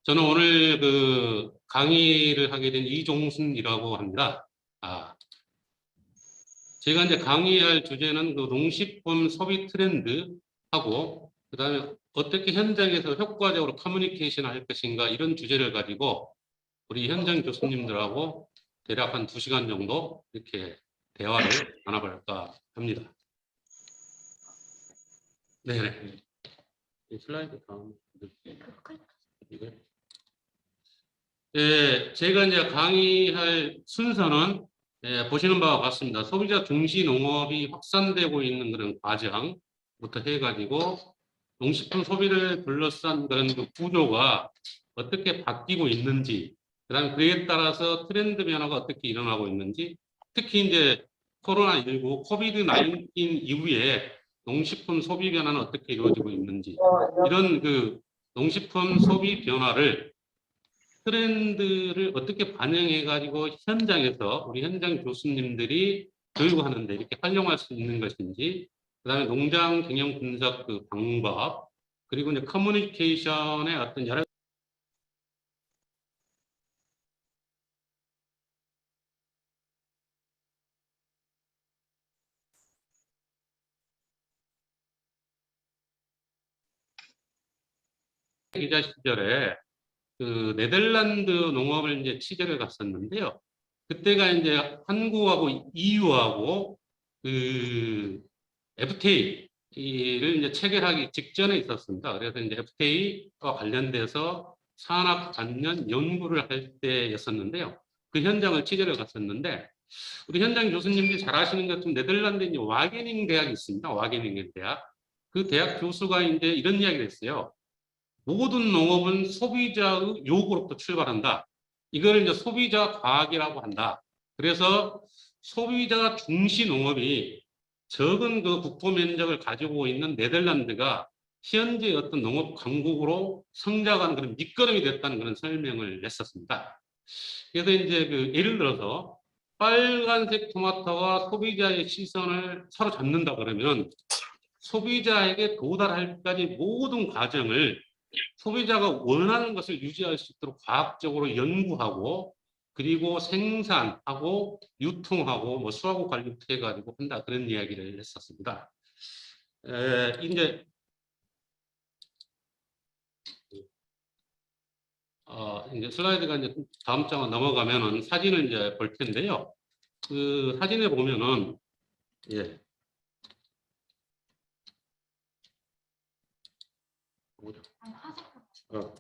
저는 오늘 그 강의를 하게 된 이종순이라고 합니다. 제가 이제 강의할 주제는 그 농식품 소비 트렌드하고, 그 다음에 어떻게 현장에서 효과적으로 커뮤니케이션 할 것인가, 이런 주제를 가지고 우리 현장 교수님들하고 대략 한 2시간 정도 이렇게 대화를 나눠볼까 합니다. 네네. 이 슬라이드 다음. 이거. 예, 제가 이제 강의할 순서는 보시는 바와 같습니다. 소비자 중시 농업이 확산되고 있는 그런 과정부터 해가지고 농식품 소비를 둘러싼 그런 그 구조가 어떻게 바뀌고 있는지, 그다음에 그에 따라서 트렌드 변화가 어떻게 일어나고 있는지, 특히 이제 코로나19, 코비드-19 이후에 농식품 소비 변화는 어떻게 이루어지고 있는지, 이런 그 농식품 소비 변화를 트렌드를 어떻게 반영해가지고 현장에서 우리 현장 교수님들이 교육하는데 이렇게 활용할 수 있는 것인지, 그 다음에 농장 경영 분석 그 방법, 그리고 이제 커뮤니케이션의 어떤 여러 기자 시절에 그 네덜란드 농업을 이제 취재를 갔었는데요. 그때가 이제 한국하고 EU하고 그 FTA를 이제 체결하기 직전에 있었습니다. 그래서 이제 FTA와 관련돼서 산업 관련 연구를 할 때였었는데요. 그 현장을 취재를 갔었는데, 우리 현장 교수님들이 잘 아시는 것처럼 네덜란드에 이제 와게닝 대학이 있습니다. 와게닝 대학. 그 대학 교수가 이제 이런 이야기를 했어요. 모든 농업은 소비자의 요구로부터 출발한다. 이걸 이제 소비자 과학이라고 한다. 그래서 소비자 중시 농업이 적은 그 국토 면적을 가지고 있는 네덜란드가 현재 어떤 농업 강국으로 성장하는 그런 밑거름이 됐다는 그런 설명을 했었습니다. 그래서 이제 그 예를 들어서 빨간색 토마토가 소비자의 시선을 사로잡는다 그러면 소비자에게 도달할까지 모든 과정을 소비자가 원하는 것을 유지할 수 있도록 과학적으로 연구하고, 그리고 생산하고 유통하고 뭐 수하고 관리부터 해가지고 한다, 그런 이야기를 했었습니다. 이제 이제 슬라이드가 이제 다음 장으로 넘어가면은 사진을 이제 볼 텐데요. 그 사진에 보면은 예.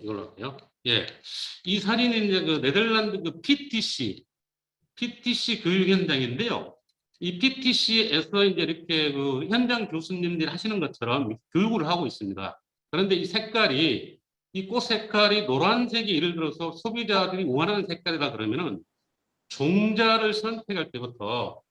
이걸로 할게요. 예. 이 사진은 이제 그 네덜란드 그 PTC 교육 현장인데요. 이 PTC에서 이제 이렇게 그 현장 교수님들이 하시는 것처럼 교육을 하고 있습니다. 그런데 이 색깔이, 이 꽃 색깔이 노란색이 예를 들어서 소비자들이 원하는 색깔이다 그러면은 종자를 선택할 때부터,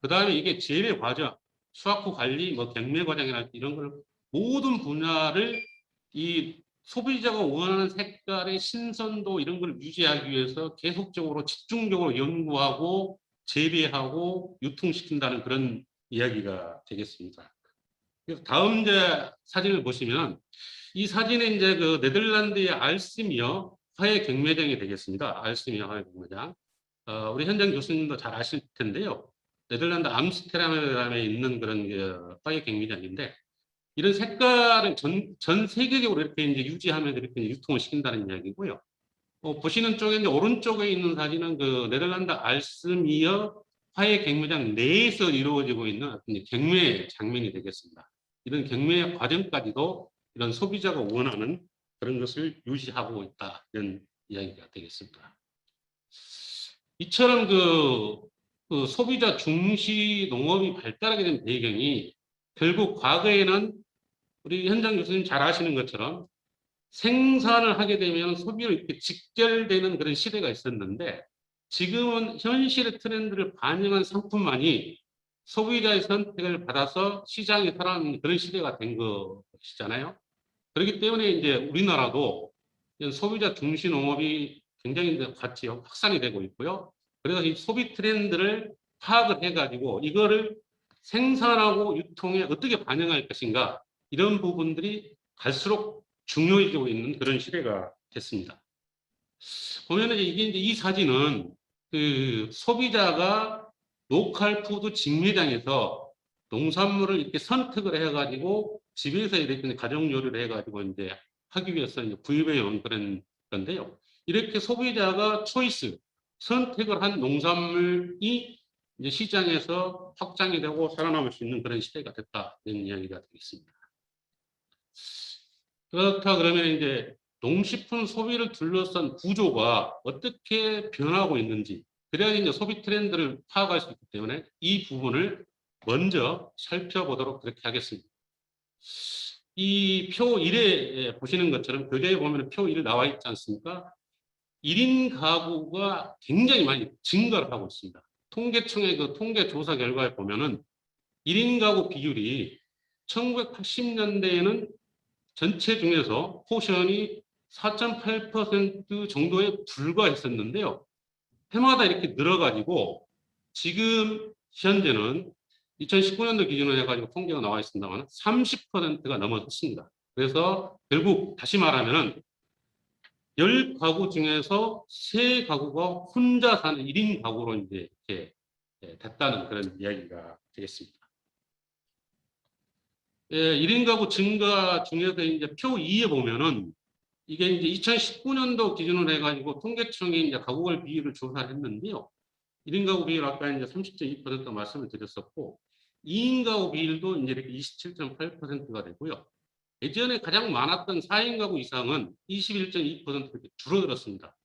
그 다음에 이게 재배 과정, 수확 후 관리, 뭐 경매 과정이나 이런 걸 모든 분야를 이 소비자가 원하는 색깔의 신선도 이런 걸 유지하기 위해서 계속적으로 집중적으로 연구하고 재배하고 유통시킨다는 그런 이야기가 되겠습니다. 그래서 다음 이제 사진을 보시면 이 사진은 이제 그 네덜란드의 알스미어 화해 경매장이 되겠습니다. 알스미어 화해 경매장. 우리 현장 교수님도 잘 아실 텐데요. 네덜란드 암스테르담에 있는 그런 화해 경매장인데, 이런 색깔을 전 세계적으로 이렇게 이제 유지하면서 이렇게 유통을 시킨다는 이야기고요. 보시는 쪽에 이제 오른쪽에 있는 사진은 그 네덜란드 알스미어 화해 경매장 내에서 이루어지고 있는 어떤 경매 장면이 되겠습니다. 이런 경매 과정까지도 이런 소비자가 원하는 그런 것을 유지하고 있다, 이런 이야기가 되겠습니다. 이처럼 그 소비자 중시 농업이 발달하게 된 배경이 결국 과거에는 우리 현장 교수님 잘 아시는 것처럼 생산을 하게 되면 소비로 이렇게 직결되는 그런 시대가 있었는데, 지금은 현실의 트렌드를 반영한 상품만이 소비자의 선택을 받아서 시장에 살아가는 그런 시대가 된 것이잖아요. 그렇기 때문에 이제 우리나라도 소비자 중시 농업이 굉장히 같이 확산이 되고 있고요. 그래서 이 소비 트렌드를 파악을 해가지고 이거를 생산하고 유통에 어떻게 반영할 것인가, 이런 부분들이 갈수록 중요해지고 있는 그런 시대가 됐습니다. 보면은 이게 이제 이 사진은 그 소비자가 로컬 푸드 직매장에서 농산물을 이렇게 선택을 해가지고 집에서 이렇게 가정 요리를 해가지고 이제 하기 위해서 이제 구입해 온 그런 건데요. 이렇게 소비자가 초이스, 선택을 한 농산물이 이제 시장에서 확장이 되고 살아남을 수 있는 그런 시대가 됐다. 이런 이야기가 되겠습니다. 그렇다 그러면 이제 농식품 소비를 둘러싼 구조가 어떻게 변하고 있는지, 그래야 이제 소비 트렌드를 파악할 수 있기 때문에 이 부분을 먼저 살펴보도록 그렇게 하겠습니다. 이 표 1에 보시는 것처럼 교재에 보면 표 1 나와 있지 않습니까? 1인 가구가 굉장히 많이 증가를 하고 있습니다. 통계청의 그 통계 조사 결과에 보면은 1인 가구 비율이 1980년대에는 전체 중에서 포션이 4.8% 정도에 불과했었는데요. 해마다 이렇게 늘어가지고 지금 현재는 2019년도 기준으로 해가지고 통계가 나와 있습니다만 30%가 넘어섰습니다. 그래서 결국 다시 말하면 10가구 중에서 3가구가 혼자 사는 1인 가구로 이제 이렇게 됐다는 그런 이야기가 되겠습니다. 예, 1인 가구 증가 중에서 이제 표 2에 보면은 이게 이제 2019년도 기준으로 해가지고 통계청이 이제 가구별 비율을 조사를 했는데요. 1인 가구 비율 아까 이제 30.2% 말씀을 드렸었고, 2인 가구 비율도 이제 이렇게 27.8%가 되고요. 예전에 가장 많았던 4인 가구 이상은 21.2% 이렇게 줄어들었습니다.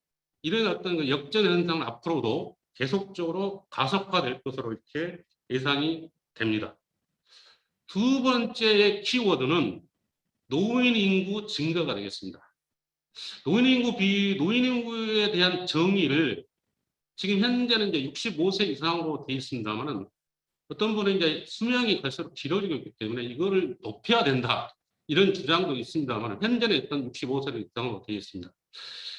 이런 어떤 그 역전 현상은 앞으로도 계속적으로 가속화될 것으로 이렇게 예상이 됩니다. 두 번째의 키워드는 노인 인구 증가가 되겠습니다. 노인 인구에 대한 정의를 지금 현재는 이제 65세 이상으로 되어 있습니다만은 어떤 분은 이제 수명이 갈수록 길어지고 있기 때문에 이거를 높여야 된다. 이런 주장도 있습니다만 현재는 일단 65세 이상으로 되어 있습니다.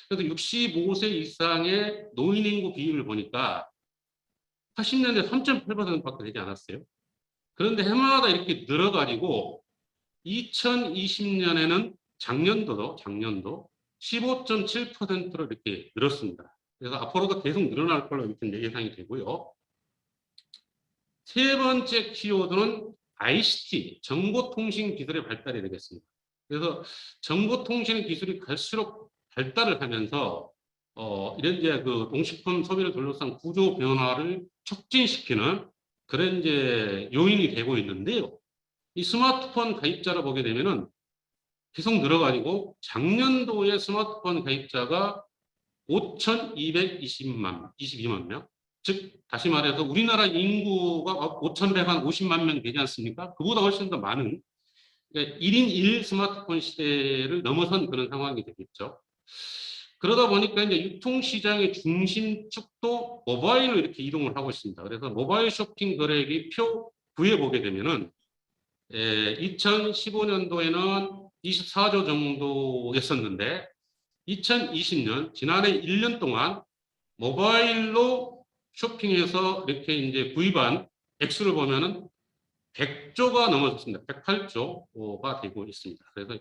그래서 65세 이상의 노인 인구 비율을 보니까 80년대 3.8%밖에 되지 않았어요. 그런데 해마다 이렇게 늘어가지고 2020년에는 작년도 15.7%로 이렇게 늘었습니다. 그래서 앞으로도 계속 늘어날 걸로 이렇게 예상이 되고요. 세 번째 키워드는 ICT, 정보통신 기술의 발달이 되겠습니다. 그래서 정보통신 기술이 갈수록 발달을 하면서 이런 이제 그 농식품 소비를 둘러싼 구조 변화를 촉진시키는 그런 이제 요인이 되고 있는데요. 이 스마트폰 가입자를 보게 되면은 계속 늘어가지고 작년도에 스마트폰 가입자가 5,222만 명. 즉 다시 말해서 우리나라 인구가 5,150만 명 되지 않습니까? 그보다 훨씬 더 많은 그러니까 1인 1 스마트폰 시대를 넘어선 그런 상황이 되겠죠. 그러다 보니까 이제 유통시장의 중심축도 모바일로 이렇게 이동을 하고 있습니다. 그래서 모바일 쇼핑 거래액이 표 9에 보게 되면은 2015년도에는 24조 정도였었는데 2020년 지난해 1년 동안 모바일로 쇼핑해서 이렇게 이제 구입한 액수를 보면은 100조가 넘어섰습니다. 108조가 되고 있습니다. 그래서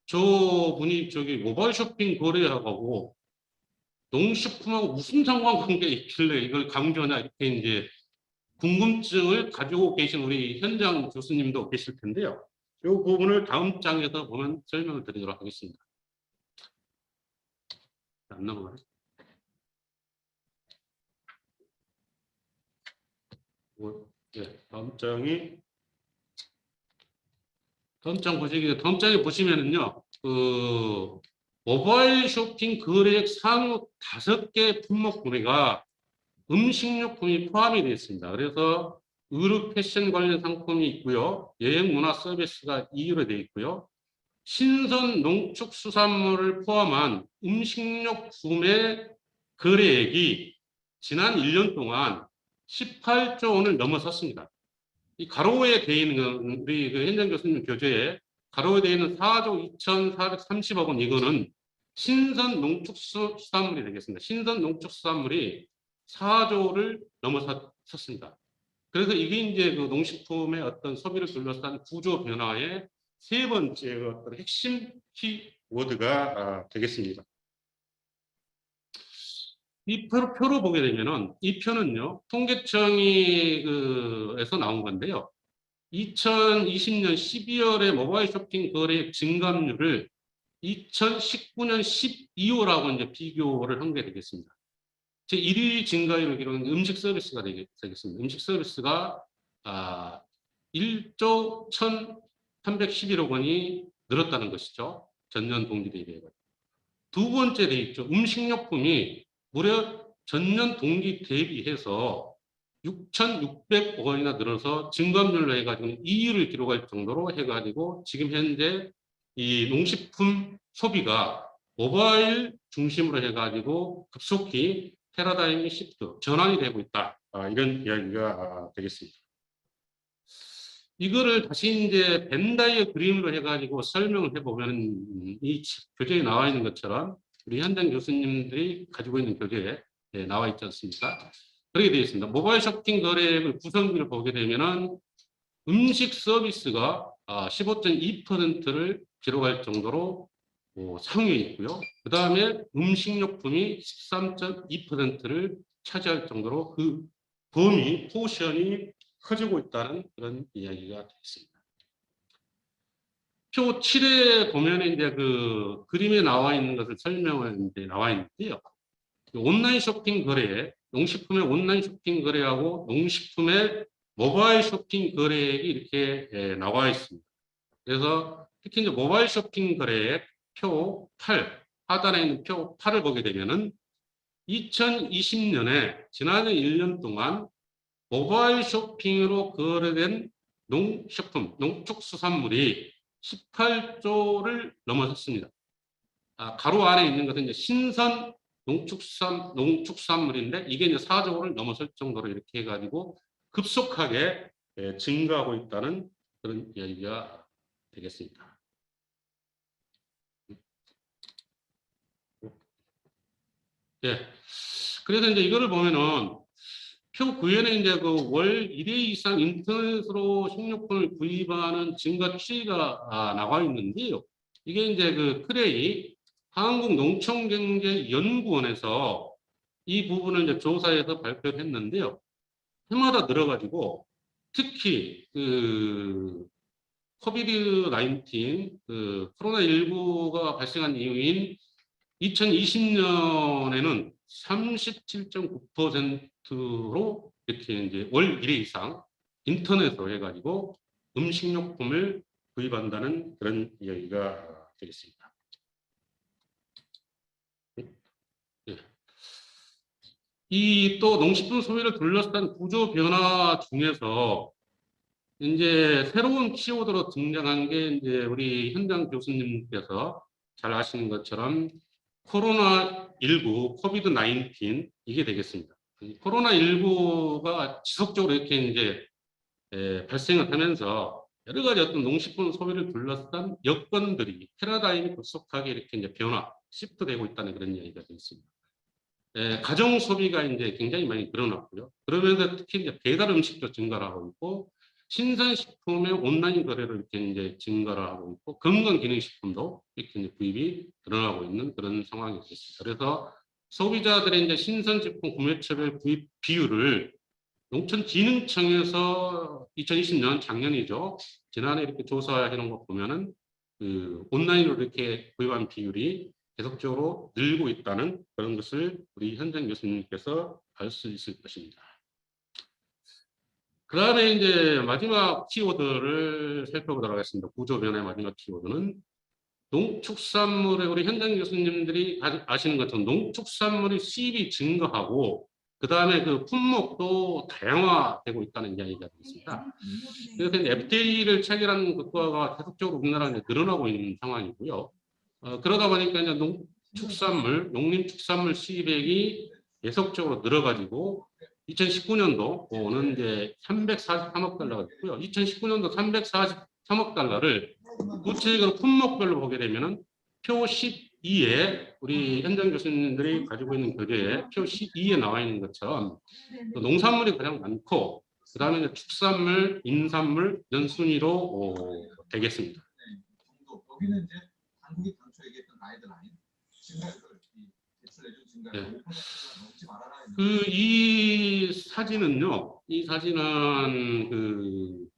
저분이 저기 모바일 쇼핑 거래하고 농식품하고 무슨 상관관계가 있길래 이걸 강조하냐 이렇게 이제 궁금증을 가지고 계신 우리 현장 교수님도 계실 텐데요. 이 부분을 다음 장에서 보면 설명을 드리도록 하겠습니다. 안 넘어가요. 네, 다음 장 다음 장에 보시면은요, 그 모바일 쇼핑 거래액 상위 5개 품목 구매가 음식료품이 포함이 되어 있습니다. 그래서 의류 패션 관련 상품이 있고요. 여행 문화 서비스가 2위로 되어 있고요. 신선 농축수산물을 포함한 음식료 구매 거래액이 지난 1년 동안 18조 원을 넘어섰습니다. 이 가로에 되어 있는 우리 그 현장 교수님 교재에 가로에 되어 있는 4조 2,430억 원 이거는 신선 농축수산물이 되겠습니다. 신선 농축수산물이 4조를 넘어섰습니다. 그래서 이게 이제 그 농식품의 어떤 소비를 둘러싼 구조 변화의 세 번째 어떤 핵심 키워드가 되겠습니다. 이 표로 보게 되면은 이 표는요, 통계청이 에서 나온 건데요. 2020년 12월에 모바일 쇼핑 거래 증감률을 2019년 12월하고 이제 비교를 한 게 되겠습니다. 제 1위 증가율을 기록한 음식 서비스가 되겠습니다. 음식 서비스가 1조 1,311억 원이 늘었다는 것이죠. 전년 동기 대비해. 두 번째 돼 있죠. 음식료품이 무려 전년 동기 대비해서 6,600억 원이나 늘어서 증감률로 해가지고 2위를 기록할 정도로 해가지고 지금 현재 이 농식품 소비가 모바일 중심으로 해가지고 급속히 패러다임 시프트 전환이 되고 있다. 이런 이야기가 되겠습니다. 이거를 다시 이제 벤다이어 그림으로 해가지고 설명을 해보면 이 교재에 나와 있는 것처럼 우리 현장 교수님들이 가지고 있는 교재에 나와 있지 않습니까? 그렇게 되어 있습니다. 모바일 쇼핑 거래액을 구성비를 보게 되면은 음식 서비스가 15.2%를 기록할 정도로 상위에 있고요. 그 다음에 음식료품이 13.2%를 차지할 정도로 그 범위, 포션이 커지고 있다는 그런 이야기가 되겠습니다. 표 7에 보면 이제 그 그림에 나와 있는 것을 설명을 이제 나와 있는데요. 온라인 쇼핑 거래, 농식품의 온라인 쇼핑 거래하고 농식품의 모바일 쇼핑 거래액이 이렇게 나와 있습니다. 그래서 특히 이제 모바일 쇼핑 거래액 표 8, 하단에 있는 표 8을 보게 되면은 2020년에 지난해 1년 동안 모바일 쇼핑으로 거래된 농식품, 농축수산물이 18조를 넘어섰습니다. 가로 안에 있는 것은 이제 신선 농축수산물인데 이게 이제 4조를 넘어설 정도로 이렇게 해가지고 급속하게 증가하고 있다는 그런 이야기가 되겠습니다. 예. 그래서 이제 이거를 보면은 표 9에는 이제 그 월 1회 이상 인터넷으로 식료품을 구입하는 증가 추이가 나와 있는데요. 이게 이제 그 크레이 한국농촌경제연구원에서 이 부분을 이제 조사해서 발표를 했는데요. 해마다 늘어가지고 특히 그 코비드 19, 그 코로나19가 발생한 이후인 2020년에는 37.9%로 이렇게 이제 월 1회 이상 인터넷으로 해가지고 음식료품을 구입한다는 그런 이야기가 되겠습니다. 이 또 농식품 소비를 둘러싼 구조 변화 중에서 이제 새로운 키워드로 등장한 게 이제 우리 현장 교수님께서 잘 아시는 것처럼 코로나19, 코비드 19 이게 되겠습니다. 코로나19가 지속적으로 이렇게 이제 발생을 하면서 여러 가지 어떤 농식품 소비를 둘러싼 여건들이 패러다임이 급속하게 이렇게 이제 변화, 시프트되고 있다는 그런 이야기가 되겠습니다. 가정 소비가 이제 굉장히 많이 늘어났고요. 그러면서 특히 이제 배달 음식도 증가를 하고 있고, 신선식품의 온라인 거래를 이렇게 이제 증가를 하고 있고, 건강기능식품도 이렇게 이제 구입이 늘어나고 있는 그런 상황이 됐습니다. 그래서 소비자들의 이제 신선식품 구매처별 구입 비율을 농촌진흥청에서 2020년 작년이죠. 지난해 이렇게 조사해 놓은 거 보면은 그 온라인으로 이렇게 구입한 비율이 계속적으로 늘고 있다는 그런 것을 우리 현장 교수님께서 알 수 있을 것입니다. 그 다음에 이제 마지막 키워드를 살펴보도록 하겠습니다. 구조 변화의 마지막 키워드는 농축산물의 우리 현장 교수님들이 아시는 것처럼 농축산물의 수입이 증가하고 그 다음에 그 품목도 다양화되고 있다는 이야기가 있습니다. 그래서 FTA를 체결하는 것과 계속적으로 우리나라에 늘어나고 있는 상황이고요. 그러다 보니까 이제 농림축산물 수입액이 계속적으로 늘어가지고 2019년도는 이제 343억 달러가 있고요. 2019년도 343억 달러를 구체적으로 품목별로 보게 되면은 표 12에 우리 현장 교수님들이 가지고 있는 교재에 표 12에 나와 있는 것처럼 농산물이 가장 많고 그 다음에 축산물, 인산물 이런 순위로 되겠습니다. 여기는 이제 한국이 당초 얘기했던 가이드라인 증가율을 제출해준 증가율 이 사진은요, 이 사진은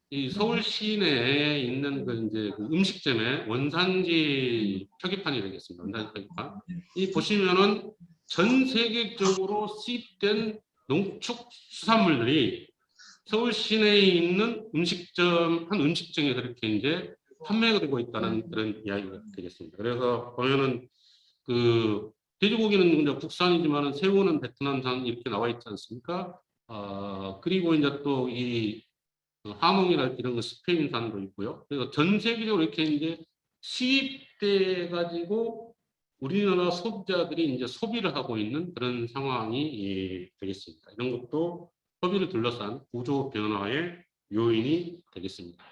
이 서울 시내에 있는 이제 음식점의 원산지 표기판이 되겠습니다. 원산지 표기판. 이 보시면은 전 세계적으로 수입된 농축수산물들이 서울 시내에 있는 한 음식점에서 이렇게 이제 판매가 되고 있다는 그런 이야기가 되겠습니다. 그래서 보면은 돼지고기는 이제 국산이지만 새우는 베트남산 이렇게 나와 있지 않습니까? 그리고 이제 또 하몽이랄 이런 거 스페인산도 있고요. 그래서 전 세계적으로 이렇게 이제 수입돼 가지고 우리나라 소비자들이 이제 소비를 하고 있는 그런 상황이 되겠습니다. 이런 것도 소비를 둘러싼 구조 변화의 요인이 되겠습니다.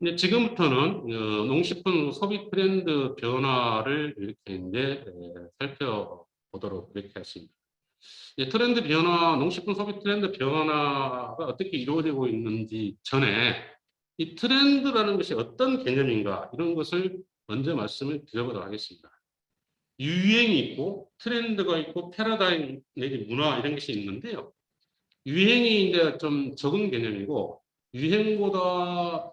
이제 지금부터는 농식품 소비 트렌드 변화를 이렇게 이제 살펴보도록 이렇게 하겠습니다. 트렌드 변화, 농식품 소비 트렌드 변화가 어떻게 이루어지고 있는지 전에 이 트렌드라는 것이 어떤 개념인가 이런 것을 먼저 말씀을 드려보도록 하겠습니다. 유행이 있고 트렌드가 있고 패러다임 내지 문화 이런 것이 있는데요. 유행이 이제 좀 적은 개념이고 유행과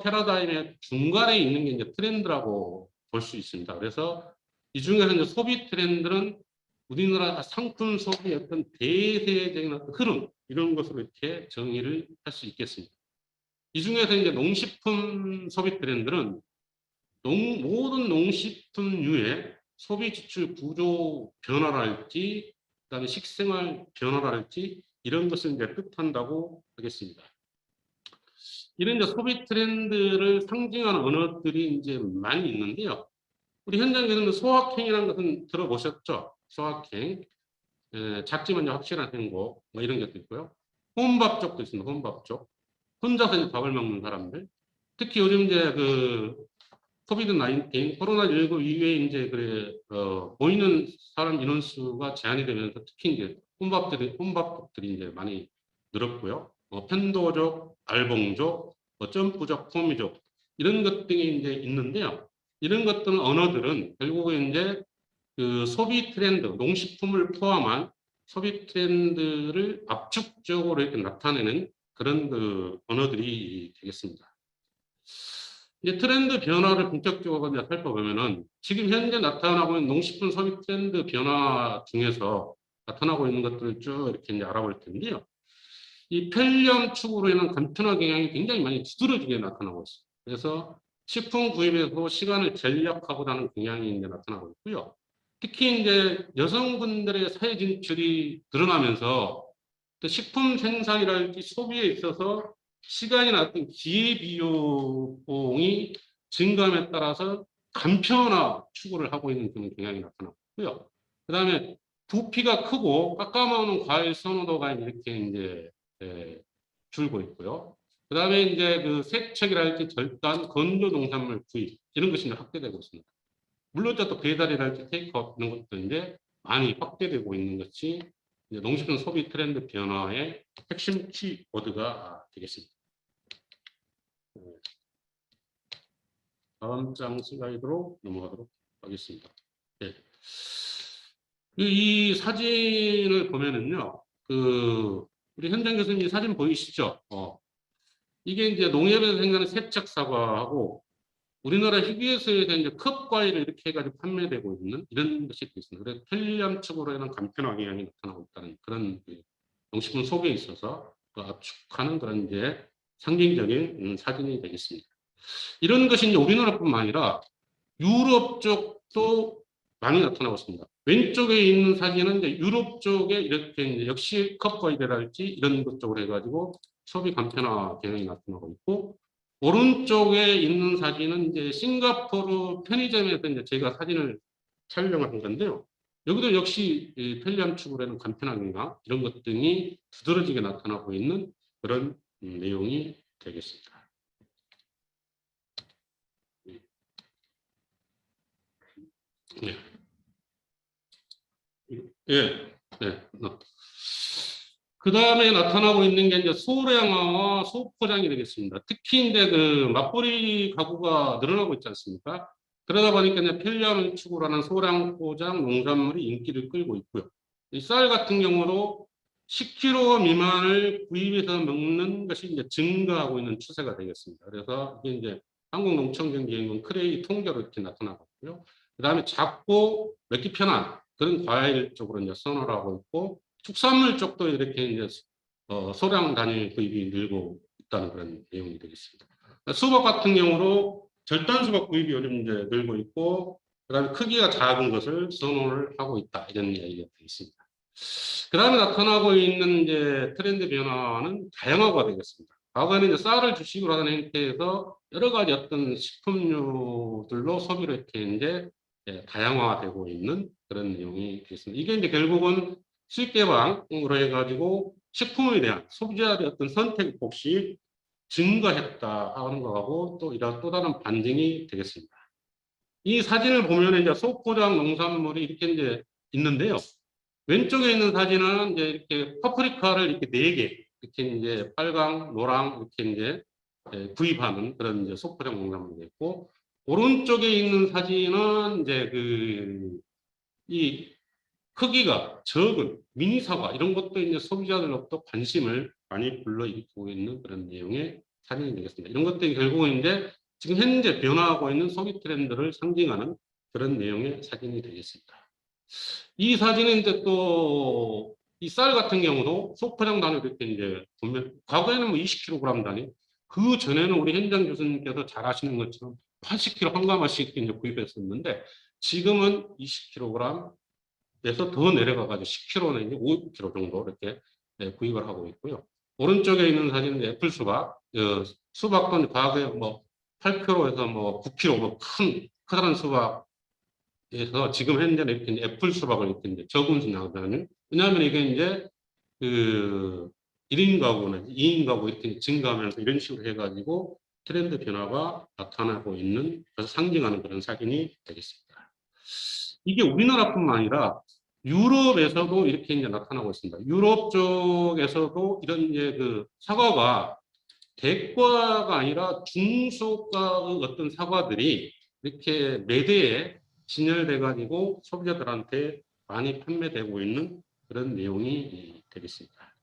패러다임의 중간에 있는 게 이제 트렌드라고 볼 수 있습니다. 그래서 이 중에서 이제 소비 트렌드는 우리나라 상품 소비의 어떤 대세적인 어떤 흐름 이런 것으로 이렇게 정의를 할 수 있겠습니다. 이 중에서 이제 농식품 소비 트렌드는 모든 농식품류의 소비 지출 구조 변화랄지 그다음에 식생활 변화랄지 이런 것을 이제 뜻한다고 하겠습니다. 이런 이제 소비 트렌드를 상징하는 언어들이 이제 많이 있는데요. 우리 현장에서는 소확행이라는 것은 들어보셨죠? 소확행, 작지만 확실한 행복, 뭐 이런 것도 있고요. 혼밥족도 있습니다. 혼밥족. 혼자서 이제 밥을 먹는 사람들. 특히 요즘 이제 코비드-19, 코로나19 이후에 이제 모이는 사람 인원수가 제한이 되면서 특히 이제 혼밥족들이 이제 많이 늘었고요. 편도족, 알봉족, 점프족, 코미족 이런 것 등이 이제 있는데요. 이런 것들은 언어들은 결국에 이제 소비 트렌드, 농식품을 포함한 소비 트렌드를 압축적으로 이렇게 나타내는 그런 언어들이 되겠습니다. 이제 트렌드 변화를 본격적으로 이제 살펴보면은 지금 현재 나타나고 있는 농식품 소비 트렌드 변화 중에서 나타나고 있는 것들을 쭉 이렇게 이제 알아볼 텐데요. 이 편리함 추구로 인한 간편화 경향이 굉장히 많이 두드러지게 나타나고 있습니다. 그래서 식품 구입에서 시간을 절약하고자 하는 경향이 이제 나타나고 있고요. 특히 이제 여성분들의 사회 진출이 늘어나면서 또 식품 생산이랄지 소비에 있어서 시간이나 어떤 기회비용이 증감에 따라서 간편화 추구를 하고 있는 그런 경향이 나타나고 있고요. 그 다음에 부피가 크고 깎아먹는 과일 선호도가 이렇게 이제 줄고 있고요. 그 다음에 이제 세척이랄지 절단, 건조 농산물 구입 이런 것이 이제 확대되고 있습니다. 물론 또 배달이랄지 테이크아웃 이런 것도 이제 많이 확대되고 있는 것이 이제 농식품 소비 트렌드 변화의 핵심 키워드가 되겠습니다. 다음 장 슬라이드로 넘어가도록 하겠습니다. 네. 이 사진을 보면은요, 우리 현장 교수님 사진 보이시죠? 이게 이제 농협에서 생산하는 세척 사과하고 우리나라 휴게소에서 이제 컵 과일을 이렇게 해가지고 판매되고 있는 이런 것이 있습니다. 그래서 편리함 측으로 인한 간편화 경향이 나타나고 있다는 그런 농식품 소비에 있어서 압축하는 그런 이제 상징적인 사진이 되겠습니다. 이런 것이 이제 우리나라뿐만 아니라 유럽 쪽도 많이 나타나고 있습니다. 왼쪽에 있는 사진은 이제 유럽 쪽에 이렇게 이제 역시 컵 과일이랄지 이런 것 쪽으로 해가지고 소비 간편화 경향이 나타나고 있고 오른쪽에 있는 사진은 이제 싱가포르 편의점에서 이제 제가 사진을 촬영을 한 건데요. 여기도 역시 편리함 추구라는 간편화 경향 이런 것 등이 두드러지게 나타나고 있는 그런 내용이 되겠습니다. 네. 예. 네. 그 다음에 나타나고 있는 게 이제 소량화와 소포장이 되겠습니다. 특히 이제 맞벌이 가구가 늘어나고 있지 않습니까? 그러다 보니까 이제 편리함을 추구하는 소량 포장 농산물이 인기를 끌고 있고요. 이 쌀 같은 경우도 10kg 미만을 구입해서 먹는 것이 이제 증가하고 있는 추세가 되겠습니다. 그래서 이게 이제 한국농촌경제연구원 크레이 통계로 이렇게 나타나고 있고요. 그 다음에 작고 먹기 편한 그런 과일 쪽으로 이제 선호를 하고 있고, 축산물 쪽도 이렇게 이제 소량 단위 구입이 늘고 있다는 그런 내용이 되겠습니다. 수박 같은 경우도 절단 수박 구입이 요즘 이제 늘고 있고, 그다음에 크기가 작은 것을 선호를 하고 있다, 이런 이야기가 되겠습니다. 그다음에 나타나고 있는 이제 트렌드 변화는 다양화가 되겠습니다. 과거에는 이제 쌀을 주식으로 하는 형태에서 여러 가지 어떤 식품류들로 소비를 이렇게 이제 다양화되고 있는 그런 내용이 되겠습니다. 이게 이제 결국은 수익 개방으로 해가지고 식품에 대한 소비자의 어떤 선택 폭이 증가했다 하는 거하고 또 이런 또 다른 반증이 되겠습니다. 이 사진을 보면 이제 소포장 농산물이 이렇게 이제 있는데요. 왼쪽에 있는 사진은 이제 이렇게 파프리카를 이렇게 4개, 이렇게 이제 빨강, 노랑 이렇게 이제 구입하는 그런 이제 소포장 농산물이 있고, 오른쪽에 있는 사진은 이제 이 크기가 적은 미니 사과 이런 것도 이제 소비자들로부터 관심을 많이 불러일으키고 있는 그런 내용의 사진이 되겠습니다. 이런 것들이 결국은 이제 지금 현재 변화하고 있는 소비 트렌드를 상징하는 그런 내용의 사진이 되겠습니다. 이 사진은 이제 또 이 쌀 같은 경우도 소포장 단위 이렇게 이제 보면 과거에는 뭐 20kg 단위, 그 전에는 우리 현장 교수님께서 잘 아시는 것처럼 80kg 한 가마씩 이제 구입했었는데, 지금은 20kg 에서 더 내려가가지고 10kg 내지 5kg 정도 이렇게 구입을 하고 있고요. 오른쪽에 있는 사진은 애플 수박, 수박도 과거에 뭐 8kg에서 뭐 9kg 뭐 커다란 수박에서 지금 현재는 이렇게 애플 수박을 이렇게 이제 적은 수량을, 왜냐하면 이게 이제 그 1인 가구나 2인 가구 이렇게 증가하면서 이런 식으로 해가지고 트렌드 변화가 나타나고 있는, 그래서 상징하는 그런 사진이 되겠습니다. 이게 우리나라뿐만 아니라 유럽에서도 이렇게 이제 나타나고 있습니다. 유럽 쪽에서도 이런 이제 사과가 대과가 아니라 중소가의 어떤 사과들이 이렇게 매대에 진열돼 가지고 소비자들한테 많이 판매되고 있는 그런 내용이 되겠습니다.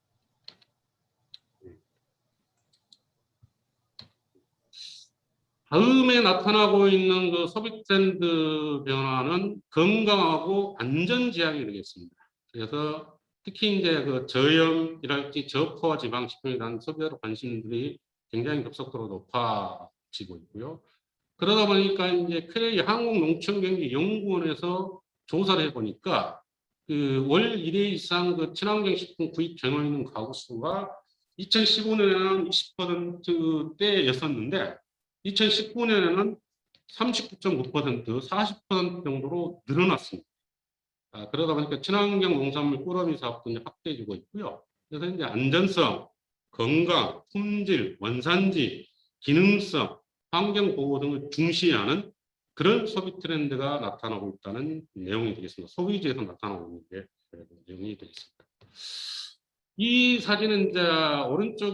다음에 나타나고 있는 그 소비 트렌드 변화는 건강하고 안전 지향이 되겠습니다. 그래서 특히 이제 저염이랄지 저포화 지방 식품에 대한 소비자로 관심들이 굉장히 급속도로 높아지고 있고요. 그러다 보니까 이제 크레이 한국농촌경제연구원에서 조사를 해보니까 월 1회 이상 친환경 식품 구입 경험 있는 가구 수가 2015년에는 20%대였었는데 2019년에는 39.9%, 40% 정도로 늘어났습니다. 그러다 보니까 친환경 농산물 꾸러미 사업도 이제 확대해지고 있고요. 그래서 이제 안전성, 건강, 품질, 원산지, 기능성, 환경 보호 등을 중시하는 그런 소비 트렌드가 나타나고 있다는 내용이 되겠습니다. 소비지에서 나타나고 있는 내용이 되겠습니다. 이 사진은 이제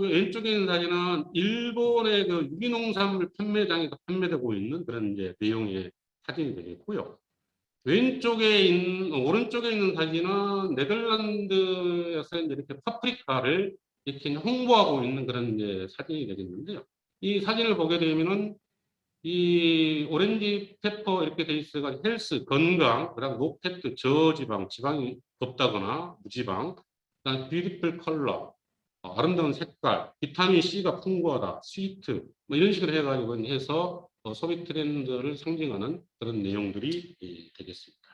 왼쪽에 있는 사진은 일본의 유기농산물 판매장에서 판매되고 있는 그런 이제 내용의 사진이 되겠고요. 오른쪽에 있는 사진은 네덜란드에서 이렇게 파프리카를 이렇게 홍보하고 있는 그런 이제 사진이 되겠는데요. 이 사진을 보게 되면은 이 오렌지 페퍼 이렇게 돼 있어가 헬스, 건강, 그다음 노패트, 저지방, 지방이 없다거나 무지방, 그다음 뷰티풀 컬러, 아름다운 색깔, 비타민 C가 풍부하다, 스위트, 뭐 이런 식으로 해서 소비 트렌드를 상징하는 그런 내용들이 되겠습니다.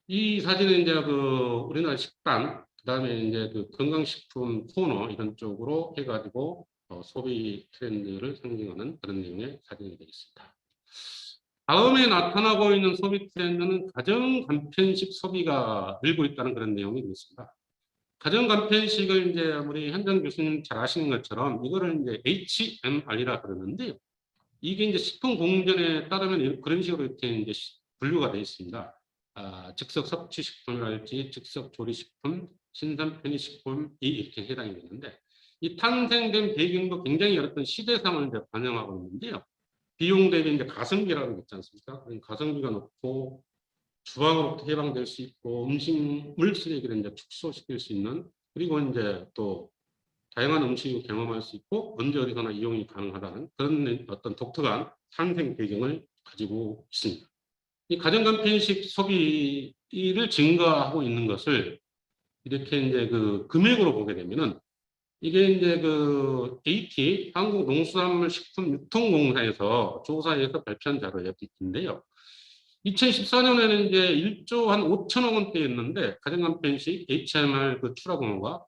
이 사진은 이제 우리나라 식단, 그다음에 이제 건강식품 코너 이런 쪽으로 해가지고 소비 트렌드를 상징하는 그런 내용의 사진이 되겠습니다. 다음에 나타나고 있는 소비 트렌드는 가정 간편식 소비가 늘고 있다는 그런 내용이 되겠습니다. 가정 간편식을 이제 우리 현장 교수님 잘 아시는 것처럼 이거를 이제 HMR이라 그러는데요. 이게 이제 식품 공정에 따르면 그런 식으로 이렇게 이제 분류가 되어 있습니다. 즉석 섭취식품이랄지 즉석 조리식품, 신선 편의식품이 이렇게 해당이 되는데, 이 탄생된 배경도 굉장히 어떤 시대상을 이제 반영하고 있는데요. 비용 대비 이제 가성비라고 있지 않습니까? 가성비가 높고 주방으로부터 해방될 수 있고 음식물 쓰레기를 이제 축소시킬 수 있는, 그리고 이제 또 다양한 음식을 경험할 수 있고 언제 어디서나 이용이 가능하다는 그런 어떤 독특한 탄생 배경을 가지고 있습니다. 이 가정간편식 소비를 증가하고 있는 것을 이렇게 이제 그 금액으로 보게 되면은, 이게 이제 그 AT 한국농수산물식품유통공사에서 조사해서 발표한 자료인데요. 2014년에는 이제 1조 한 5천억 원대였는데 가정간편식 HMR 그 출하 규모가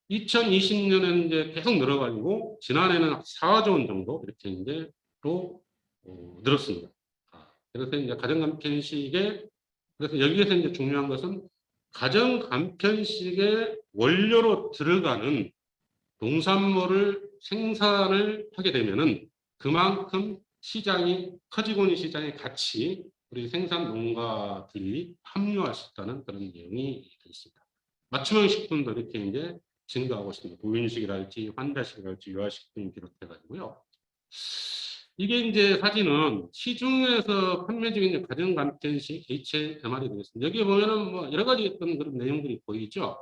2020년에는 이제 계속 늘어가지고 지난해는 4조 원 정도 이렇게 이제 또 늘었습니다. 그래서 이제 가정간편식의, 그래서 여기에서 이제 중요한 것은 가정간편식의 원료로 들어가는 농산물을 생산을 하게 되면은 그만큼 시장이 커지고 있는 시장에 같이 우리 생산 농가들이 합류할 수 있다는 그런 내용이 되어 있습니다. 맞춤형 식품도 이렇게 이제 증가하고 있습니다. 보윤식이랄지 환자식이랄지 유아식품을 비롯해 가지고요. 이게 이제 사진은 시중에서 판매 중인 가정간편식 HMR이 되겠습니다. 여기 보면은 뭐 여러 가지 어떤 그런 내용들이 보이죠.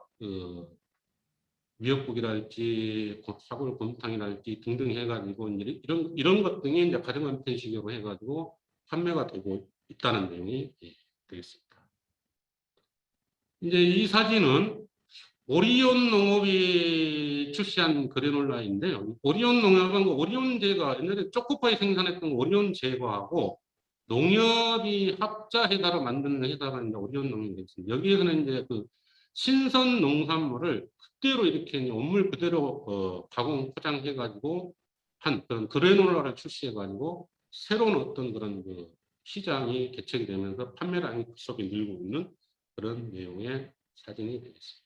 미역국이랄지 사골곰탕이랄지 등등 해가지고 이런 것 등이 이제 가정간편식으로 해가지고 판매가 되고 있다는 내용이 되겠습니다. 이제 이 사진은 오리온 농업이 출시한 그래놀라인데요. 오리온 농업은 오리온제가 옛날에 초코파이 생산했던 오리온 제거하고 농협이 합자해다로 만드는 회사가 이제 오리온 농업이 되겠습니다. 여기에서는 이제 그 신선 농산물을 그대로 이렇게 원물 그대로 가공 포장해가지고 한 그런 그래놀라를 출시해가지고 새로운 어떤 그런 그 시장이 개척이 되면서 판매량이 급속히 늘고 있는 그런 내용의 사진이 되겠습니다.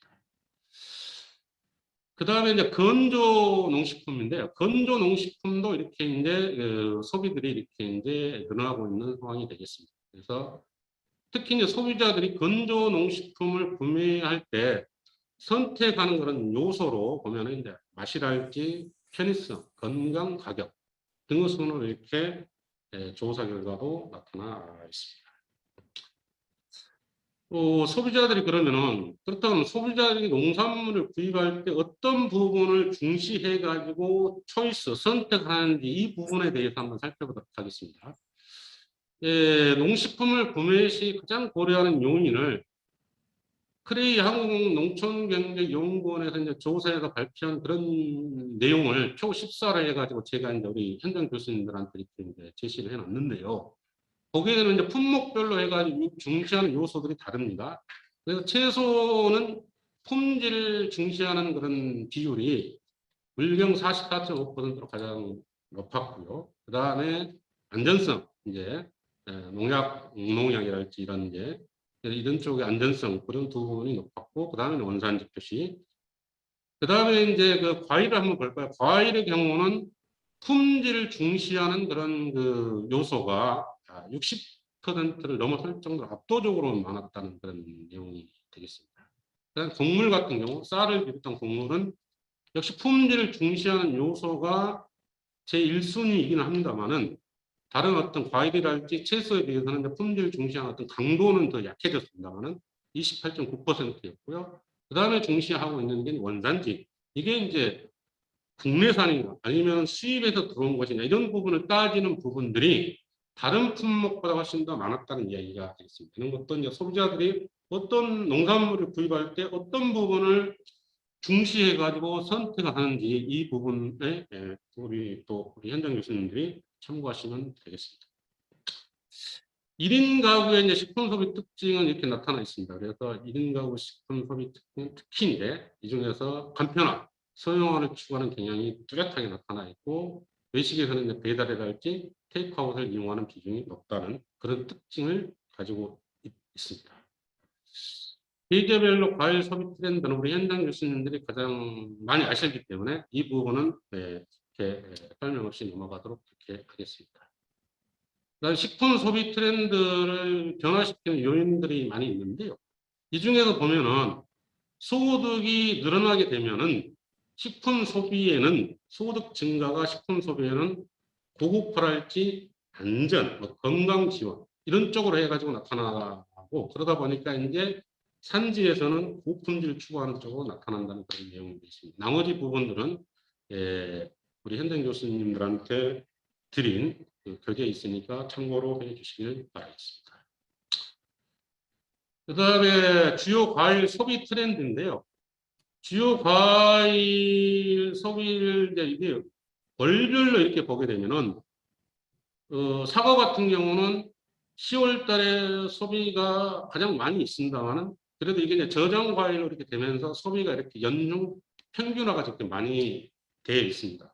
그 다음에 이제 건조 농식품인데요. 건조 농식품도 이렇게 이제 소비들이 이렇게 이제 늘어나고 있는 상황이 되겠습니다. 그래서 특히 이제 소비자들이 건조 농식품을 구매할 때 선택하는 그런 요소로 보면은 이제 맛이랄지 편의성, 건강, 가격 등으로 이렇게 조사 결과도 나타나 있습니다. 소비자들이 그러면은 그렇다면 소비자들이 농산물을 구입할 때 어떤 부분을 중시해 가지고 선택하는지 이 부분에 대해서 한번 살펴보도록 하겠습니다. 농식품을 구매 시 가장 고려하는 요인을 크레이 한국농촌경제연구원에서 이제 조사해서 발표한 그런 내용을 표 14를 해가지고 제가 이제 우리 현장 교수님들한테 이렇게 이제 제시를 해놨는데요. 거기에는 이제 품목별로 해가지고 중시하는 요소들이 다릅니다. 그래서 채소는 품질 중시하는 그런 비율이 물경 44.5%로 가장 높았고요. 그 다음에 안전성, 이제 농약이랄지 이런 쪽의 안전성 그런 두 부분이 높았고, 그 다음에 원산지 표시. 그 다음에 이제 그 과일을 한번 볼까요? 과일의 경우는 품질을 중시하는 그런 그 요소가 60%를 넘어설 정도로 압도적으로 많았다는 그런 내용이 되겠습니다. 그다음 곡물 같은 경우 쌀을 비롯한 곡물은 역시 품질을 중시하는 요소가 제1순위이긴 합니다만은 다른 어떤 과일이랄지 채소에 비해서는 품질 중시하는 어떤 강도는 더 약해졌습니다만은 28.9%였고요. 그 다음에 중시하고 있는 게 원산지. 이게 이제 국내산인가 아니면 수입에서 들어온 것이냐 이런 부분을 따지는 부분들이 다른 품목보다 훨씬 더 많았다는 이야기가 되겠습니다. 이런 것도 이제 소비자들이 어떤 농산물을 구입할 때 어떤 부분을 중시해 가지고 선택을 하는지 이 부분에 우리 현장 교수님들이 참고하시면 되겠습니다. 1인 가구의 이제 식품 소비 특징은 이렇게 나타나 있습니다. 그래서 1인 가구 식품 소비 특징 특히 이제 이 중에서 간편화, 소형화를 추구하는 경향이 뚜렷하게 나타나 있고, 외식에서는 이제 배달이랄지 테이크아웃을 이용하는 비중이 높다는 그런 특징을 가지고 있습니다. 계절별로 과일 소비 트렌드는 우리 현장 교수님들이 가장 많이 아시기 때문에 이 부분은 이렇게 설명 없이 넘어가도록 이렇게 하겠습니다. 식품 소비 트렌드를 변화시키는 요인들이 많이 있는데요. 이 중에서 보면은 소득이 늘어나게 되면은 식품 소비에는 소득 증가가 식품 소비에는 고급화랄지 안전, 건강 지원 이런 쪽으로 해가지고 나타나게 나타나고 그러다 보니까 이제 산지에서는 고품질 추구하는 쪽으로 나타난다는 그런 내용이 있습니다. 나머지 부분들은 우리 현장 교수님들한테 드린 그 교재에 있으니까 참고로 해주시길 바라겠습니다. 그 다음에 주요 과일 소비 트렌드인데요. 주요 과일 소비를 이제 이게 월별로 이렇게 보게 되면은 사과 같은 경우는 10월 달에 소비가 가장 많이 있습니다만은 그래도 이게 이제 저장 과일로 이렇게 되면서 소비가 이렇게 연중 평균화가 이렇게 많이 되어 있습니다.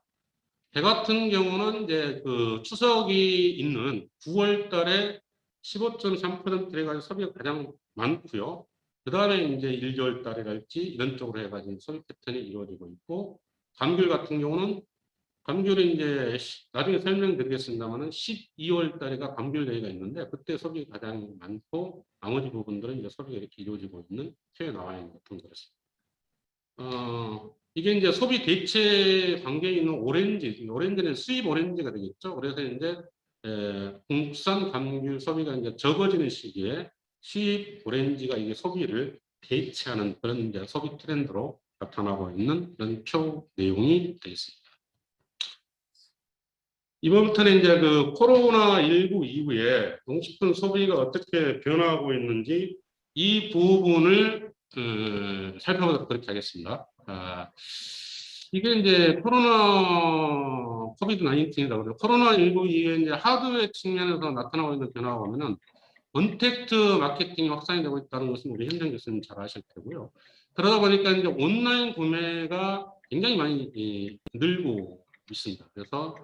배 같은 경우는 이제 그 추석이 있는 9월 달에 15.3% 해가지고 소비가 가장 많고요. 그 다음에 이제 1개월 달이랄지 이런 쪽으로 해가지고 소비 패턴이 이루어지고 있고, 감귤 같은 경우는 감귤은 이제 나중에 설명드리겠습니다만은 12월 달에가 감귤 대회가 있는데 그때 소비가 가장 많고 나머지 부분들은 이제 소비가 이렇게 이루어지고 있는 표에 나와 있는 것은 그렇습니다. 이게 이제 소비 대체 관계에 있는 오렌지는 수입 오렌지가 되겠죠. 그래서 이제 국산 감귤 소비가 이제 적어지는 시기에 수입 오렌지가 이게 소비를 대체하는 그런 이제 소비 트렌드로 나타나고 있는 그런 표 내용이 되겠습니다. 이번부터는 이제 그 코로나19 이후에 농식품 소비가 어떻게 변화하고 있는지 이 부분을 살펴보도록 그렇게 하겠습니다. 이게 이제 코비드 19이라고 그래요. 코로나19 이후에 이제 하드웨어 측면에서 나타나고 있는 변화가 보면은 언택트 마케팅이 확산이 되고 있다는 것은 우리 현장 교수님 잘 아실 테고요. 그러다 보니까 이제 온라인 구매가 굉장히 많이 늘고 있습니다. 그래서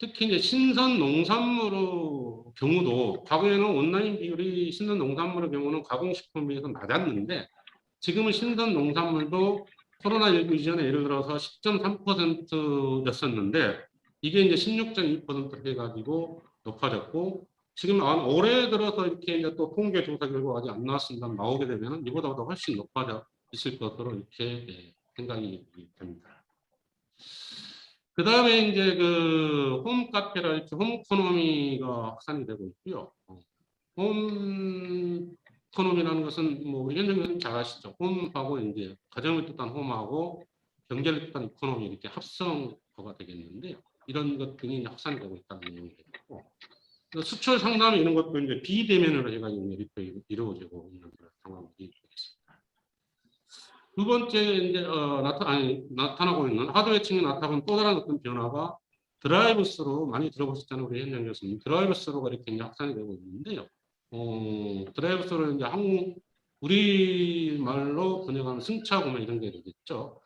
특히 이제 신선 농산물의 경우도 과거에는 온라인 비율이 신선 농산물의 경우는 가공식품에 비해서 낮았는데 지금은 신선 농산물도 코로나19 이전에 예를 들어서 10.3%였었는데 이게 이제 16.2% 해가지고 높아졌고 지금 올해 들어서 이렇게 이제 또 통계 조사 결과가 아직 안 나왔습니다. 나오게 되면 이보다 훨씬 높아져 있을 것으로 이렇게 생각이 됩니다. 그 다음에 이제 그 홈카페랄지 홈코노미가 확산이 되고 있고요. 홈코노미라는 것은 뭐 우리 현장에서는 잘 아시죠. 홈하고 이제 가정을 뜻한 홈하고 경제를 뜻한 이코노미 이렇게 합성어가 되겠는데요. 이런 것들이 확산이 되고 있다는 내용이 되고 수출 상담 이런 것도 이제 비대면으로 해가지고 이렇게 이루어지고 있는 그런 상황이 되겠습니다. 두 번째 이제 나타나고 있는 하드웨어 측면에 나타나는 또 다른 어떤 변화가 드라이브스루 많이 들어보셨잖아요. 우리 현장 교수님. 드라이브스루가 이렇게 이제 확산이 되고 있는데요. 드라이브스루는 이제 우리말로 번역하면 승차 구매 이런 게 되겠죠.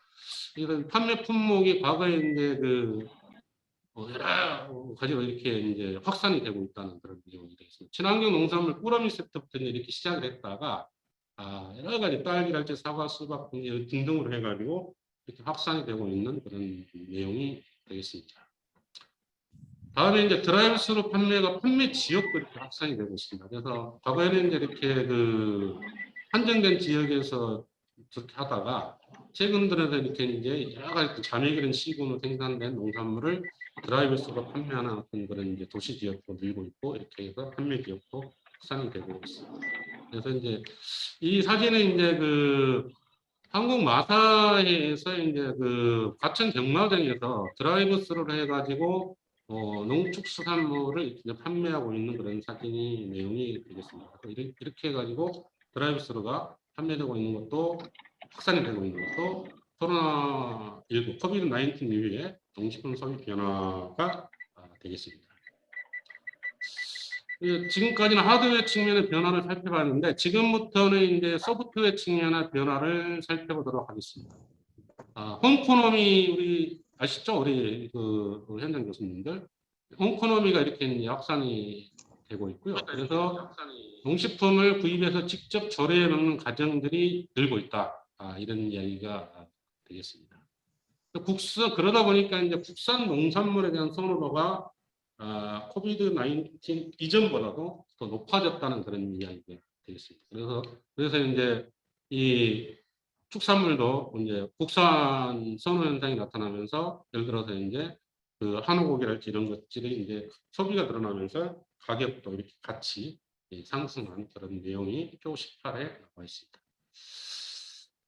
이런 판매 품목이 과거에 이제 여러 가지로 이렇게 이제 확산이 되고 있다는 그런 내용이 되겠습니다. 친환경 농산물 꾸러미 세트부터 이렇게 시작을 했다가 여러 가지 딸기랄지 사과, 수박 등등으로 해가지고 이렇게 확산이 되고 있는 그런 내용이 되겠습니다. 다음에 이제 드라이브스루 판매 지역도 이렇게 확산이 되고 있습니다. 그래서 과거에는 이제 이렇게 한정된 지역에서 그렇게 하다가 최근 들어서 이렇게 이제 여러 가지 자매기른 시군으로 생산된 농산물을 드라이브스루가 판매하는 어떤 그런 이제 도시 지역도 늘고 있고 이렇게 해서 판매 지역도 확산이 되고 있습니다. 그래서 이제 이 사진은 이제 한국 마사에서 이제 과천 경마장에서 드라이브스루를 해가지고 농축수산물을 이제 판매하고 있는 그런 사진이 내용이 되겠습니다. 이렇게 해가지고 드라이브스루가 판매되고 있는 것도 확산이 되고 있는 것도 코로나19 코비드 19 이후에 농식품 소비 변화가 되겠습니다. 지금까지는 하드웨어 측면의 변화를 살펴봤는데 지금부터는 이제 소프트웨어 측면의 변화를 살펴보도록 하겠습니다. 홈코노미 우리 아시죠? 우리 현장 교수님들 홈코노미가 이렇게 이제 확산이 되고 있고요. 그래서 농식품을 구입해서 직접 조리해 먹는 가정들이 늘고 있다. 이런 이야기가 되겠습니다. 그러다 보니까 이제 국산 농산물에 대한 선호도가 코비드 19 이전보다도 더 높아졌다는 그런 이야기가 되겠습니다. 그래서 이제 이 축산물도 이제 국산 선호 현상이 나타나면서 예를 들어서 이제 한우 고기랄지 이런 것들이 이제 소비가 늘어나면서 가격도 이렇게 같이 상승한 그런 내용이 표 18에 나와 있습니다.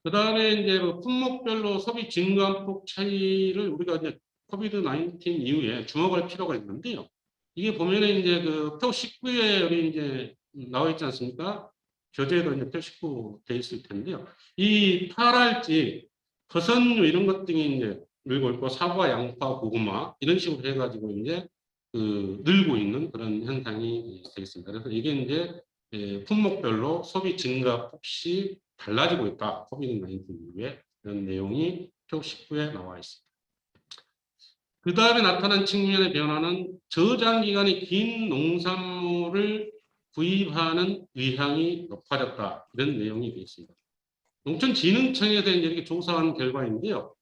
그 다음에 이제 그 품목별로 소비 증가폭 차이를 우리가 이제 코비드-19 이후에 주목할 필요가 있는데요. 이게 보면은 이제 그 표 19에 여기 이제 나와 있지 않습니까? 교재도 이제 표 19 돼 있을 텐데요. 이 파랄지, 버섯류 이런 것 등이 이제 늘고 있고 사과, 양파, 고구마 이런 식으로 해가지고 이제 그 늘고 있는 그런 현상이 되겠습니다. 그래서 이게 이제 품목별로 소비 증가 폭이 달라지고 있다. 코비드-19 이후에 그런 내용이 표 19에 나와 있습니다. 그 다음에 나타난 측면의 변화는 저장 기간이 긴 농산물을 구입하는 의향이 높아졌다. 이런 내용이 되어 있습니다. 농촌진흥청에서 이렇게 조사한 결과인데요.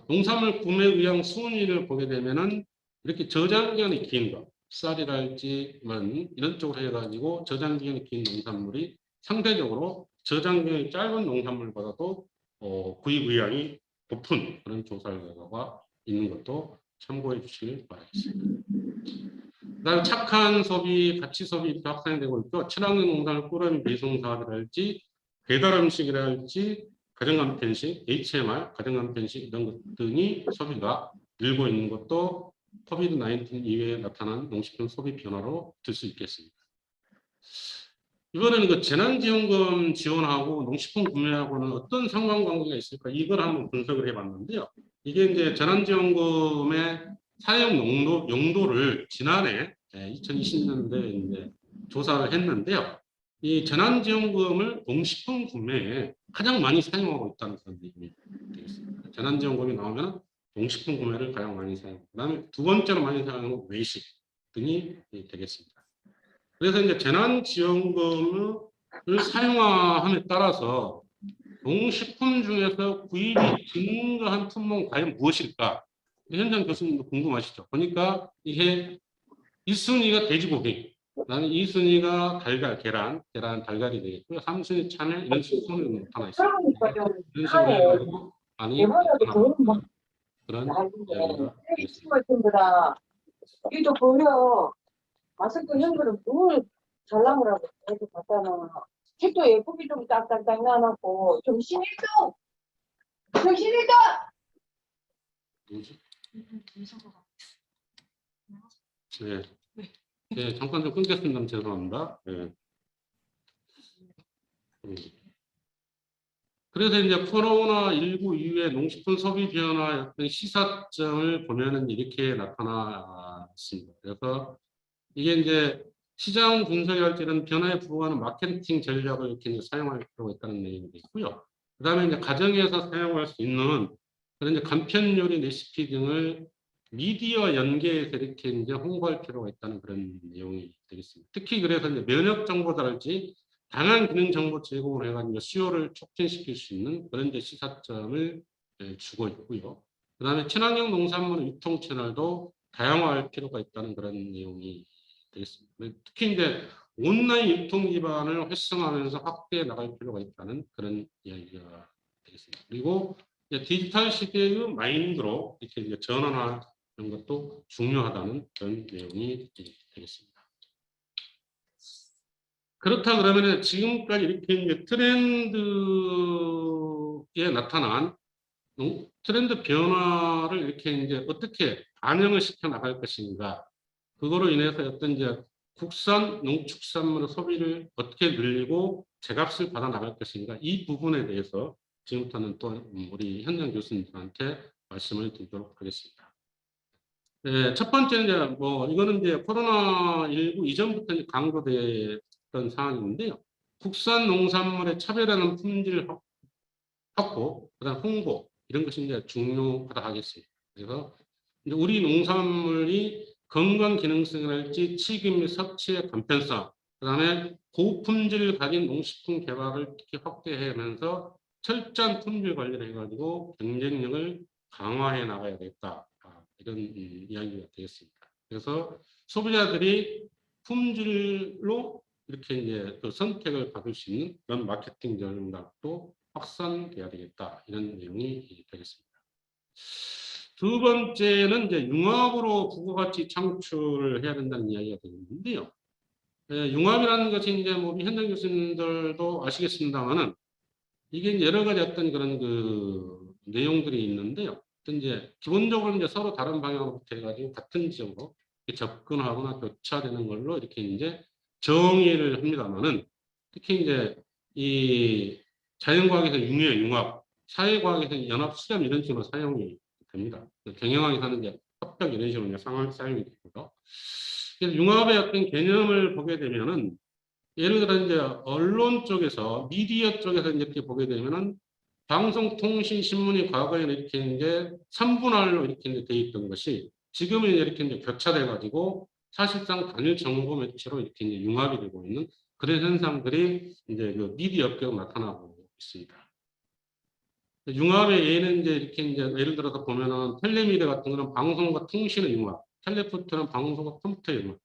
농산물 구매 의향 순위를 보게 되면은 이렇게 저장 기간이 긴 거, 쌀이랄지 이런 쪽으로 해가지고 저장 기간이 긴 농산물이 상대적으로 저장 기간이 짧은 농산물보다도 구입 의향이 높은 그런 조사 결과가 있는 것도 참고해 주시길 바라겠습니다. 그다음 착한 소비, 가치 소비 이렇게 확산되고 있고 친환경 농산물 꾸러미 배송 사업이랄지 배달 음식이랄지 가정간편식, HMR, 가정간편식 이런 것 등이 소비가 늘고 있는 것도 코비드-19 이후에 나타난 농식품 소비 변화로 들 수 있겠습니다. 이번에는 그 재난지원금 지원하고 농식품 구매하고는 어떤 상관관계가 있을까? 이걸 한번 분석을 해봤는데요. 이게 이제 재난지원금의 사용 용도를 지난해 2020년도에 이제 조사를 했는데요. 이 재난지원금을 농식품 구매에 가장 많이 사용하고 있다는 그런 얘기 되겠습니다. 재난지원금이 나오면 농식품 구매를 가장 많이 사용하고, 그다음에 두 번째로 많이 사용하는 건 외식 등이 되겠습니다. 그래서 이제 재난지원금을 사용함에 따라서 농식품 중에서 구입이 증가한 품목은 과연 무엇일까? 현장 교수님도 궁금하시죠? 보니까 이게 1순위가 돼지고기, 그다음에 2순위가 달걀, 계란, 달걀이 되겠고요. 3순위 참외 이런 식으로 나타나 있습니다. 이런 식으로 해가지고 많이 나타납니다. 그런 이야기가 되겠습니다. 이도 보면 마스크 형들은 뭘 잘나무라고 이렇게 갖다 놔. 책도 예쁘게 좀 딱딱딱 놔놓고 정신 일동! 정신 일동! 뭐지? 네. 네, 잠깐 좀 끊겠습니다. 죄송합니다. 네. 그래서 이제 코로나19 이후에 농식품 소비 변화의 어떤 시사점을 보면은 이렇게 나타났습니다. 그래서 이게 이제 시장 분석할 때는 변화에 부응하는 마케팅 전략을 이렇게 이제 사용할 필요가 있다는 내용이 있고요. 그 다음에 이제 가정에서 사용할 수 있는 그런 이제 간편 요리 레시피 등을 미디어 연계해서 이렇게 이제 홍보할 필요가 있다는 그런 내용이 되겠습니다. 특히 그래서 이제 면역 정보달지 다양한 기능 정보 제공을 해가지고 수요를 촉진시킬 수 있는 그런 이제 시사점을 주고 있고요. 그 다음에 친환경 농산물 유통 채널도 다양화할 필요가 있다는 그런 내용이 되겠습니다. 특히 이제 온라인 유통 기반을 활성화하면서 확대해 나갈 필요가 있다는 그런 이야기가 되겠습니다. 그리고 이제 디지털 시대의 마인드로 이렇게 이제 전환하는 것도 중요하다는 그런 내용이 되겠습니다. 그렇다 그러면 지금까지 이렇게 이제 트렌드에 나타난 트렌드 변화를 이렇게 이제 어떻게 반영을 시켜 나갈 것인가, 그거로 인해서 어떤 이제 국산 농축산물의 소비를 어떻게 늘리고 제값을 받아 나갈 것인가, 이 부분에 대해서 지금부터는 또 우리 현장 교수님들한테 말씀을 드리도록 하겠습니다. 네, 첫 번째는 이제 이거는 이제 코로나19 이전부터 강조됐던 사항인데요. 국산 농산물의 차별화는 품질 확보, 그다음 홍보 이런 것이 이제 중요하다 하겠습니다. 그래서 이제 우리 농산물이 건강 기능성이랄지 취급 및 섭취의 간편성, 그다음에 고품질을 가진 농식품 개발을 특히 확대하면서 철저한 품질 관리를 해가지고 경쟁력을 강화해 나가야겠다. 이런 이야기가 되겠습니다. 그래서 소비자들이 품질로 이렇게 이제 그 선택을 받을 수 있는 그런 마케팅 전략도 확산돼야 되겠다. 이런 내용이 되겠습니다. 두 번째는 이제 융합으로 부가가치 창출을 해야 된다는 이야기가 되는데요. 융합이라는 것이 이제 뭐 현장 교수님들도 아시겠습니다만은 이게 이제 여러 가지 어떤 그런 그 내용들이 있는데요. 어떤 이제 기본적으로 이제 서로 다른 방향으로부터 해가지고 같은 지역으로 이렇게 접근하거나 교차되는 걸로 이렇게 이제 정의를 합니다만은 특히 이제 이 자연과학에서 융합, 사회과학에서 연합, 수렴 이런 식으로 사용이 됩니다. 경영학에서는 이제 협력 이런 식으로 이제 사용이 되고요. 그래서 융합의 어떤 개념을 보게 되면은 예를 들어 이제 언론 쪽에서 미디어 쪽에서 이렇게 보게 되면은 방송, 통신, 신문이 과거에는 이렇게 이제 3분할로 이렇게 이제 돼 있던 것이 지금은 이렇게 이제 교차돼 가지고 사실상 단일 정보 매체로 이렇게 이제 융합이 되고 있는 그런 현상들이 이제 그 미디어 업계로 나타나고 있습니다. 융합의 예는 이제 이렇게 이제 예를 들어서 보면은 텔레미디어 같은 거는 방송과 통신의 융합, 텔레포트는 방송과 컴퓨터의 융합,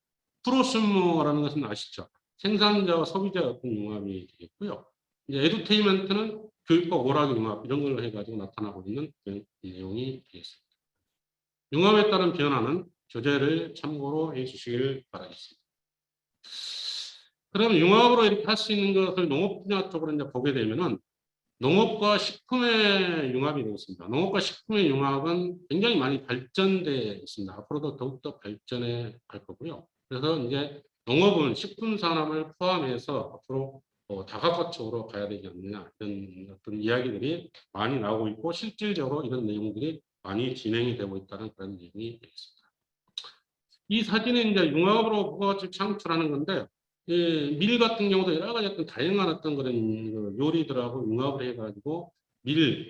프로슈머라는 것은 아시죠? 생산자와 소비자의 어떤 융합이 되겠고요. 이제 에듀테인먼트는 교육과 오락의 융합 이런 걸로 해가지고 나타나고 있는 그런 내용이 되겠습니다. 융합에 따른 변화는 교재를 참고로 해주시길 바라겠습니다. 그럼 융합으로 이렇게 할 수 있는 것을 농업 분야 쪽으로 이제 보게 되면은 농업과 식품의 융합이 되겠습니다. 농업과 식품의 융합은 굉장히 많이 발전되어 있습니다. 앞으로도 더욱더 발전해 갈 거고요. 그래서 이제 농업은 식품 산업을 포함해서 앞으로 다각화적으로 가야 되지 않느냐 이런 어떤 이야기들이 많이 나오고 있고 실질적으로 이런 내용들이 많이 진행이 되고 있다는 그런 내용이 되겠습니다. 이 사진은 이제 융합으로 부가가치를 창출하는 건데 밀 같은 경우도 여러 가지 어떤 다양한 어떤 그런 그 요리들하고 융합을 해가지고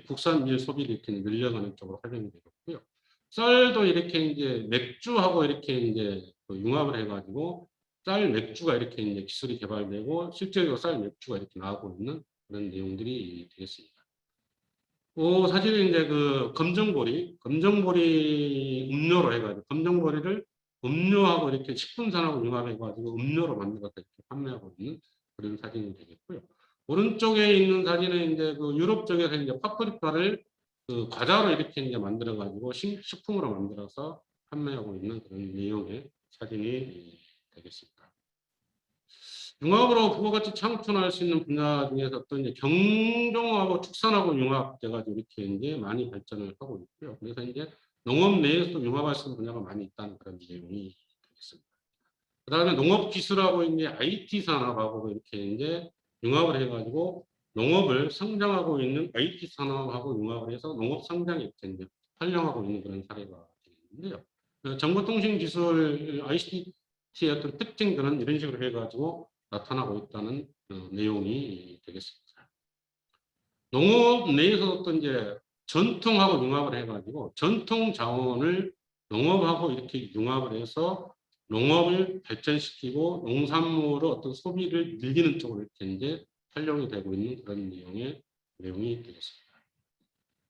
국산 밀 소비를 이렇게 늘려가는 쪽으로 활용이 되겠고요. 쌀도 이렇게 이제 맥주하고 이렇게 이제 그 융합을 해가지고 쌀 맥주가 이렇게 이제 기술이 개발되고 실제로 쌀 맥주가 이렇게 나오고 있는 그런 내용들이 되겠습니다. 사실은 이제 그 검정보리 음료로 해가지고 검정보리를 음료하고 이렇게 식품산하고 융합해가지고 음료로 만들어서 이렇게 판매하고 있는 그런 사진이 되겠고요. 오른쪽에 있는 사진은 이제 그 유럽 쪽에서 이제 파프리카를 그 과자로 이렇게 이제 만들어가지고 식품으로 만들어서 판매하고 있는 그런 내용의 사진이 되겠습니다. 융합으로 부가가치 창출할 수 있는 분야 중에서 또 이제 경종하고 축산하고 융합돼가지고 이렇게 이제 많이 발전을 하고 있고요. 그래서 이제 농업 내에서도 융합할 수 있는 분야가 많이 있다는 그런 내용이 되겠습니다. 그 다음에 농업기술하고 이제 IT 산업하고 이렇게 이제 융합을 해가지고 농업을 성장하고 있는 IT 산업하고 융합을 해서 농업 성장에 이렇게 이제 활용하고 있는 그런 사례가 되겠는데요. 정보통신기술 ICT의 어떤 특징들은 이런 식으로 해가지고 나타나고 있다는 내용이 되겠습니다. 농업 내에서도 또 이제 전통하고 융합을 해가지고 전통 자원을 농업하고 이렇게 융합을 해서 농업을 발전시키고 농산물의 어떤 소비를 늘리는 쪽으로 이렇게 이제 활용이 되고 있는 그런 내용이 되겠습니다.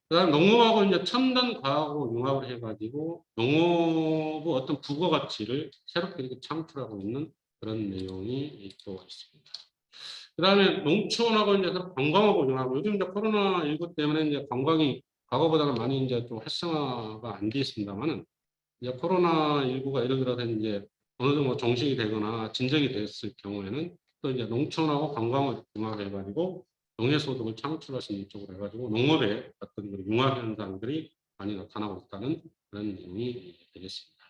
그다음 농업하고 이제 첨단 과학하고 융합을 해가지고 농업의 어떤 부가가치를 새롭게 이렇게 창출하고 있는 그런 내용이 또 있습니다. 그다음에 농촌하고 이제 관광하고 융합. 요즘 이제 코로나19 때문에 이제 관광이 과거보다는 많이 이제 좀 활성화가 안 돼 있습니다만은 이제 코로나19가 예를 들어서 이제 어느 정도 종식이 되거나 진정이 됐을 경우에는 또 이제 농촌하고 관광을 융합해가지고 농해소득을 창출할 수 있는 쪽으로 해가지고 농업의 어떤 융합 현상들이 많이 나타나고 있다는 그런 내용이 되겠습니다.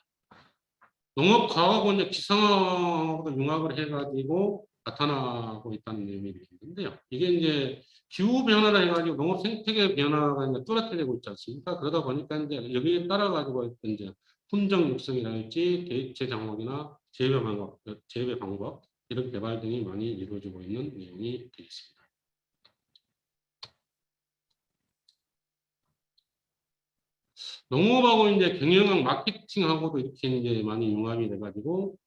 농업과학하고 이제 기상하고 융합을 해가지고 나타나고 있다는 내용이 되는데요. 이게 이제 기후 변화라 해가지고 농업 생태계 변화가 이제 뚜렷해지고 있지 않습니까? 그러다 보니까 이제 여기에 따라 가지고 이제 품종 육성이랄지 대체 작물이나 재배 방법 이런 개발 등이 많이 이루어지고 있는 내용이 되겠습니다. 농업하고 이제 경영학 마케팅하고도 이렇게 이제 많이 융합이 돼가지고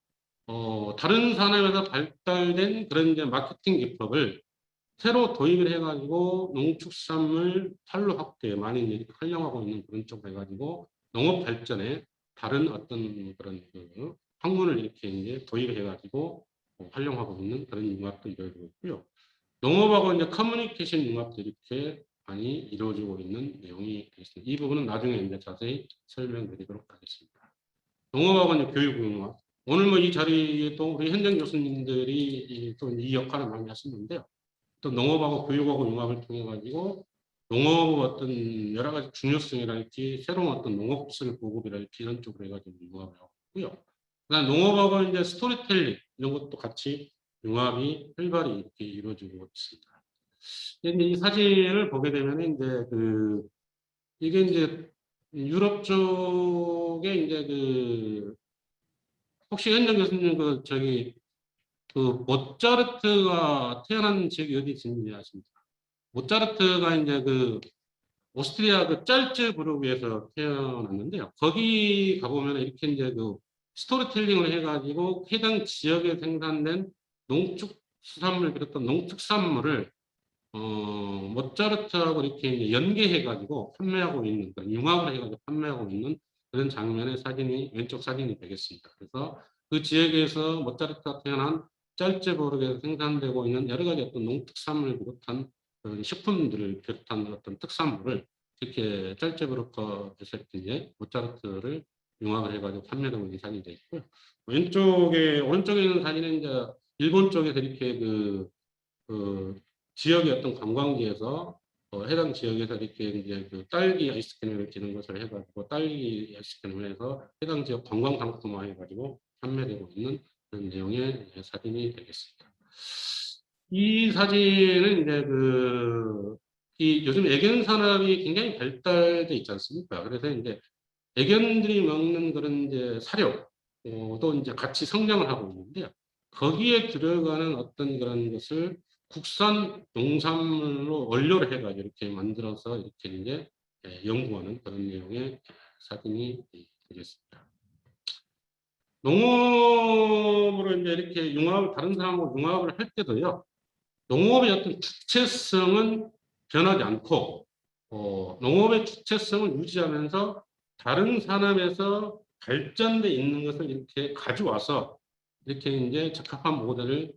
다른 산업에서 발달된 그런 이제 마케팅 기법을 새로 도입을 해가지고 농축산물 판로 확대에 많이 이제 활용하고 있는 그런 쪽으로 해가지고 농업 발전에 다른 어떤 그런 그 학문을 이렇게 이제 도입해가지고 활용하고 있는 그런 융합도 이루어지고 있고요. 농업하고 이제 커뮤니케이션 융합도 이렇게 많이 이루어지고 있는 내용이 되겠습니다. 이 부분은 나중에 이제 자세히 설명드리도록 하겠습니다. 농업하고 이제 교육 융합. 오늘 뭐 이 자리에 또 우리 현장 교수님들이 또 이 역할을 많이 하시는데요. 또 농업하고 교육하고 융합을 통해 가지고 농업 어떤 여러 가지 중요성이랄지 새로운 어떤 농업 기술 보급이랄지 이런 쪽으로 해가지고 융합을 하고 있고요. 그다음 농업하고 이제 스토리텔링 이런 것도 같이 융합이 활발히 이렇게 이루어지고 있습니다. 근데 이 사진을 보게 되면 이제 이게 이제 유럽 쪽에 이제 혹시 현장 교수님 그 모차르트가 태어난 지역이 어디 있는지 아십니까? 모차르트가 이제 오스트리아 짤츠부르크에서 태어났는데요. 거기 가보면 이렇게 이제 스토리텔링을 해가지고 해당 지역에 생산된 농축수산물 비롯한 농특산물을 모차르트하고 이렇게 이제 연계해가지고 판매하고 있는 융합을 해가지고 판매하고 있는 그런 장면의 사진이 왼쪽 사진이 되겠습니다. 그래서 그 지역에서 모차르트가 태어난 짤츠부르크에서 생산되고 있는 여러 가지 어떤 농특산물 비롯한 식품들을 비롯한 어떤 특산물을 이렇게 짤츠부르크에서 이렇게 이제 모차르트를 융합을 해가지고 판매되고 있는 사진이 되어 있고요. 오른쪽에 있는 사진은 이제 일본 쪽에서 이렇게 지역의 어떤 관광지에서 해당 지역에서 이렇게 이제 딸기 아이스크림을 기는 것을 해가지고 딸기 아이스크림을 해서 해당 지역 관광 상품화 해가지고 판매되고 있는 그런 내용의 사진이 되겠습니다. 이 사진은 이제 이 요즘 애견 산업이 굉장히 발달돼 있지 않습니까? 그래서 이제 애견들이 먹는 그런 이제 사료도 이제 같이 성장을 하고 있는데요. 거기에 들어가는 어떤 그런 것을 국산 농산물로 원료를 해가지고 이렇게 만들어서 이렇게 이제 연구하는 그런 내용의 사진이 되겠습니다. 농업으로 이제 이렇게 다른 사람하고 융합을 할 때도요. 농업의 어떤 주체성은 변하지 않고 농업의 주체성을 유지하면서 다른 산업에서 발전돼 있는 것을 이렇게 가져와서 이렇게 이제 적합한 모델을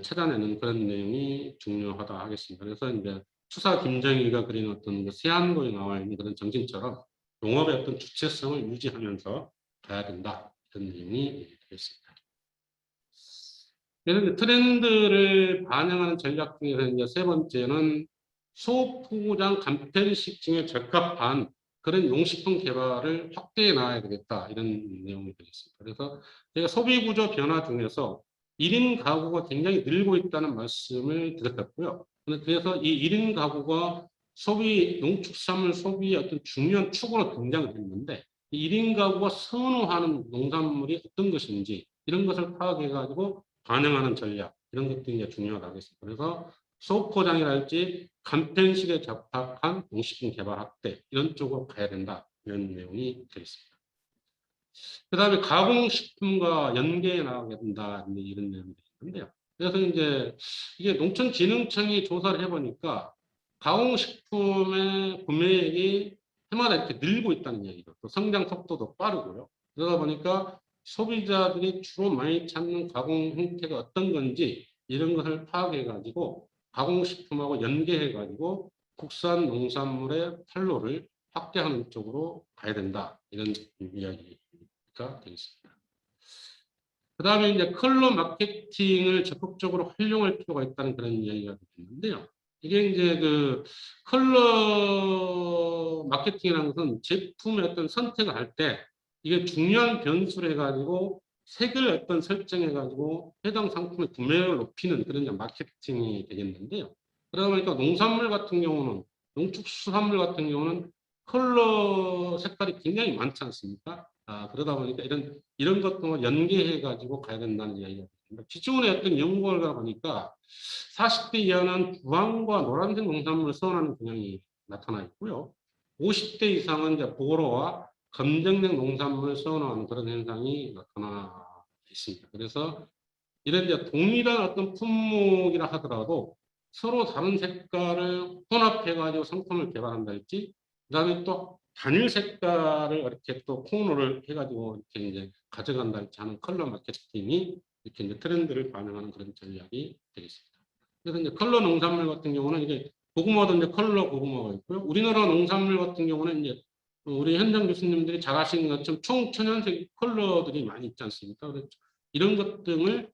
찾아내는 그런 내용이 중요하다 하겠습니다. 그래서 이제 추사 김정희가 그린 어떤 세안도에 나와 있는 그런 정신처럼 농업의 어떤 주체성을 유지하면서 가야 된다 이런 내용이 되겠습니다. 그래서 트렌드를 반영하는 전략 중에서 이제 세 번째는 소포장 간편식 중에 적합한 그런 용식품 개발을 확대해 나가야 되겠다 이런 내용이 되겠습니다. 그래서 제가 소비 구조 변화 중에서 1인 가구가 굉장히 늘고 있다는 말씀을 드렸고요. 그래서 이 1인 가구가 농축산물 소비의 어떤 중요한 축으로 등장을 했는데 이 1인 가구가 선호하는 농산물이 어떤 것인지 이런 것을 파악해 가지고 반영하는 전략 이런 것도 이제 중요하다고 하겠습니다. 그래서 소포장이랄지 간편식에 적합한 농식품 개발 확대 이런 쪽으로 가야 된다 이런 내용이 되겠습니다. 그 다음에 가공식품과 연계해 나가게 된다 이런 내용이 있는데요. 그래서 이제 이게 농촌진흥청이 조사를 해보니까 가공식품의 구매액이 해마다 이렇게 늘고 있다는 얘기죠. 또 성장 속도도 빠르고요. 그러다 보니까 소비자들이 주로 많이 찾는 가공 형태가 어떤 건지 이런 것을 파악해 가지고 가공식품하고 연계해 가지고 국산 농산물의 판로를 확대하는 쪽으로 가야 된다 이런 이야기가 되겠습니다. 그 다음에 이제 컬러 마케팅을 적극적으로 활용할 필요가 있다는 그런 이야기가 있는데요. 이게 이제 컬러 마케팅이라는 것은 제품의 어떤 선택을 할 때 이게 중요한 변수를 해가지고 색을 어떤 설정해가지고 해당 상품의 구매율을 높이는 그런 마케팅이 되겠는데요. 그러다 보니까 농산물 같은 경우는 농축수산물 같은 경우는 컬러 색깔이 굉장히 많지 않습니까? 그러다 보니까 이런 것도 연계해가지고 가야 된다는 이야기가 있습니다. 기존의 어떤 연구 결과 보니까 40대 이하는 주황과 노란색 농산물을 선호하는 경향이 나타나 있고요. 50대 이상은 이제 보로와 검정색 농산물을 선호하는 그런 현상이 나타나 있습니다. 그래서 이런 이제 동일한 어떤 품목이라 하더라도 서로 다른 색깔을 혼합해가지고 상품을 개발한다 할지, 그다음에 또 단일 색깔을 이렇게 또 코너를 해가지고 이렇게 이제 가져간다 할지 하는 컬러 마케팅이 이렇게 이제 트렌드를 반영하는 그런 전략이 되겠습니다. 그래서 이제 컬러 농산물 같은 경우는 이제 고구마도 이제 컬러 고구마가 있고요. 우리나라 농산물 같은 경우는 이제 우리 현장 교수님들이 잘 아시는 것처럼 총천연색 컬러들이 많이 있지 않습니까? 그래서 이런 것 등을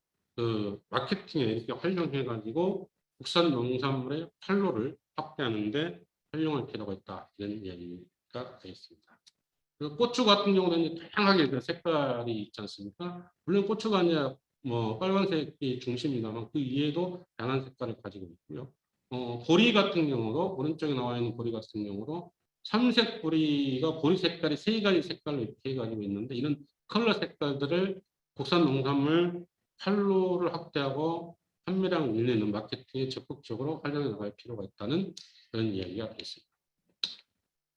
마케팅에 이렇게 활용해 가지고 국산 농산물의 판로를 확대하는데 활용할 필요가 있다, 이런 이야기가 되겠습니다. 그 고추 같은 경우는 이제 다양하게 그 색깔이 있지 않습니까? 물론 고추가 이제 뭐 빨간색이 중심이다만 그 이외에도 다양한 색깔을 가지고 있고요. 보리 같은 경우도 오른쪽에 나와 있는 보리 같은 경우도 삼색 보리가 보리 색깔이 세 가지 색깔로 이렇게 가지고 있는데 이런 컬러 색깔들을 국산 농산물 판로를 확대하고 판매량을 늘리는 마케팅에 적극적으로 활용해 나갈 필요가 있다는 그런 이야기가 되겠습니다.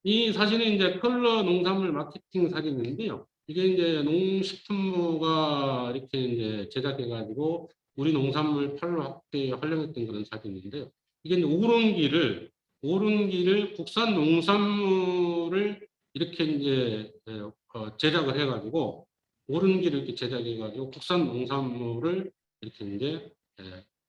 이 사진은 이제 컬러 농산물 마케팅 사진인데요. 이게 이제 농식품부가 이렇게 이제 제작해가지고 우리 농산물 판로 확대에 활용했던 그런 사진인데요. 이게 이제 오른기를 국산 농산물을 이렇게 이제 제작을 해가지고 오른기를 이렇게 제작해가지고 국산 농산물을 이렇게 이제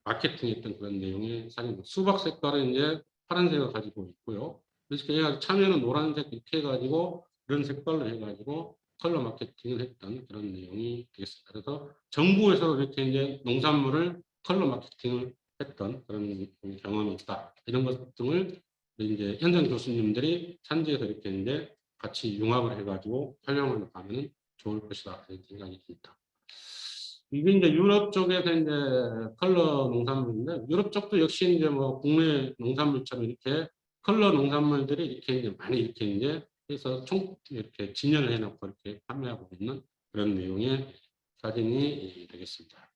마케팅했던 그런 내용의 사진입니다. 수박 색깔은 이제 파란색을 가지고 있고요. 그래서 얘가 참외는 노란색 이렇게 해가지고 이런 색깔로 해가지고 컬러 마케팅을 했던 그런 내용이 되겠습니다. 그래서 정부에서 이렇게 이제 농산물을 컬러 마케팅을 했던 그런 경험이 있다. 이런 것 등을 이제 현장 교수님들이 산지에서 이렇게 이제 같이 융합을 해가지고 활용을 하면 좋을 것이다. 이런 생각이 듭니다. 이게 이제 유럽 쪽에서 이제 컬러 농산물인데 유럽 쪽도 역시 이제 뭐 국내 농산물처럼 이렇게 컬러 농산물들이 이렇게 이제 많이 이렇게 이제 해서 총 이렇게 진열을 해놓고 이렇게 판매하고 있는 그런 내용의 사진이 되겠습니다.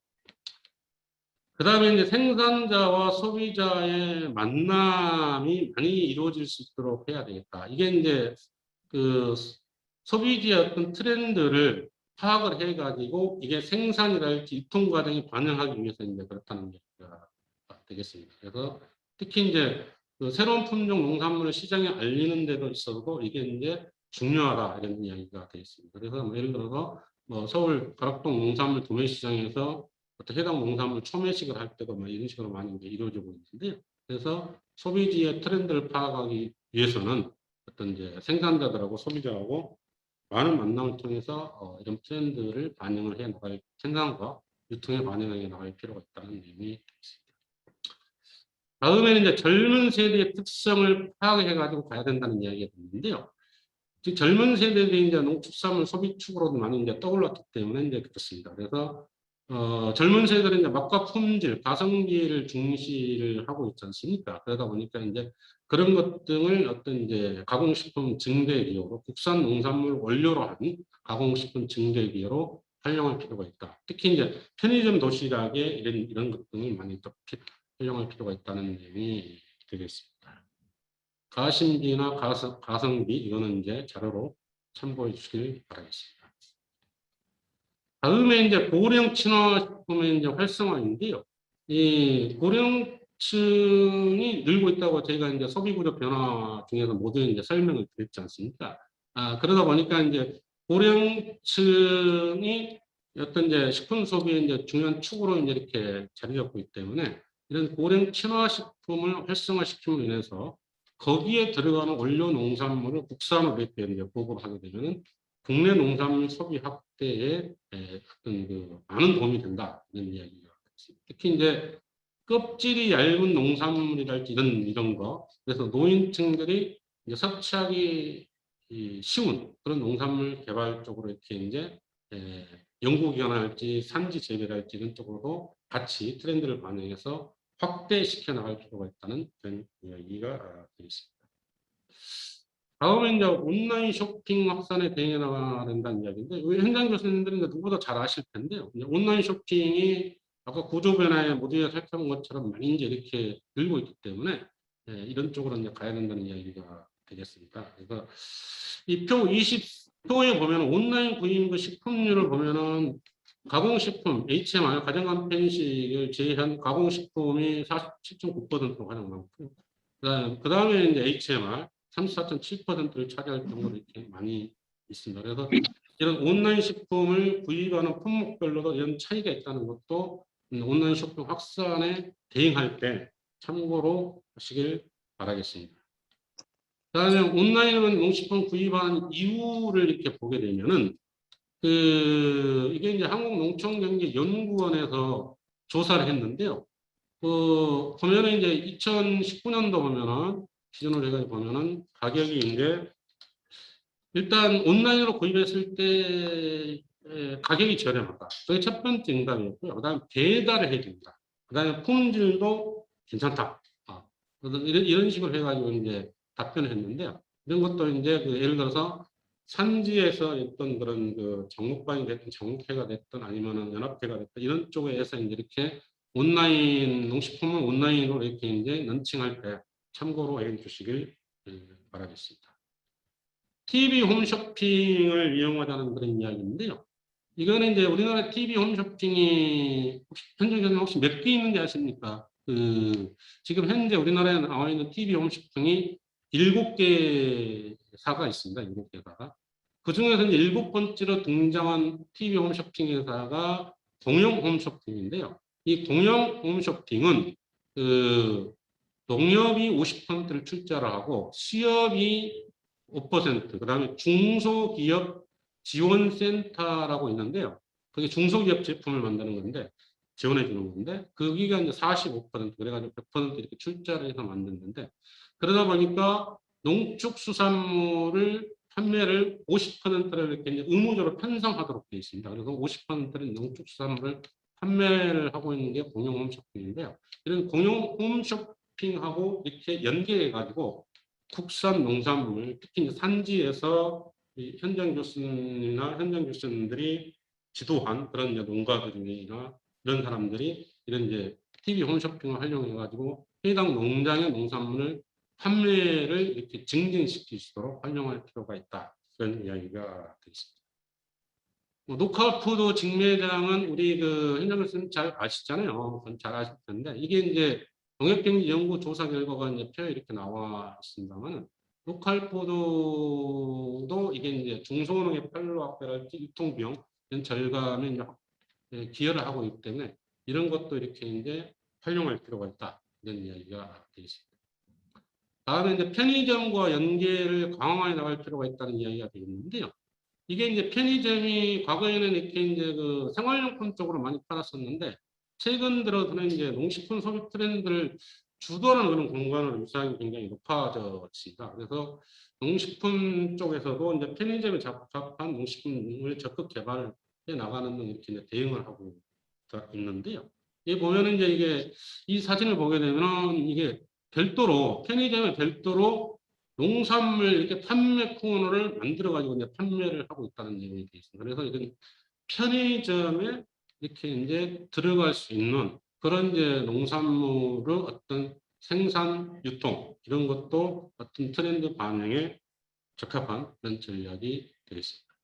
그 다음에 이제 생산자와 소비자의 만남이 많이 이루어질 수 있도록 해야 되겠다. 이게 이제 그 소비지의 어떤 트렌드를 파악을 해가지고 이게 생산이랄지 유통 과정에 반영하기 위해서 이제 그렇다는 게 되겠습니다. 그래서 특히 이제 그 새로운 품종 농산물을 시장에 알리는 데도 있어도 이게 이제 중요하다 이런 이야기가 되겠습니다. 그래서 뭐 예를 들어서 뭐 서울 가락동 농산물 도매시장에서 어떤 해당 농산물 초매식을 할 때도 뭐 이런 식으로 많이 이제 이루어지고 있는데요. 그래서 소비지의 트렌드를 파악하기 위해서는 어떤 이제 생산자들하고 소비자하고 많은 만남을 통해서 이런 트렌드를 반영을 해 나갈 생산과 유통에 반영해 나갈 필요가 있다는 내용이 있습니다. 다음에는 이제 젊은 세대의 특성을 파악해 가지고 가야 된다는 이야기가 있는데요. 즉 젊은 세대들이 이제 농축산물 소비축으로도 많이 이제 떠올랐기 때문에 이제 그렇습니다. 그래서 젊은 세대들은 이제 맛과 품질, 가성비를 중시를 하고 있지 않습니까? 그러다 보니까 이제 그런 것 등을 어떤 이제 가공식품 증대 기여로 국산 농산물 원료로 한 가공식품 증대 기여로 활용할 필요가 있다. 특히 이제 편의점 도시락에 이런 것 등을 많이 또 활용할 필요가 있다는 내용이 되겠습니다. 가심비나 가성비 이거는 이제 자료로 참고해 주시길 바라겠습니다. 다음에 이제 고령 친화식품의 이제 활성화인데요. 이 고령층이 늘고 있다고 저희가 이제 소비구조 변화 중에서 모두 이제 설명을 드렸지 않습니까? 그러다 보니까 이제 고령층이 어떤 이제 식품 소비의 이제 중요한 축으로 이제 이렇게 자리 잡고 있기 때문에 이런 고령 친화식품을 활성화시킴으로 인해서 거기에 들어가는 원료 농산물을 국산으로 이렇게 이제 보급을 하게 되면은 국내 농산물 소비 확대에 어떤 그 많은 도움이 된다 이런 이야기가 있습니다. 특히 이제 껍질이 얇은 농산물이랄지 이런 거 그래서 노인층들이 이제 섭취하기 쉬운 그런 농산물 개발 쪽으로 이렇게 이제 연구기관할지 산지 재배랄지 이런 쪽으로도 같이 트렌드를 반영해서 확대시켜 나갈 필요가 있다는 그런 이야기가 되겠습니다. 다음에 이제 온라인 쇼핑 확산에 대응해 나가야 된다는 이야기인데, 우리 현장 교수님들은 누구보다 잘 아실 텐데요. 이제 온라인 쇼핑이 아까 구조 변화에 모두가 살펴본 것처럼 많이 이제 이렇게 늘고 있기 때문에 이런 쪽으로 이제 가야 된다는 이야기가 되겠습니다. 그래서 이 표 20표에 보면 온라인 구입 식품률을 보면은 가공식품, HMR, 가정간 편식을 제외한 가공식품이 47.9%로 가장 많고요. 그 다음에 이제 HMR 34.7%를 차지할 정도로 이렇게 많이 있습니다. 그래서 이런 온라인 식품을 구입하는 품목별로도 이런 차이가 있다는 것도 온라인 쇼핑 확산에 대응할 때 참고로 하시길 바라겠습니다. 그다음에 온라인으로 농식품 구입한 이유를 이렇게 보게 되면은 이게 이제 한국농촌경제연구원에서 조사를 했는데요. 보면은 이제 2019년도 보면은 기준으로 해가지고 보면은 가격이 이제 일단 온라인으로 구입했을 때 가격이 저렴하다. 그게 첫 번째 응답이었고요. 그다음 배달을 해준다. 그다음에 품질도 괜찮다. 이런 식으로 해가지고 이제 답변을 했는데요. 이런 것도 이제 예를 들어서 산지에서 어떤 그런 정목반이 됐든 정목회가 됐든 아니면은 연합회가 됐든 이런 쪽에서 이제 이렇게 온라인 농식품을 온라인으로 이렇게 이제 런칭할 때 참고로 해 주시길 바라겠습니다. TV 홈쇼핑을 이용하자는 그런 이야기인데요. 이거는 이제 우리나라 TV 홈쇼핑이 현재 몇 개 있는지 아십니까? 지금 현재 우리나라에 나와 있는 TV 홈쇼핑이 7개사가 있습니다. 7개사가. 그 중에서 이제 7번째로 등장한 TV 홈쇼핑 회사가 동영 홈쇼핑인데요. 이 동영 홈쇼핑은 농협이 50%를 출자를 하고 시협이 5%, 그다음에 중소기업 지원센터라고 있는데요. 그게 중소기업 제품을 만드는 건데 지원해 주는 건데 거기가 이제 45% 그래가지고 100% 이렇게 출자를 해서 만드는데 그러다 보니까 농축수산물을 판매를 50%를 이렇게 이제 의무적으로 편성하도록 되어 있습니다. 그래서 50%는 농축수산물을 판매를 하고 있는 게 공용 홈쇼핑인데요. 이런 공용 홈쇼핑하고 이렇게 연계해 가지고 국산 농산물, 특히 이제 산지에서 현장 교수님이나 현장 교수님들이 지도한 그런 이제 농가들이나 이런 사람들이 이런 이제 TV 홈쇼핑을 활용해 가지고 해당 농장의 농산물을 판매를 이렇게 증진시킬 수 있도록 활용할 필요가 있다. 그런 이야기가 되겠습니다. 녹화푸드 직매장은 우리 현장 교수님 잘 아시잖아요. 잘 아실 텐데 이게 이제 농협경제연구 조사 결과가 이제 표에 이렇게 나와 있습니다만 로컬푸드도 이게 이제 중소농의 판로 확대랄지 유통비용 이런 절감에 이제 기여를 하고 있기 때문에 이런 것도 이렇게 이제 활용할 필요가 있다 이런 이야기가 되겠습니다. 다음에 이제 편의점과 연계를 강화해 나갈 필요가 있다는 이야기가 되겠는데요. 이게 이제 편의점이 과거에는 이렇게 이제 생활용품 쪽으로 많이 팔았었는데 최근 들어서는 이제 농식품 소비 트렌드를 주도하는 그런 공간으로 유사함이 굉장히 높아졌습니다. 그래서 농식품 쪽에서도 이제 편의점에 적합한 농식품을 적극 개발해 나가는 등 이렇게 이제 대응을 하고 있는데요. 이 보면은 이제 이게 이 사진을 보게 되면은 이게 별도로 편의점에 별도로 농산물 이렇게 판매 코너를 만들어 가지고 이제 판매를 하고 있다는 내용이 되어 있습니다. 그래서 이건 편의점에 이렇게 이제 들어갈 수 있는 그런 이제 농산물의 어떤 생산, 유통 이런 것도 어떤 트렌드 반영에 적합한 그런 전략이 되겠습니다.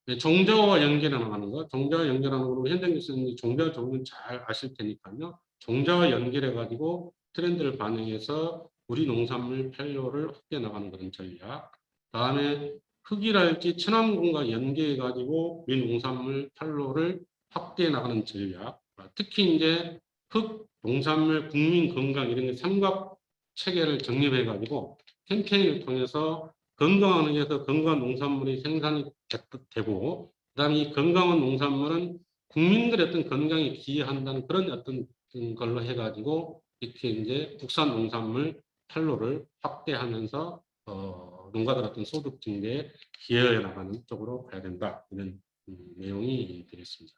네, 종자와 연결하는 거, 종자와 연결하는 거로 현장 교수님이 종자 종류는 잘 아실 테니까요. 종자와 연결해 가지고 트렌드를 반영해서 우리 농산물 판로를 확대해 나가는 그런 전략. 다음에 흙이랄지 친환경과 연계해 가지고 우리 농산물 판로를 확대해 나가는 전략. 특히 이제 흙, 농산물, 국민 건강 이런 게 삼각 체계를 정립해 가지고 캠페인을 통해서 건강한 흙에서 건강한 농산물이 생산이 되고 그다음에 이 건강한 농산물은 국민들의 어떤 건강에 기여한다는 그런 어떤 걸로 해가지고 이렇게 이제 국산 농산물 판로를 확대하면서 농가들 어떤 소득 증대에 기여해 나가는 쪽으로 가야 된다 이런 내용이 되겠습니다.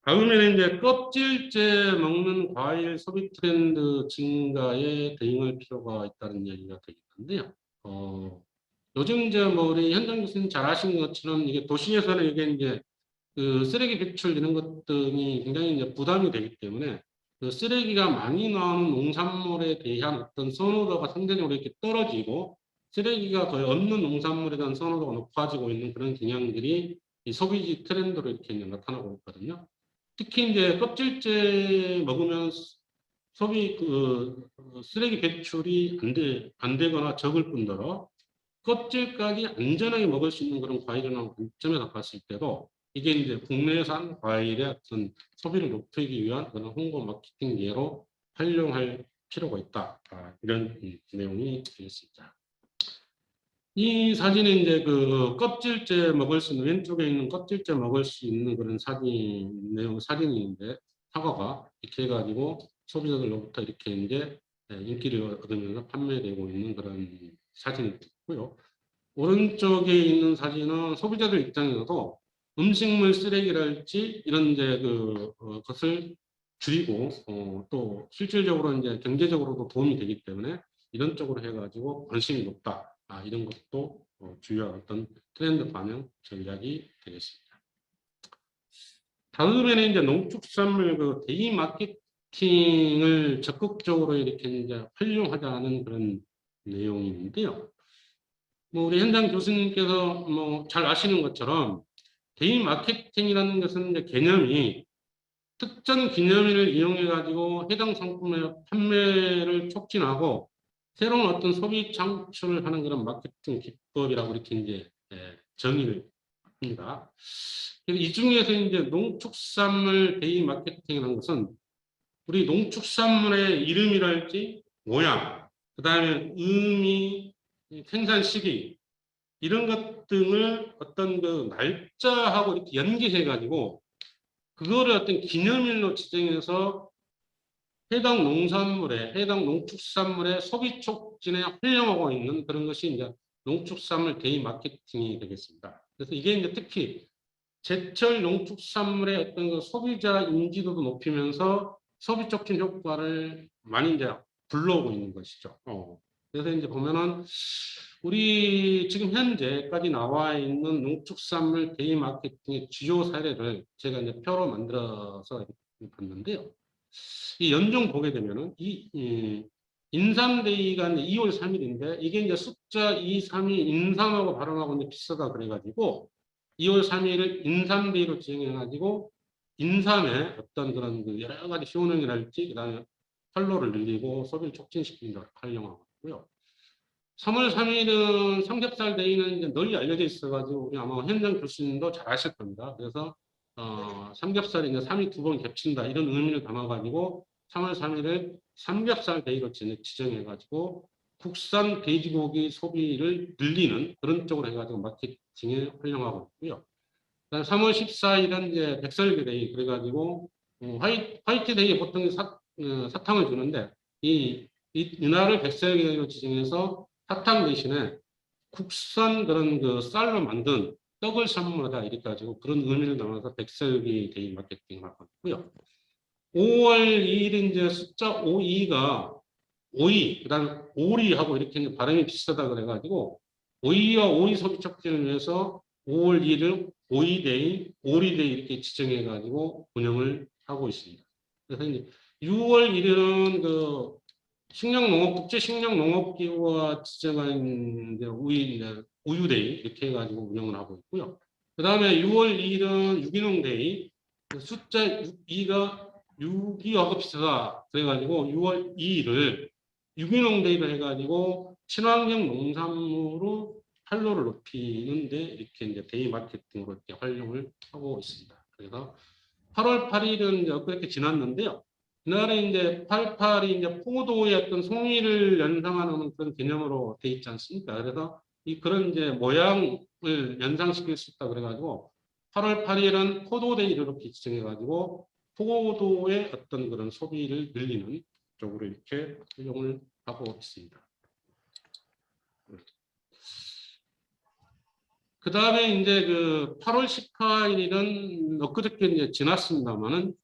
다음에는 이제 껍질째 먹는 과일 소비 트렌드 증가에 대응할 필요가 있다는 얘기가 되겠는데요. 요즘 이제 우리 현장 교수님 잘 아시는 것처럼 이게 도시에서는 이게 이제 쓰레기 배출 이런 것 등이 굉장히 이제 부담이 되기 때문에 쓰레기가 많이 나오는 농산물에 대한 어떤 선호도가 상대적으로 이렇게 떨어지고 쓰레기가 거의 없는 농산물에 대한 선호도가 높아지고 있는 그런 경향들이 이 소비지 트렌드로 이렇게 나타나고 있거든요. 특히 이제 껍질째 먹으면 소비 쓰레기 배출이 안 되거나 적을 뿐더러 껍질까지 안전하게 먹을 수 있는 그런 과일이라는 관점에서 봤을 때도 이게 이제 국내산 과일의 어떤 소비를 높이기 위한 그런 홍보 마케팅 예로 활용할 필요가 있다. 이런 내용이 되겠습니다. 이 사진은 이제 그 껍질째 먹을 수 있는 왼쪽에 있는 껍질째 먹을 수 있는 그런 사진인데 사과가 이렇게 해가지고 소비자들로부터 이렇게 이제 인기를 얻으면서 판매되고 있는 그런 사진이 있고요. 오른쪽에 있는 사진은 소비자들 입장에서도 음식물 쓰레기랄지 이런 이제 것을 줄이고 또 실질적으로 이제 경제적으로도 도움이 되기 때문에 이런 쪽으로 해가지고 관심이 높다. 이런 것도 주요한 어떤 트렌드 반영 전략이 되겠습니다. 다음에는 이제 농축산물 대의 마케팅을 적극적으로 이렇게 이제 활용하자는 그런 내용인데요. 우리 현장 교수님께서 잘 아시는 것처럼 대의 마케팅이라는 것은 이제 개념이 특정 기념일을 이용해 가지고 해당 상품의 판매를 촉진하고 새로운 어떤 소비 창출을 하는 그런 마케팅 기법이라고 이렇게 이제 정의를 합니다. 이 중에서 이제 농축산물 대의 마케팅이라는 것은 우리 농축산물의 이름이랄지 모양, 그다음에 의미, 생산 시기 이런 것 등을 어떤 날짜하고 이렇게 연계해 가지고 그거를 어떤 기념일로 지정해서 해당 농산물에 해당 농축산물의 소비 촉진에 활용하고 있는 그런 것이 이제 농축산물 대의 마케팅이 되겠습니다. 그래서 이게 이제 특히 제철 농축산물의 어떤 소비자 인지도도 높이면서 소비 촉진 효과를 많이 이제 불러오고 있는 것이죠. 그래서 이제 보면은 우리 지금 현재까지 나와 있는 농축산물 대의 마케팅의 주요 사례를 제가 이제 표로 만들어서 봤는데요. 이 연중 보게 되면은 인삼데이가 2월 3일인데 이게 이제 숫자 2, 3이 인삼하고 발음하고 이제 비슷하다 그래가지고 2월 3일을 인삼데이로 지정해가지고 인삼의 어떤 그런 여러 가지 효능이랄지 그다음에 팔로를 늘리고 소비를 촉진시키는 데 활용하고 있고요. 3월 3일은 삼겹살 데이는 이제 널리 알려져 있어가지고 우리 아마 현장 교수님도 잘 아실 겁니다. 그래서 삼겹살이 이제 3이 두 번 겹친다 이런 의미를 담아가지고 3월 3일을 삼겹살 데이로 지정해가지고 국산 돼지고기 소비를 늘리는 그런 쪽으로 해가지고 마케팅에 활용하고 있고요. 3월 14일은 이제 백설기 데이 그래가지고 화이트 데이에 보통 사탕을 주는데 이날을 백설기 데이로 지정해서 사탕 대신에 국산 그런 쌀로 만든 떡을 선물하다 이렇게 가지고 그런 의미를 담아서 백설기 데이 마케팅을 하고 있고요. 5월 2일 이제 숫자 52가 오이, 그다음 오리하고 이렇게 이제 발음이 비슷하다 그래가지고 오이와 오리 소비 촉진을 위해서 5월 2일을 오이데이, 오리데이 이렇게 지정해가지고 운영을 하고 있습니다. 그래서 이제 6월 1일은 국제식량농업기구가 지정한 우유데이 이렇게 해가지고 운영을 하고 있고요. 그 다음에 6월 2일은 유기농데이, 숫자 2가 6.25하고 비슷하다 그래가지고 6월 2일을 유기농데이로 해가지고 친환경 농산물로 활로를 높이는데 이렇게 이제 데이 마케팅으로 이렇게 활용을 하고 있습니다. 그래서 8월 8일은 이제 엊그저께 지났는데요. 그날에 이제 88이 이제 포도의 어떤 송이를 연상하는 그런 개념으로 돼 있지 않습니까? 그래서 그런 이제 모양을 연상시킬 수 있다 그래가지고 8월 8일은 포도데이를 이렇게 지정해가지고 포도의 어떤 그런 소비를 늘리는 쪽으로 이렇게 활용을 하고 있습니다. 그 다음에 이제 8월 18일은 엊그저께 이제 지났습니다만은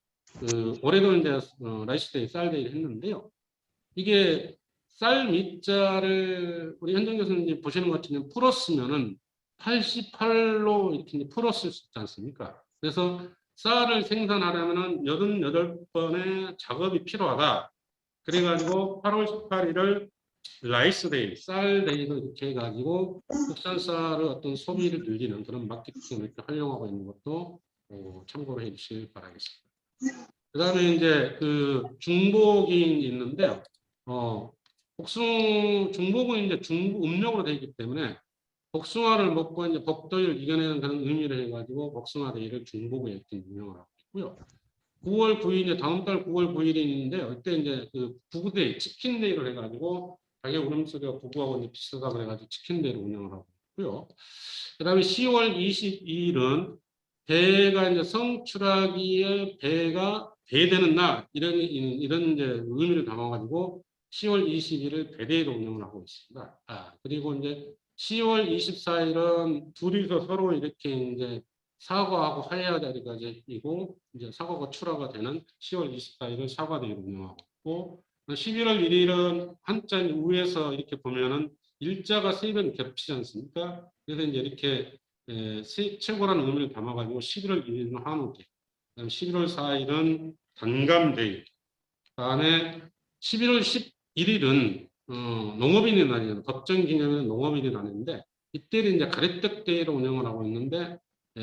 올해도 이제 라이스데이 쌀데이를 했는데요. 이게 쌀 밑자를 우리 현정 교수님 보시는 것처럼 풀었으면은 88로 이렇게 이제 풀었을 수 있지 않습니까? 그래서 쌀을 생산하려면은 88번의 작업이 필요하다. 그래가지고 8월 18일을 라이스데이, 쌀데이로 이렇게 해가지고 국산 쌀의 어떤 소비를 늘리는 그런 마케팅을 이렇게 활용하고 있는 것도 참고로 해주시길 바라겠습니다. 그 다음에 이제 중복이 있는데요. 중복은 이제 음력으로 되어 있기 때문에 복숭아를 먹고 이제 복도를 이겨내는 그런 의미를 해가지고 복숭아 데이를 중복에 이렇게 운영을 하고 있고요. 9월 9일 이제 다음 달 9월 9일인데 그때 이제 그 부부데이 치킨데이를 해가지고 가격 울음소리가 부부하고 이제 비슷하다 그래가지고 치킨데이를 운영을 하고 있고요. 그다음에 10월 22일은 배가 이제 성추라기에 배가 배되는 날 이런 이제 의미를 담아가지고 10월 21일 배데이로 운영을 하고 있습니다. 그리고 이제 10월 24일은 둘이서 서로 이렇게 이제 사과하고 화해할 자리가 이고 이제 사과가 출하가 되는 10월 24일을 사과데이로 운영하고 있고 11월 1일은 한자 위에서 이렇게 보면은 일자가 세 번 겹치지 않습니까? 그래서 이제 이렇게 최고라는 의미를 담아가지고 11월 1일은 한우데이, 그다음 11월 4일은 단감데이, 그다음에 11월 11일은 농업인의 날이에요. 법정기념일은 농업인의 날인데 이때는 이제 가래떡데이로 운영을 하고 있는데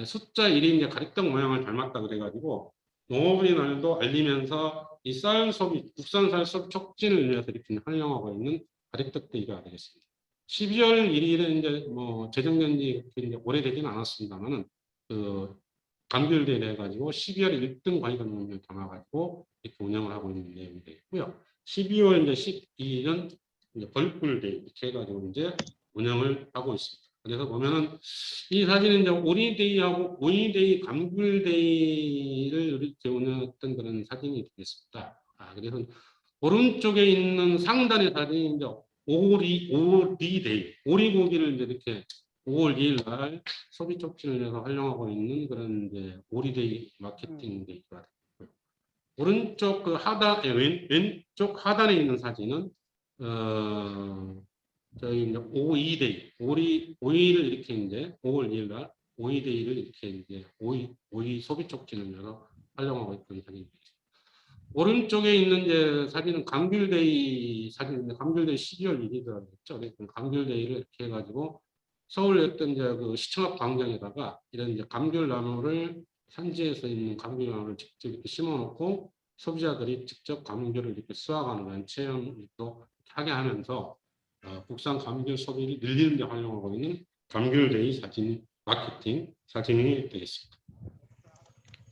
숫자 1이 이제 가래떡 모양을 닮았다 그래가지고 농업인의 날도 알리면서 이 쌀 소비, 국산쌀 소비 촉진을 위해서 이렇게 활용하고 있는 가래떡데이가 되겠습니다. 12월 1일은 이제 뭐 재정년이 이제 오래되지는 않았습니다만은 그 감귤대회를 해가지고 12월 1등 관리관을 담아가지고 이렇게 운영을 하고 있는 내용이 되겠고요. 12월 이제 12일은 이제 벌꿀데이 이렇게 해가지고 이제 운영을 하고 있습니다. 그래서 보면은 이 사진은 이제 오리데이하고 오이데이, 감귤데이를 이렇게 운영했던 그런 사진이 되겠습니다. 그래서 오른쪽에 있는 상단의 사진이 이제 오리데이, 오리고기를 이제 이렇게 5월 2일 날 소비 촉진을 위해서 활용하고 있는 그런 이제 오리데이 마케팅 데이가 되고요. 오른쪽 그 왼쪽 하단에 있는 사진은 저희 이제 오이데이, 오이를 이렇게 이제 5월 2일 날 오이데이를 이렇게 이제 오이 소비 촉진을 위해서 활용하고 있던 사진입니다. 오른쪽에 있는 이제 사진은 감귤데이 사진인데 감귤데이 12월 1일이라고 했죠. 감귤데이를 이렇게 해가지고 서울에 어떤 이제 그 시청 앞 광장에다가 이런 이제 감귤나무를 산지에서 있는 감귤나무를 직접 이렇게 심어놓고 소비자들이 직접 감귤을 이렇게 수확하는 그런 체험도 하게 하면서 국산 감귤 소비를 늘리는 데 활용하고 있는 감귤데이 사진 마케팅 사진이 되겠습니다.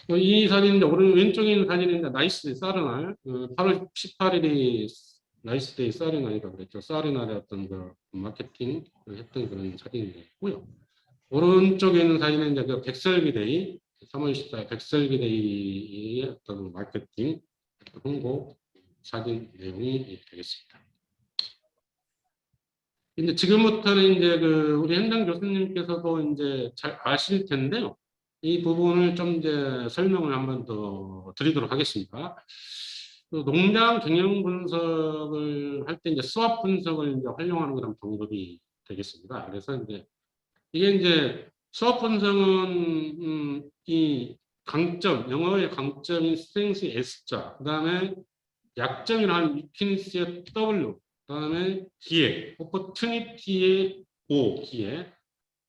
이 사진은 오른 왼쪽에 있는 사진은 나이스데이 쌀의 8월 18일이 나이스데이 쌀의 날이라고 그랬죠. 쌀의 날의 어떤 그 마케팅 했던 그런 사진이 있고요. 오른쪽에 있는 사진은 이제 그 백설기데이 3월 24일 백설기데이의 어떤 마케팅 홍보 사진 내용이 되겠습니다. 근데 지금부터는 이제 그 우리 현장 교수님께서도 이제 잘 아실 텐데요. 이 부분을 좀 이제 설명을 한번 더 드리도록 하겠습니다. 그 농장 경영 분석을 할 때 이제 수압 분석을 이제 활용하는 그런 방법이 되겠습니다. 그래서 이제 이게 이제 수압 분석은 이 강점, 영어의 강점인 스트렝스 S자, 그다음에 약점이라는 위키니스의 W, 그다음에 기회, 오퍼튜니티의 O, 기회,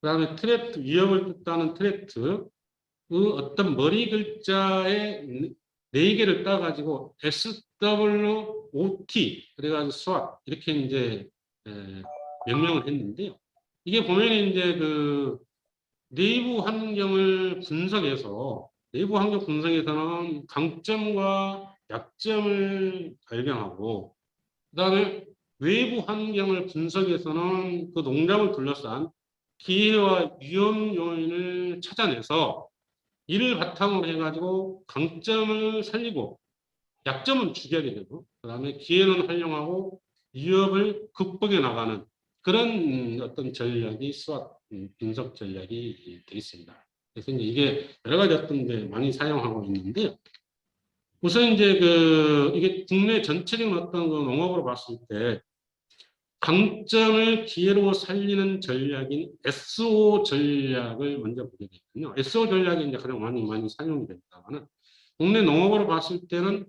그다음에 트레트, 위협을 뜻하는 트레트, 그 어떤 머리 글자의 4개를 따가지고 SWOT 그래가지고 SWOT 이렇게 이제 명명을 했는데요. 이게 보면 이제 그 내부 환경을 분석해서 내부 환경 분석에서는 강점과 약점을 발견하고 그다음에 외부 환경을 분석해서는 그 농장을 둘러싼 기회와 위험 요인을 찾아내서 이를 바탕으로 해가지고 강점을 살리고 약점은 죽여야 되고 그다음에 기회는 활용하고 위협을 극복해 나가는 그런 어떤 전략이 수학 분석 전략이 되어 있습니다. 그래서 이제 이게 여러 가지 어떤 데 많이 사용하고 있는데요. 우선 이제 그 이게 국내 전체적인 어떤 그 농업으로 봤을 때 강점을 기회로 살리는 전략인 SO 전략을 먼저 보게 되거든요. SO 전략이 이제 가장 많이 사용이 됩니다만은 국내 농업으로 봤을 때는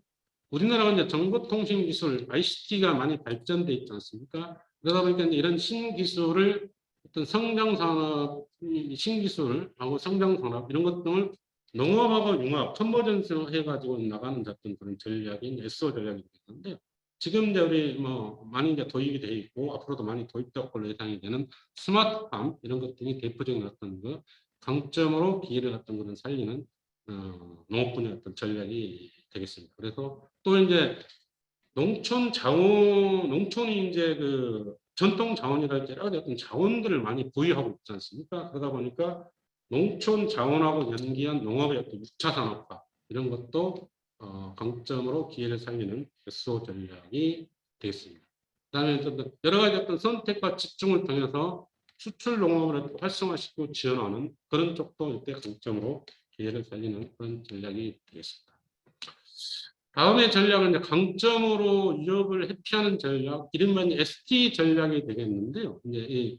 우리나라가 이제 정보통신기술 ICT가 많이 발전돼 있지 않습니까? 그러다 보니까 이제 이런 신기술을 어떤 성장산업, 신기술하고 성장산업 이런 것 등을 농업하고 융합, 컨버전스 해가지고 나가는 어떤 그런 전략인 SO 전략이 되는데요. 지금 이제 우리 뭐 많이 이제 도입이 돼 있고 앞으로도 많이 도입될 걸로 예상이 되는 스마트팜 이런 것들이 대표적인 어떤 그 강점으로 기회를 어떤 그런 살리는 농업 분야 어떤 전략이 되겠습니다. 그래서 또 이제 농촌이 이제 그 전통 자원이랄지 여러 가지 어떤 자원들을 많이 보유하고 있지 않습니까? 그러다 보니까 농촌 자원하고 연계한 농업의 어떤 6차 산업화 이런 것도 강점으로 기회를 살리는 SO 전략이 되겠습니다. 그다음에 여러 가지 어떤 선택과 집중을 통해서 수출 농업을 활성화시키고 지원하는 그런 쪽도 이때 강점으로 기회를 살리는 그런 전략이 되겠습니다. 다음의 전략은 이제 강점으로 위협을 회피하는 전략, 이른바 ST 전략이 되겠는데요. 이제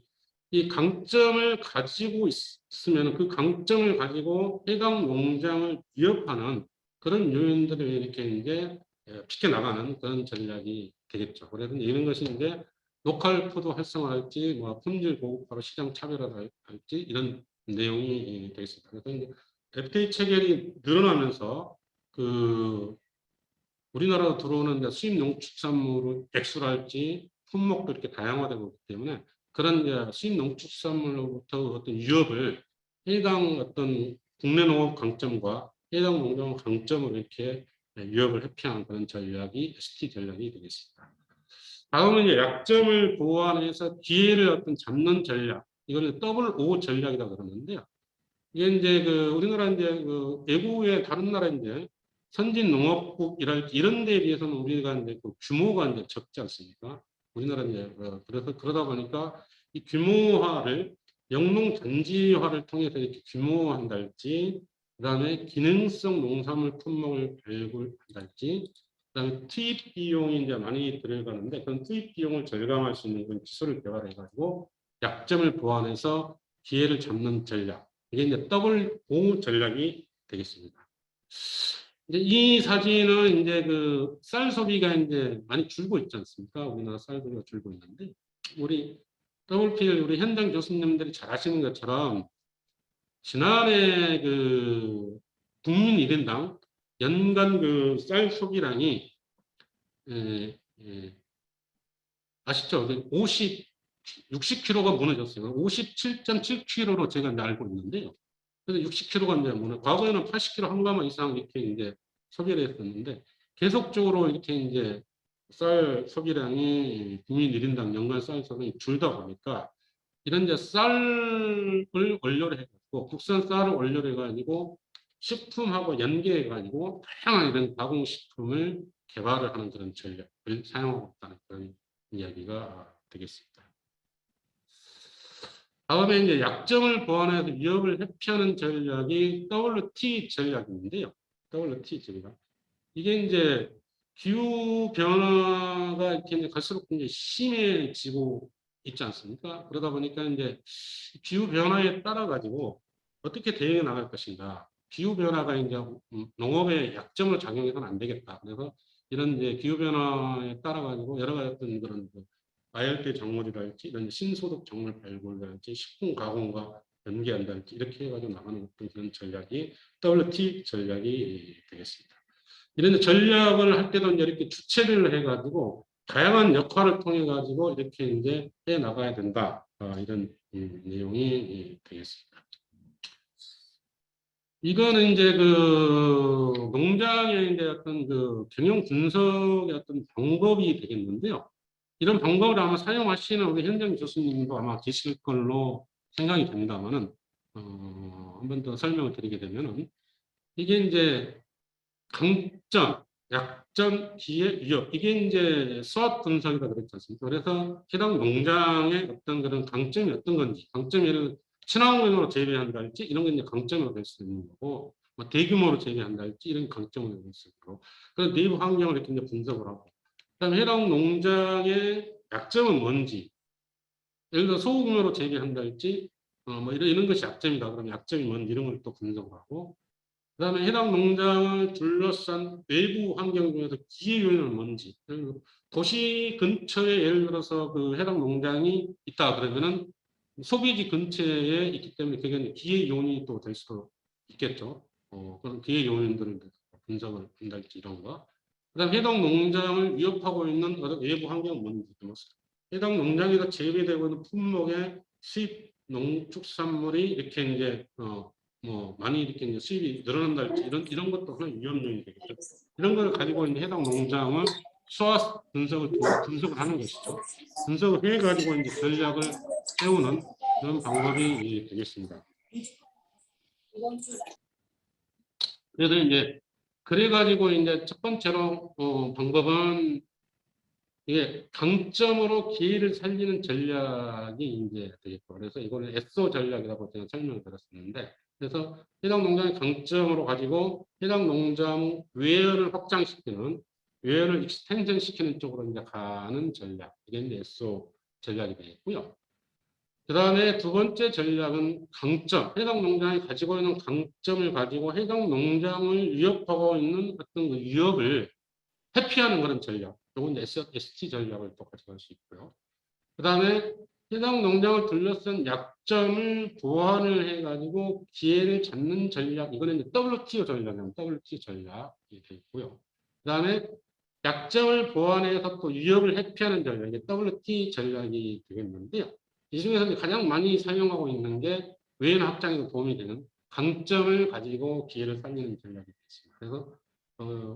이 강점을 가지고 있으면 그 강점을 가지고 해당 농장을 위협하는 그런 요인들을 이렇게 이제 지켜나가는 그런 전략이 되겠죠. 그래서 이런 것이 이제 로컬 푸드 활성화할지, 뭐 품질 고급화로 시장 차별화할지 이런 내용이 되겠습니다. 그래서 이제 FTA 체결이 늘어나면서 그 우리나라로 들어오는 수입 농축산물을 액수랄지 품목도 이렇게 다양화되고 있기 때문에 그런 이제 수입 농축산물로부터 어떤 위협을 해당 어떤 국내 농업 강점과 해당 농장 강점으로 이렇게 위협을 회피하는 그런 전략이 ST 전략이 되겠습니다. 다음은 이제 약점을 보완해서 기회를 어떤 잡는 전략. 이거는 더블 O 전략이라고 그러는데요. 이게 이제 그 우리나라 이제 그 외국의 다른 나라 이제 선진 농업국이랄지 이런 데에 비해서는 우리가 이제 그 규모가 이제 적지 않습니까? 우리나라 이제 그래서 그러다 보니까 이 규모화를 영농 단지화를 통해서 이렇게 규모화한달지, 그다음에 기능성 농산물 품목을 발굴한달지, 그다음에 투입 비용이 이제 많이 들어가는데 그런 투입 비용을 절감할 수 있는 그런 기술을 개발해가지고 약점을 보완해서 기회를 잡는 전략. 이게 이제 더블 O 전략이 되겠습니다. 이제 이 사진은 이제 그 쌀 소비가 이제 많이 줄고 있지 않습니까? 우리나라 쌀 소비가 줄고 있는데 우리 WPL 우리 현장 교수님들이 잘 아시는 것처럼 지난해 그 국민 1인당 연간 그 쌀 소비량이 아시죠? 60kg가 무너졌어요. 57.7kg로 제가 이제 알고 있는데요. 그래서 60kg가 이제 과거에는 80kg 한 가마 이상 이렇게 이제 소비를 했었는데 계속적으로 이렇게 이제 쌀 소비량이 국민 1인당 연간 쌀 소비량이 줄다 보니까 이런 이제 쌀을 원료로 해가지고 국산 쌀을 원료로 해가지고 식품하고 연계해가지고 다양한 이런 가공식품을 개발을 하는 그런 전략을 사용하고 있다는 그런 이야기가 되겠습니다. 다음에 이제 약점을 보완해서 위협을 회피하는 전략이 WT 전략인데요. WT 전략. 이게 이제 기후 변화가 이렇게 이제 갈수록 이제 심해지고 있지 않습니까? 그러다 보니까 이제 기후 변화에 따라 가지고 어떻게 대응해 나갈 것인가. 기후 변화가 이제 농업에 약점을 작용해서는 안 되겠다. 그래서 이런 이제 기후 변화에 따라 가지고 여러 가지 어떤 그런 아열대 작물이랄지 이런 신소득 작물 발굴이랄지 식품 가공과 연계한다든지 이렇게 해가지고 나가는 어떤 그런 전략이 WT 전략이 되겠습니다. 이런 전략을 할 때도 이제 이렇게 주체를 해가지고 다양한 역할을 통해 가지고 이렇게 이제 해 나가야 된다. 이런 내용이 되겠습니다. 이거는 이제 그 농장의 이제 어떤 그 경영 분석의 어떤 방법이 되겠는데요. 이런 방법을 아마 사용하시는 우리 현장 교수님도 아마 계실 걸로 생각이 됩니다만은 한 번 더 설명을 드리게 되면은 이게 이제 강점, 약점, 기회, 위협 이게 이제 수학 분석이다 그랬지 않습니까? 그래서 해당 농장의 어떤 그런 강점이 어떤 건지, 강점이 예를 들어 친환경으로 재배한다할지 이런 게 이제 강점으로 될 수 있는 거고, 뭐 대규모로 재배한다할지 이런 강점으로 될 수 있고, 그래서 내부 환경을 이렇게 이제 분석을 하고, 그다음에 해당 농장의 약점은 뭔지, 예를 들어 소규모로 재배한다할지, 뭐 이런 것이 약점이다 그러면 약점이 뭔지 이런 걸 또 분석을 하고. 그다음에 해당 농장을 둘러싼 외부 환경 중에서 기회 요인은 뭔지. 도시 근처에 예를 들어서 그 해당 농장이 있다 그러면은 소비지 근처에 있기 때문에 그게 기회 요인이 또 될 수도 있겠죠. 그런 기회 요인들을 분석을 한달지 이런 거. 그다음 해당 농장을 위협하고 있는 외부 환경은 뭔지. 해당 농장에서 재배되고 있는 품목의 수입 농축산물이 이렇게 이제 뭐 많이 이렇게 이제 수입이 늘어난달지 이런 것도 하나의 위험 요인이 되겠죠. 이런 걸 가지고 이제 해당 농장은 수화 분석을 하는 것이죠. 분석을 해가지고 이제 전략을 세우는 그런 방법이 되겠습니다. 그래서 이제 그래가지고 이제 첫 번째로 방법은 이게 강점으로 기회를 살리는 전략이 이제 되겠고, 그래서 이거는 SO 전략이라고 제가 설명을 드렸었는데, 그래서 해당 농장의 강점으로 가지고 해당 농장 외연을 확장시키는, 외연을 익스텐션 시키는 쪽으로 이제 가는 전략, 이게 이제 SO 전략이 되겠고요. 그 다음에 두 번째 전략은 강점, 해당 농장이 가지고 있는 강점을 가지고 해당 농장을 위협하고 있는 어떤 그 위협을 회피하는 그런 전략, 이건 ST 전략을 또 가져갈 수 있고요. 그 다음에 해당 농장을 둘러싼 약점을 보완을 해가지고 기회를 잡는 전략, 이거는 이제 WTO 전략이에요. WTO 전략이 되어 있고요. 그 다음에 약점을 보완해서 또 위협을 회피하는 전략, 이게 WT 전략이 되겠는데요. 이 중에서 가장 많이 사용하고 있는 게 외연 확장에 도움이 되는 강점을 가지고 기회를 살리는 전략이 되겠습니다. 그래서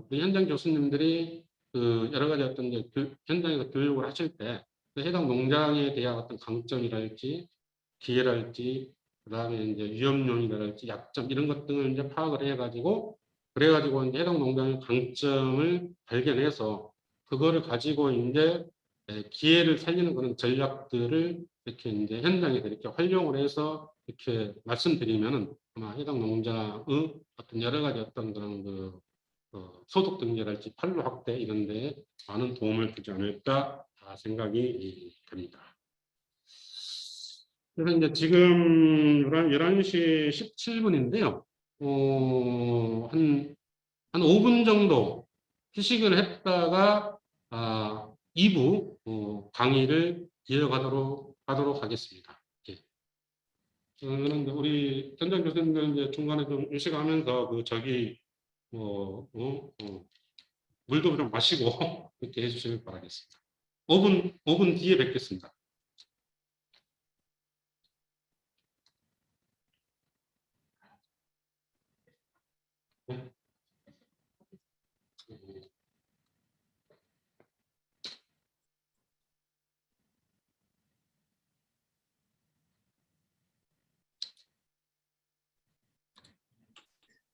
우리 현장 교수님들이 그 여러 가지 어떤 이제 현장에서 교육을 하실 때 해당 농장에 대한 어떤 강점이랄지 기회랄지 그다음에 이제 위험요인이랄지 약점 이런 것 등을 이제 파악을 해가지고 그래가지고 이제 해당 농장의 강점을 발견해서 그거를 가지고 이제 기회를 살리는 그런 전략들을 이렇게 이제 현장에서 이렇게 활용을 해서 이렇게 말씀드리면은 아마 해당 농장의 어떤 여러 가지 어떤 그런 그 소득 등재랄지 판로 확대 이런 데에 많은 도움을 주지 않을까 생각이 됩니다. 그래서 이제 지금 11시 17분인데요. 한 5분 정도 휴식을 했다가 2부 강의를 이어가도록 하겠습니다. 예. 저는 우리 현장 교수님들 이제 중간에 좀 휴식하면서 물도 좀 마시고 이렇게 해주시길 바라겠습니다. 5분 뒤에 뵙겠습니다. 네.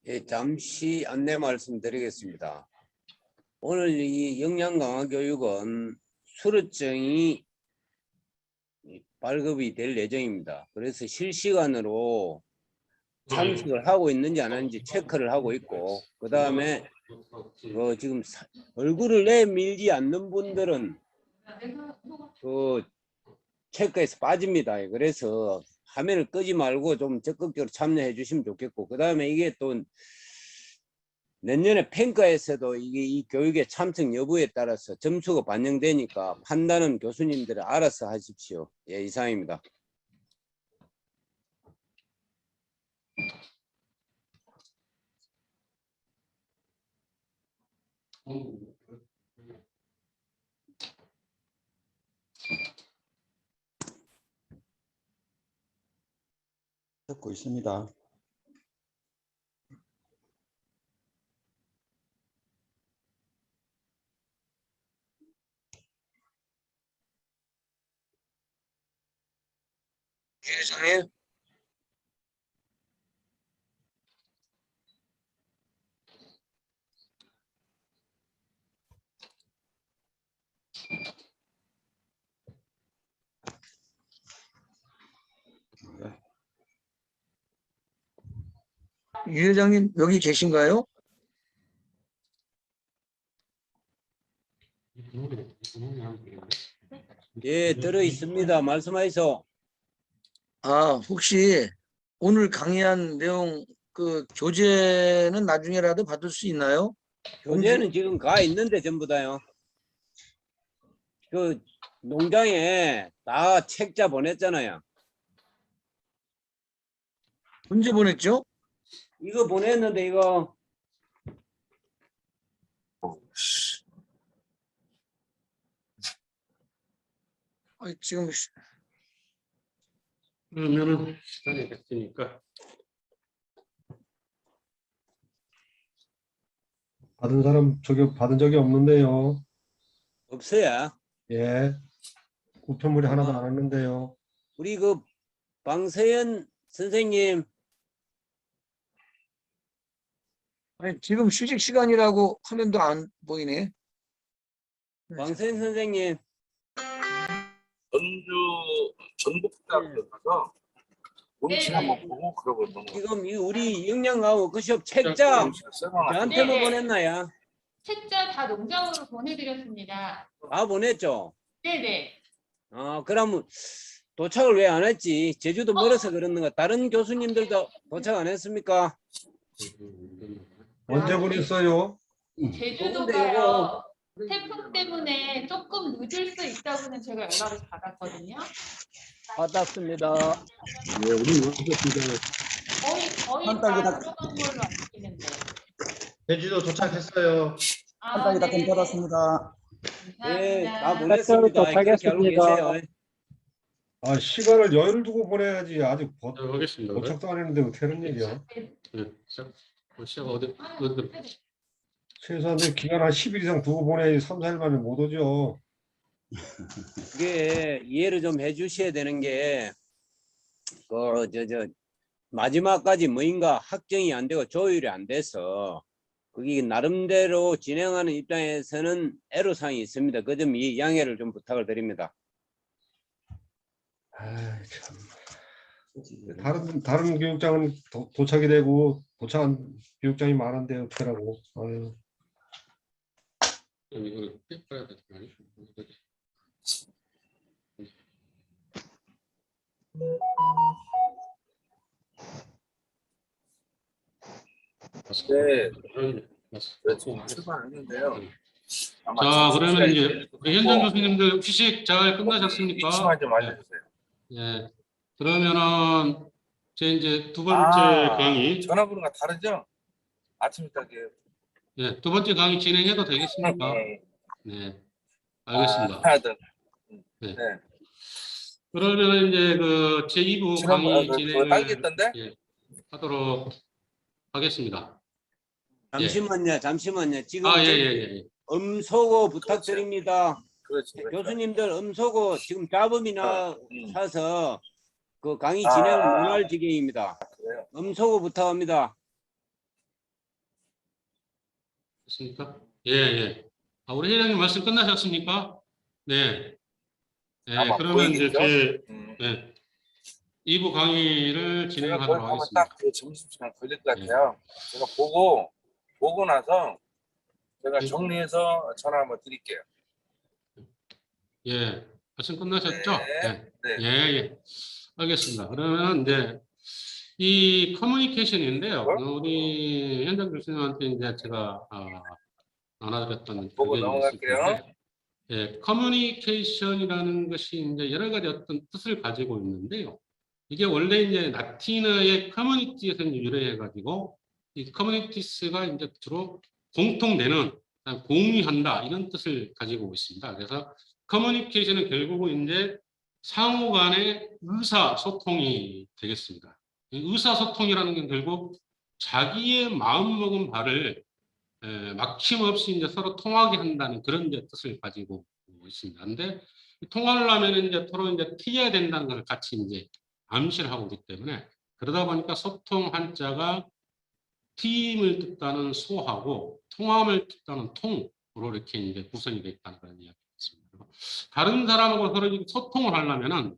예, 잠시 안내 말씀드리겠습니다. 오늘 이 역량 강화 교육은 수료증이 발급이 될 예정입니다. 그래서 실시간으로 참석을 하고 있는지 안 하는지 체크를 하고 있고, 그 다음에 지금 얼굴을 내밀지 않는 분들은 체크에서 빠집니다. 그래서 화면을 끄지 말고 좀 적극적으로 참여해 주시면 좋겠고, 그 다음에 이게 또 내년에 평가에서도 이 교육의 참석 여부에 따라서 점수가 반영되니까 판단은 교수님들이 알아서 하십시오. 예, 이상입니다. 듣고 있습니다. 회장님. 유 회장님 여기 계신가요? 예, 들어 있습니다. 말씀하시오. 혹시 오늘 강의한 내용 그 교재는 나중에라도 받을 수 있나요? 교재는 지금 가 있는데 전부 다요. 그 농장에 다 책자 보냈잖아요. 언제 보냈죠? 이거 보냈는데 이거 지금 그러면은 시간이 됐으니까 받은 사람 저기 받은 적이 없는데요. 없어요. 예. 우편물이 하나도 안 왔는데요. 우리 그 방세현 선생님, 아니, 지금 휴식 시간이라고 화면도 안 보이네. 방세현 선생님, 전북대학교 가서 음식 네. 한번 보고 그러고 넘어. 지금 이 우리 영양가 워크숍 책자 저한테만 네. 보냈나요? 책자 다 농장으로 보내드렸습니다. 다 보냈죠? 네네. 그러면 도착을 왜 안 했지? 제주도 멀어서 그러는가? 다른 교수님들도 도착 안 했습니까? 언제 보냈어요? 제주도가요. 태풍 때문에 조금 늦을 수 있다고는 제가 연락을 받았거든요. 받았습니다. 네, 우리 왔습니다. 거의 다 들어간 걸로 알기는데. 제주도 도착했어요. 한 달이 다 받았습니다. 네, 감사합니다. 다 보냈습니다. 그렇게 알고 계세요. 아, 시간을 여유를 두고 보내야지. 아직 하겠습니다. 도착도 안 했는데 어떻게 하는 얘기야? 네, 시작 어디 최소한 기간 한 10일 이상 두고 보내야지 3, 4일 만에 못 오죠. 이게 이해를 좀 해주셔야 되는 게, 마지막까지 뭐인가 확정이 안 되고 조율이 안 돼서, 그게 나름대로 진행하는 입장에서는 애로사항이 있습니다. 그 점 이 양해를 좀 부탁을 드립니다. 아, 참. 다른 교육장은 도착이 되고 도착한 교육장이 많은데 어떡하라고. 아유. 이걸 빼야 되나요? 네. 맞습니다. 출발했는데요. 자, 그러면 이제 우리 현장 교수님들 휴식 잘 끝나셨습니까? 위치만 좀 알려주세요. 예. 그러면은 이제 두 번째 강의, 전화번호가 다르죠? 아침 딱에. 예, 두 번째 강의 진행해도 되겠습니까? 네, 알겠습니다. 하나 더. 네. 네. 그러면 이제 그 제2부 지난번 강의 그거 진행을 딸기했던데? 예, 하도록 하겠습니다. 잠시만요. 지금 아, 예. 음소거 부탁드립니다. 그렇지. 교수님들 음소거 지금 잡음이 나서 그 강의 아. 진행을 못할 지경입니다. 그래요? 음소거 부탁합니다. 됐습니까? 예. 아, 우리 회장님 말씀 끝나셨습니까? 네. 네, 아마 그러면 이제 보이겠죠? 네, 2부 강의를 제가 거기 진행하도록 가면 하겠습니다. 딱그 점심시간 걸릴 것 같아요. 제가 보고 나서 제가 네. 정리해서 전화 한번 드릴게요. 예, 말씀 끝나셨죠? 네. 네. 예. 알겠습니다. 그러면 이제 이 커뮤니케이션인데요. 우리 현장 교수님한테 이제 제가 나눠드렸던 보고 의견이 넘어갈게요. 있을 텐데, 예, 커뮤니케이션이라는 것이 이제 여러 가지 어떤 뜻을 가지고 있는데요. 이게 원래 이제 라틴어의 커뮤니티에서 유래해가지고 이 커뮤니티스가 이제 주로 공통되는 공유한다 이런 뜻을 가지고 있습니다. 그래서 커뮤니케이션은 결국은 이제 상호 간의 의사소통이 되겠습니다. 이 의사소통이라는 건 결국 자기의 마음먹은 바를 막힘없이 이제 서로 통하게 한다는 그런 이제 뜻을 가지고 있습니다. 근데 통화를 하면 이제 서로 이제 튀어야 된다는 걸 같이 이제 암시를 하고 있기 때문에 그러다 보니까 소통 한자가 팀을 뜻하는 소하고 통함을 뜻하는 통으로 이렇게 이제 구성이 되어 있다는 그런 이야기가 있습니다. 다른 사람하고 서로 소통을 하려면은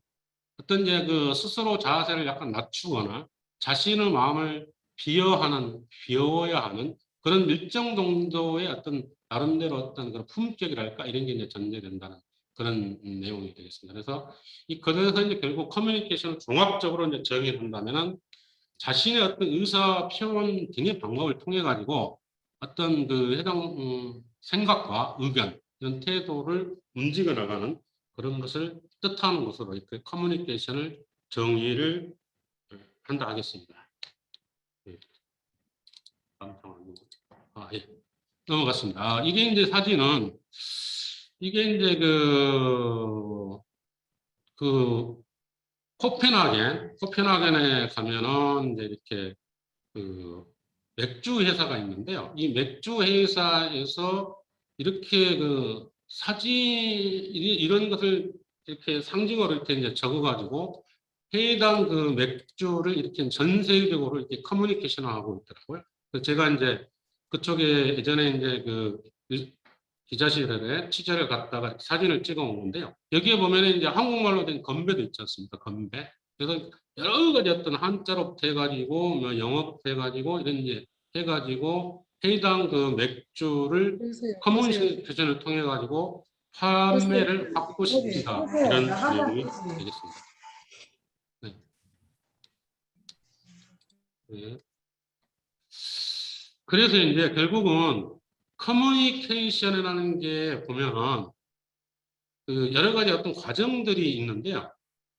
어떤 이제 그 스스로 자세를 약간 낮추거나 자신의 마음을 비워야 하는 그런 일정 정도의 어떤 나름대로 어떤 그런 품격이랄까 이런 게 이제 전제된다는 그런 내용이 되겠습니다. 그래서 그래서 이제 결국 커뮤니케이션을 종합적으로 이제 정의한다면은 자신의 어떤 의사 표현 등의 방법을 통해 가지고 어떤 그 해당 생각과 의견 이런 태도를 움직여 나가는 그런 것을 뜻하는 것으로 이렇게 커뮤니케이션을 정의를 한다 하겠습니다. 예. 예. 넘어갔습니다. 이게 이제 사진은 이게 이제 그 코펜하겐에 가면은 이제 이렇게 그 맥주 회사가 있는데요. 이 맥주 회사에서 이렇게 그 사진 이런 것을 이렇게 상징어로 이렇게 이제 적어가지고 해당 그 맥주를 이렇게 전 세계적으로 이렇게 커뮤니케이션하고 있더라고요. 그래서 제가 이제 그쪽에 예전에 이제 그 기자실에 취재를 갔다가 사진을 찍어 온 건데요. 여기에 보면은 이제 한국말로 된 건배도 있지 않습니까? 건배. 그래서 여러 가지 어떤 한자로부터 해가지고 뭐 영어부터 해가지고 이런 이제 해가지고 해당 그 맥주를 커뮤니케이션을 통해 가지고 판매를 확보시키다 이런 내용이 되겠습니다. 네. 네. 그래서 이제 결국은 커뮤니케이션이라는 게 보면 그 여러 가지 어떤 과정들이 있는데요.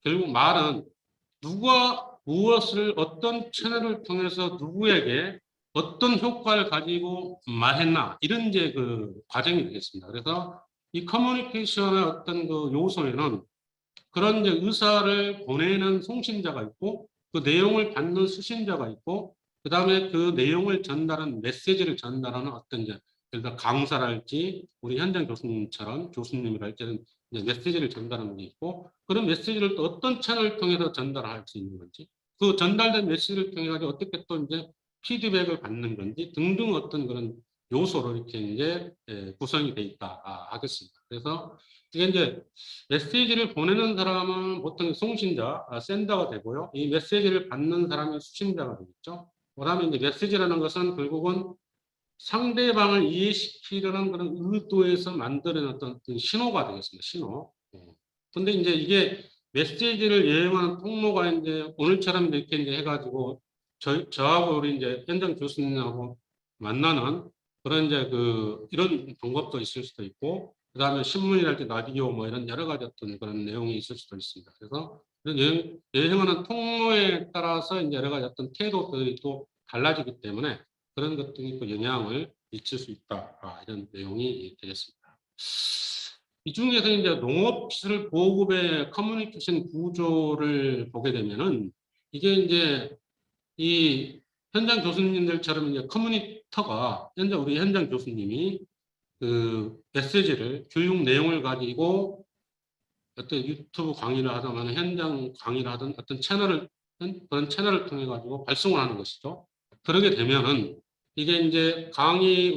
결국 말은 누가 무엇을 어떤 채널을 통해서 누구에게 어떤 효과를 가지고 말했나 이런 이제 그 과정이 되겠습니다. 그래서 이 커뮤니케이션의 어떤 그 요소에는 그런 이제 의사를 보내는 송신자가 있고 그 내용을 받는 수신자가 있고 그 다음에 그 내용을 전달하는 메시지를 전달하는 어떤 이제 예를 들어 강사랄지 우리 현장 교수님처럼 교수님이랄지 이제 메시지를 전달하는 게 있고 그런 메시지를 또 어떤 채널을 통해서 전달할 수 있는 건지 그 전달된 메시지를 통해 가지고 어떻게 또 이제 피드백을 받는 건지 등등 어떤 그런 요소로 이렇게 이제 구성이 돼 있다 하겠습니다. 그래서 이게 이제 메시지를 보내는 사람은 보통 송신자, 샌더가 되고요. 이 메시지를 받는 사람이 수신자가 되겠죠. 그다음에 이제 메시지라는 것은 결국은 상대방을 이해시키려는 그런 의도에서 만드는 어떤 신호가 되겠습니다. 신호. 근데 이제 이게 메시지를 여행하는 통로가 이제 오늘처럼 이렇게 이제 해가지고 저하고 우리 이제 현장 교수님하고 만나는 그런 이제 그 이런 방법도 있을 수도 있고, 그 다음에 신문이랄지 라디오 뭐 이런 여러 가지 어떤 그런 내용이 있을 수도 있습니다. 그래서 이런 여행하는 통로에 따라서 이제 여러 가지 어떤 태도들이 또 달라지기 때문에 그런 것들이 또 영향을 미칠 수 있다. 이런 내용이 되겠습니다. 이 중에서 이제 농업기술 보급의 커뮤니케이션 구조를 보게 되면은 이게 이제 이 현장 교수님들처럼 이제 커뮤니터가 현장 우리 현장 교수님이 그 메시지를 교육 내용을 가지고 어떤 유튜브 강의를 하든 현장 강의를 하든 어떤 채널을 그런 채널을 통해 가지고 발송을 하는 것이죠. 그러게 되면은 이게 이제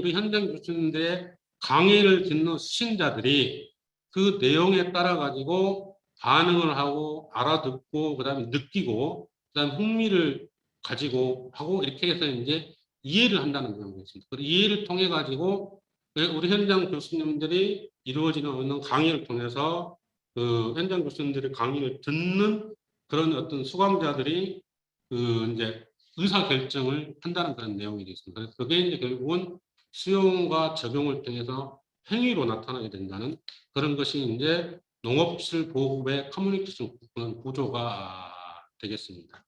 우리 현장 교수님들의 강의를 듣는 수신자들이 그 내용에 따라 가지고 반응을 하고 알아듣고 그다음에 느끼고 그다음에 흥미를 가지고 하고 이렇게 해서 이제 이해를 한다는 내용이 있습니다. 그 이해를 통해 가지고 우리 현장 교수님들이 이루어지는 강의를 통해서 그 현장 교수님들의 강의를 듣는 그런 어떤 수강자들이 그 이제 의사 결정을 한다는 그런 내용이 되겠습니다. 그래서 그게 이제 결국은 수용과 적용을 통해서 행위로 나타나게 된다는 그런 것이 이제 농업기술 보급의 커뮤니케이션 구조가 되겠습니다.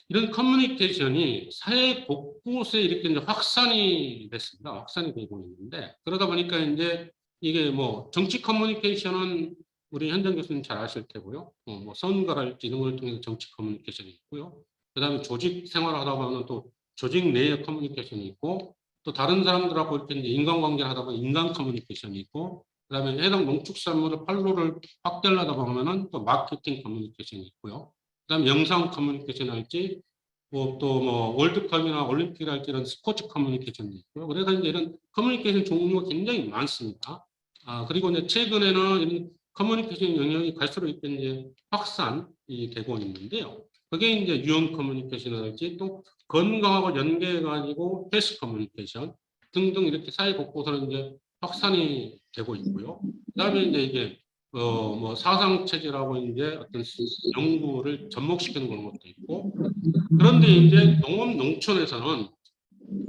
이런 커뮤니케이션이 사회 곳곳에 이렇게 이제 확산이 됐습니다. 확산이 되고 있는데 그러다 보니까 이제 이게 뭐 정치 커뮤니케이션은 우리 현장 교수님 잘 아실 테고요. 뭐 선거랄지 이런 걸 통해서 정치 커뮤니케이션이 있고요. 그다음에 조직 생활을 하다 보면 또 조직 내의 커뮤니케이션이 있고 또 다른 사람들하고 이렇게 이제 인간관계를 하다 보면 인간 커뮤니케이션이 있고 그다음에 해당 농축산물의 판로를 확대하다 보면은 또 마케팅 커뮤니케이션이 있고요. 그다음 영상 커뮤니케이션 할지 뭐 월드컵이나 올림픽이랄지 이런 스포츠 커뮤니케이션도 있고요. 그래서 이제 이런 커뮤니케이션 종류가 굉장히 많습니다. 그리고 이제 최근에는 이런 커뮤니케이션 영역이 갈수록 이제 확산이 되고 있는데요. 그게 이제 유형 커뮤니케이션이랄지 또 건강하고 연계해가지고 헬스 커뮤니케이션 등등 이렇게 사회 곳곳으로 이제 확산이 되고 있고요. 그다음에 이제 이게 뭐 사상 체질하고 이제 어떤 연구를 접목시키는 그런 것도 있고 그런데 이제 농업 농촌에서는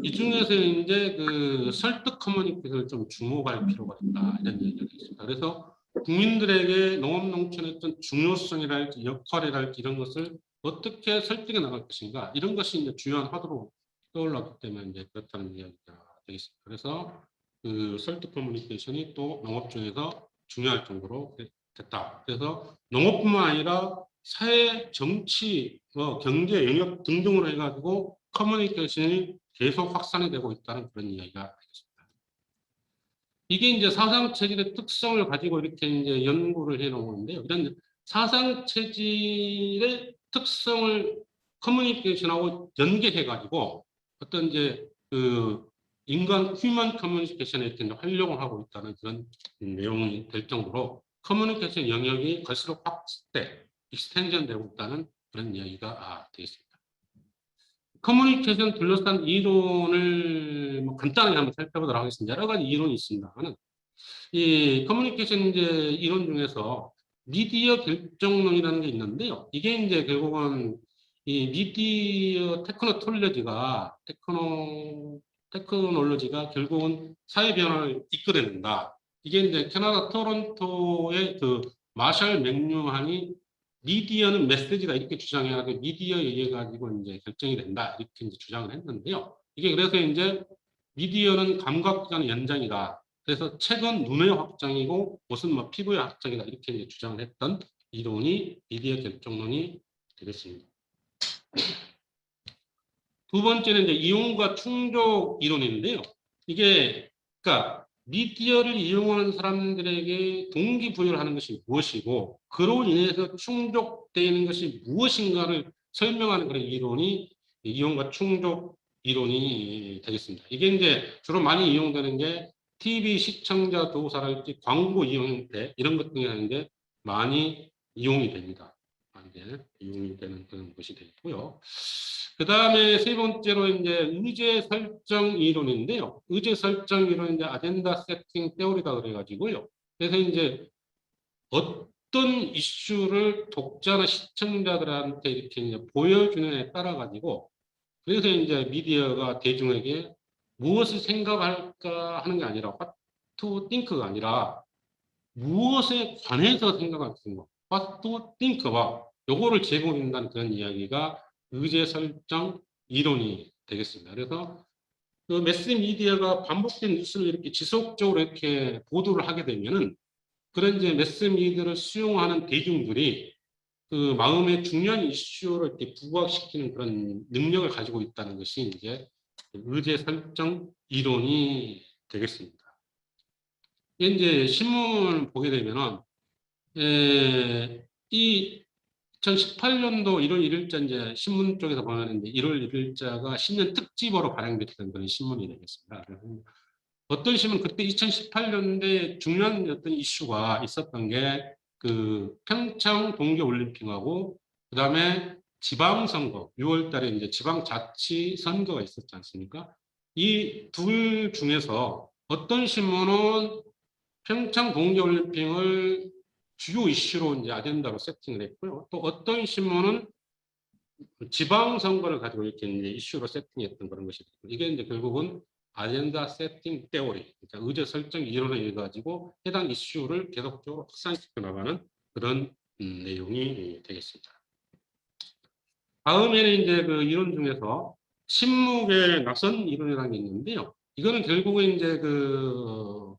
이 중에서 이제 그 설득 커뮤니케이션을 좀 주목할 필요가 있다 이런 얘기가 있습니다. 그래서 국민들에게 농업 농촌의 어떤 중요성이랄지 역할이랄지 이런 것을 어떻게 설득해 나갈 것인가 이런 것이 이제 주요한 화두로 떠올랐기 때문에 이제 그렇다는 이야기가 되겠습니다. 그래서 그 설득 커뮤니케이션이 또 농업 중에서 중요할 정도로 됐다. 그래서 농업뿐만 아니라 사회, 정치, 경제 영역 등등으로 해가지고 커뮤니케이션이 계속 확산이 되고 있다는 그런 이야기가 되겠습니다. 이게 이제 사상 체질의 특성을 가지고 이렇게 이제 연구를 해 놓은데요. 이런 사상 체질의 특성을 커뮤니케이션하고 연계해 가지고 어떤 이제 그 인간 휴먼 커뮤니케이션에 이렇게 활용을 하고 있다는 그런 내용이 될 정도로 커뮤니케이션 영역이 갈수록 확대, 익스텐션 되고 있다는 그런 이야기가 되겠습니다. 커뮤니케이션 둘러싼 이론을 뭐 간단하게 한번 살펴보도록 하겠습니다. 여러 가지 이론이 있습니다만, 이 커뮤니케이션 이제 이론 중에서 미디어 결정론이라는 게 있는데요. 이게 이제 결국은 이 미디어 테크놀로지가 결국은 사회 변화를 이끌어낸다. 이게 이제 캐나다 토론토의 그 마샬 맥류한이 미디어는 메시지다 이렇게 주장해가지고 미디어에 의해 가지고 이제 결정이 된다 이렇게 이제 주장을 했는데요. 이게 그래서 이제 미디어는 감각기관의 연장이다. 그래서 책은 눈의 확장이고 옷은 뭐 피부의 확장이다 이렇게 이제 주장을 했던 이론이 미디어 결정론이 되겠습니다. 두 번째는 이제 이용과 충족 이론인데요. 이게 그러니까 미디어를 이용하는 사람들에게 동기부여를 하는 것이 무엇이고 그로 인해서 충족되는 것이 무엇인가를 설명하는 그런 이론이 이용과 충족 이론이 되겠습니다. 이게 이제 주로 많이 이용되는 게 TV 시청자 도사랄지 광고 이용 때 이런 것 등에 이제 많이 이용이 됩니다. 이제 이용이 되는 그런 것이 되고요. 그 다음에 세 번째로 이제 의제 설정 이론인데요. 의제 설정 이론은 이제 아젠다 세팅 테오리다 그래가지고요. 그래서 이제 어떤 이슈를 독자나 시청자들한테 이렇게 이제 보여주느냐에 따라 가지고 그래서 이제 미디어가 대중에게 무엇을 생각할까 하는 게 아니라 what to think가 아니라 무엇에 관해서 생각할 수 있는 거 what to think about 요거를 제공한다는 그런 이야기가 의제 설정 이론이 되겠습니다. 그래서 그 매스 미디어가 반복된 뉴스를 이렇게 지속적으로 이렇게 보도를 하게 되면은 그런 이제 매스 미디어를 수용하는 대중들이 그 마음의 중요한 이슈를 이렇게 부각시키는 그런 능력을 가지고 있다는 것이 이제 의제 설정 이론이 되겠습니다. 이제 신문을 보게 되면은 이 2018년도 1월 1일자 이제 신문 쪽에서 보면 이제 1월 1일자가 신년 특집으로 발행됐던 그런 신문이 되겠습니다. 어떤 신문 그때 2018년도에 중요한 어떤 이슈가 있었던 게 그 평창 동계올림픽하고 그다음에 지방선거 6월 달에 이제 지방자치 선거가 있었지 않습니까? 이 둘 중에서 어떤 신문은 평창 동계올림픽을 주요 이슈로 이제 아젠다로 세팅을 했고요. 또 어떤 신문은 지방선거를 가지고 이렇게 이제 이슈로 세팅했던 그런 것이 있고 이게 이제 결국은 아젠다 세팅 테오리, 그러니까 의제 설정 이론에 의해 가지고 해당 이슈를 계속적으로 확산시켜 나가는 그런 내용이 되겠습니다. 다음에는 이제 그 이론 중에서 침묵의 낯선 이론이라는 게 있는데요. 이거는 결국은 이제 그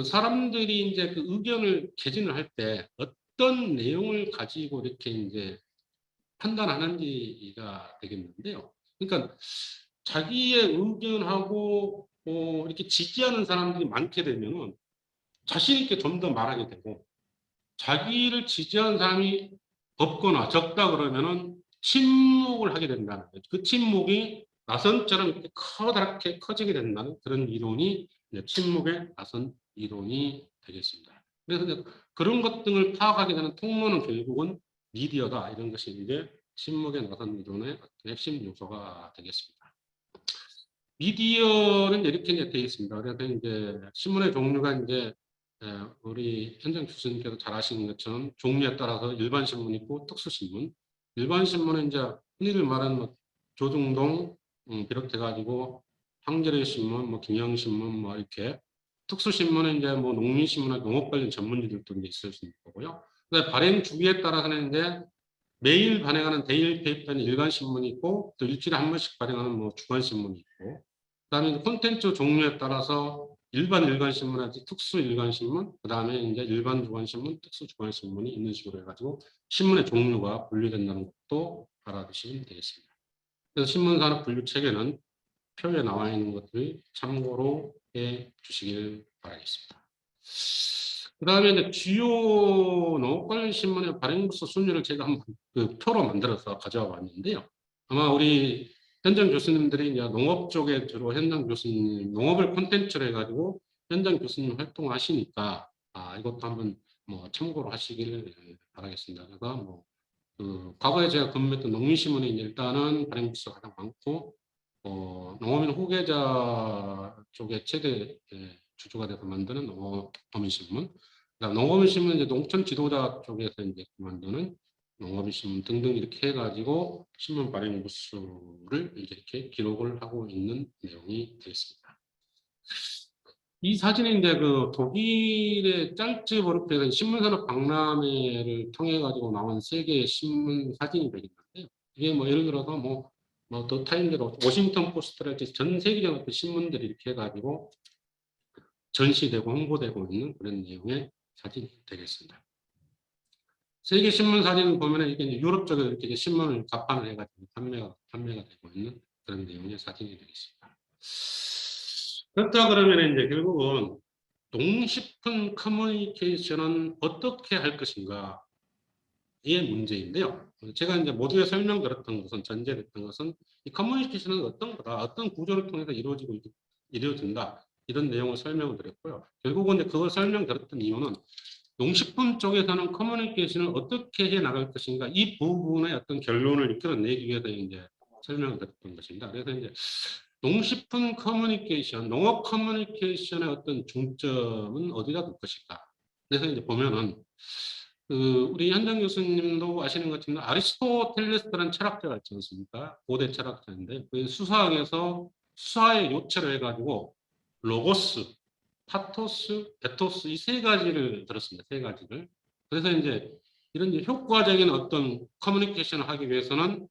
사람들이 이제 그 의견을 개진을 할 때 어떤 내용을 가지고 이렇게 이제 판단하는지가 되겠는데요. 그러니까 자기의 의견하고 이렇게 지지하는 사람들이 많게 되면은 자신 있게 좀 더 말하게 되고 자기를 지지하는 사람이 없거나 적다 그러면은 침묵을 하게 된다는 거죠. 그 침묵이 나선처럼 이렇게 커다랗게 커지게 된다는 그런 이론이 이제 침묵의 나선 이론이 되겠습니다. 그래서 그런 것 등을 파악하게 되는 통로는 결국은 미디어다 이런 것이 이제 침묵의 나선 이론의 핵심 요소가 되겠습니다. 미디어는 이렇게 이제 되어 있습니다. 그래서 이제 신문의 종류가 이제 우리 현장 교수님께서 잘 아시는 것처럼 종류에 따라서 일반 신문 있고 특수 신문. 일반 신문은 이제 흔히들 말하는 뭐 조중동 비롯해 가지고 한겨레 신문, 뭐 경향신문, 뭐 이렇게 특수 신문은 이제 뭐 농민신문이나 농업 관련 전문지들도 이제 있을 수 있는 거고요. 그다음에 발행 주기에 따라서는 이제 매일 발행하는 데일리 페이퍼는 일간 신문이 있고 또 일주일에 한 번씩 발행하는 뭐 주간 신문이 있고 그다음에 콘텐츠 종류에 따라서 일반 일간 신문하지 특수 일간 신문 그다음에 이제 일반 주간 신문 특수 주간 신문이 있는 식으로 해가지고 신문의 종류가 분류된다는 것도 알아두시면 되겠습니다. 그래서 신문산업 분류 체계는 표에 나와 있는 것들 참고로 해 주시길 바라겠습니다. 그 다음에 이제 주요 농업관련 신문의 발행부서 순위를 제가 한번 그 표로 만들어서 가져와 봤는데요. 아마 우리 현장 교수님들이 이제 농업 쪽에 주로 현장 교수님, 농업을 콘텐츠로 해가지고 현장 교수님 활동하시니까 이것도 한번 뭐 참고로 하시길 바라겠습니다. 그래서 뭐 과거에 제가 근무했던 농민신문이 일단은 발행부서가 가장 많고 농어민 후계자 쪽에 최대 주주가 돼서 만드는 농어민신문, 그다음 농어민신문 이제 농촌 지도자 쪽에서 이제 만드는 농어민신문 등등 이렇게 해가지고 신문 발행 부수를 이렇게 기록을 하고 있는 내용이 되겠습니다. 이 사진은 이제 그 독일의 짤츠버르크에서 신문산업 박람회를 통해 가지고 나온 세계 신문 사진이 되겠는데요. 이게 뭐 예를 들어서 더 타임대로 워싱턴 포스트랄지 전 세계적인 어떤 신문들이 이렇게 해가지고 전시되고 홍보되고 있는 그런 내용의 사진이 되겠습니다. 세계 신문 사진을 보면은 이게 이제 유럽 쪽에 이렇게 신문을 가판을 해가지고 판매가 되고 있는 그런 내용의 사진이 되겠습니다. 그렇다 그러면 이제 결국은 농식품 커뮤니케이션은 어떻게 할 것인가 의 문제인데요. 제가 이제 모두에 설명드렸던 것은 전제됐던 것은 이 커뮤니케이션은 어떤 거다, 어떤 구조를 통해서 이루어진다 이런 내용을 설명을 드렸고요. 결국은 이제 그걸 설명드렸던 이유는 농식품 쪽에서는 커뮤니케이션을 어떻게 해 나갈 것인가 이 부분의 어떤 결론을 이끌어내기 위해서 이제 설명을 드렸던 것입니다. 그래서 이제 농식품 커뮤니케이션, 농업 커뮤니케이션의 어떤 중점은 어디다 둘 것인가. 그래서 이제 보면은 우리 현장 교수님도 아시는 것처럼 아리스토텔레스라는 철학자가 있지 않습니까? 고대 철학자인데 그 수사학에서 수사의 요체로 해가지고 로고스, 파토스, 에토스 이 세 가지를 들었습니다. 세 가지를. 그래서 이제 이런 이제 효과적인 어떤 커뮤니케이션을 하기 위해서는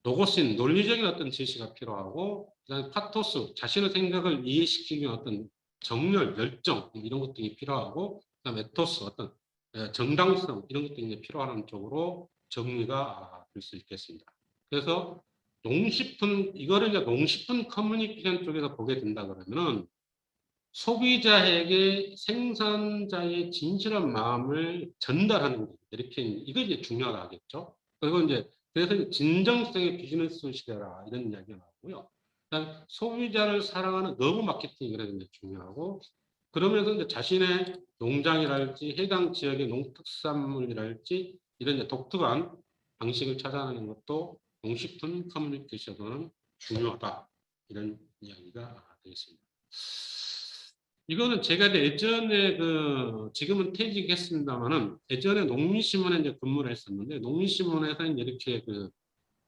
로고스인 논리적인 어떤 지시가 필요하고, 그다음에 파토스 자신의 생각을 이해시키기 위한 어떤 정열, 열정 이런 것들이 필요하고, 그다음에 에토스 어떤 정당성 이런 것들이 이제 필요한 쪽으로 정리가 될 수 있겠습니다. 그래서 이거를 이제 농식품 커뮤니케이션 쪽에서 보게 된다 그러면은 소비자에게 생산자의 진실한 마음을 전달하는 것 이렇게 이거 이제 중요하겠죠. 그리고 이제 그래서 진정성의 비즈니스 시대라 이런 이야기가 나오고요. 그다음 소비자를 사랑하는 너브 마케팅이 그래서 이제 중요하고, 그러면서 이제 자신의 농장이랄지 해당 지역의 농특산물이랄지 이런 이제 독특한 방식을 찾아내는 것도 농식품 커뮤니케이션은 중요하다 이런 이야기가 되겠습니다. 이거는 제가 이제 예전에 지금은 퇴직했습니다만은 예전에 농민신문에 이제 근무를 했었는데, 농민신문에서 이제 이렇게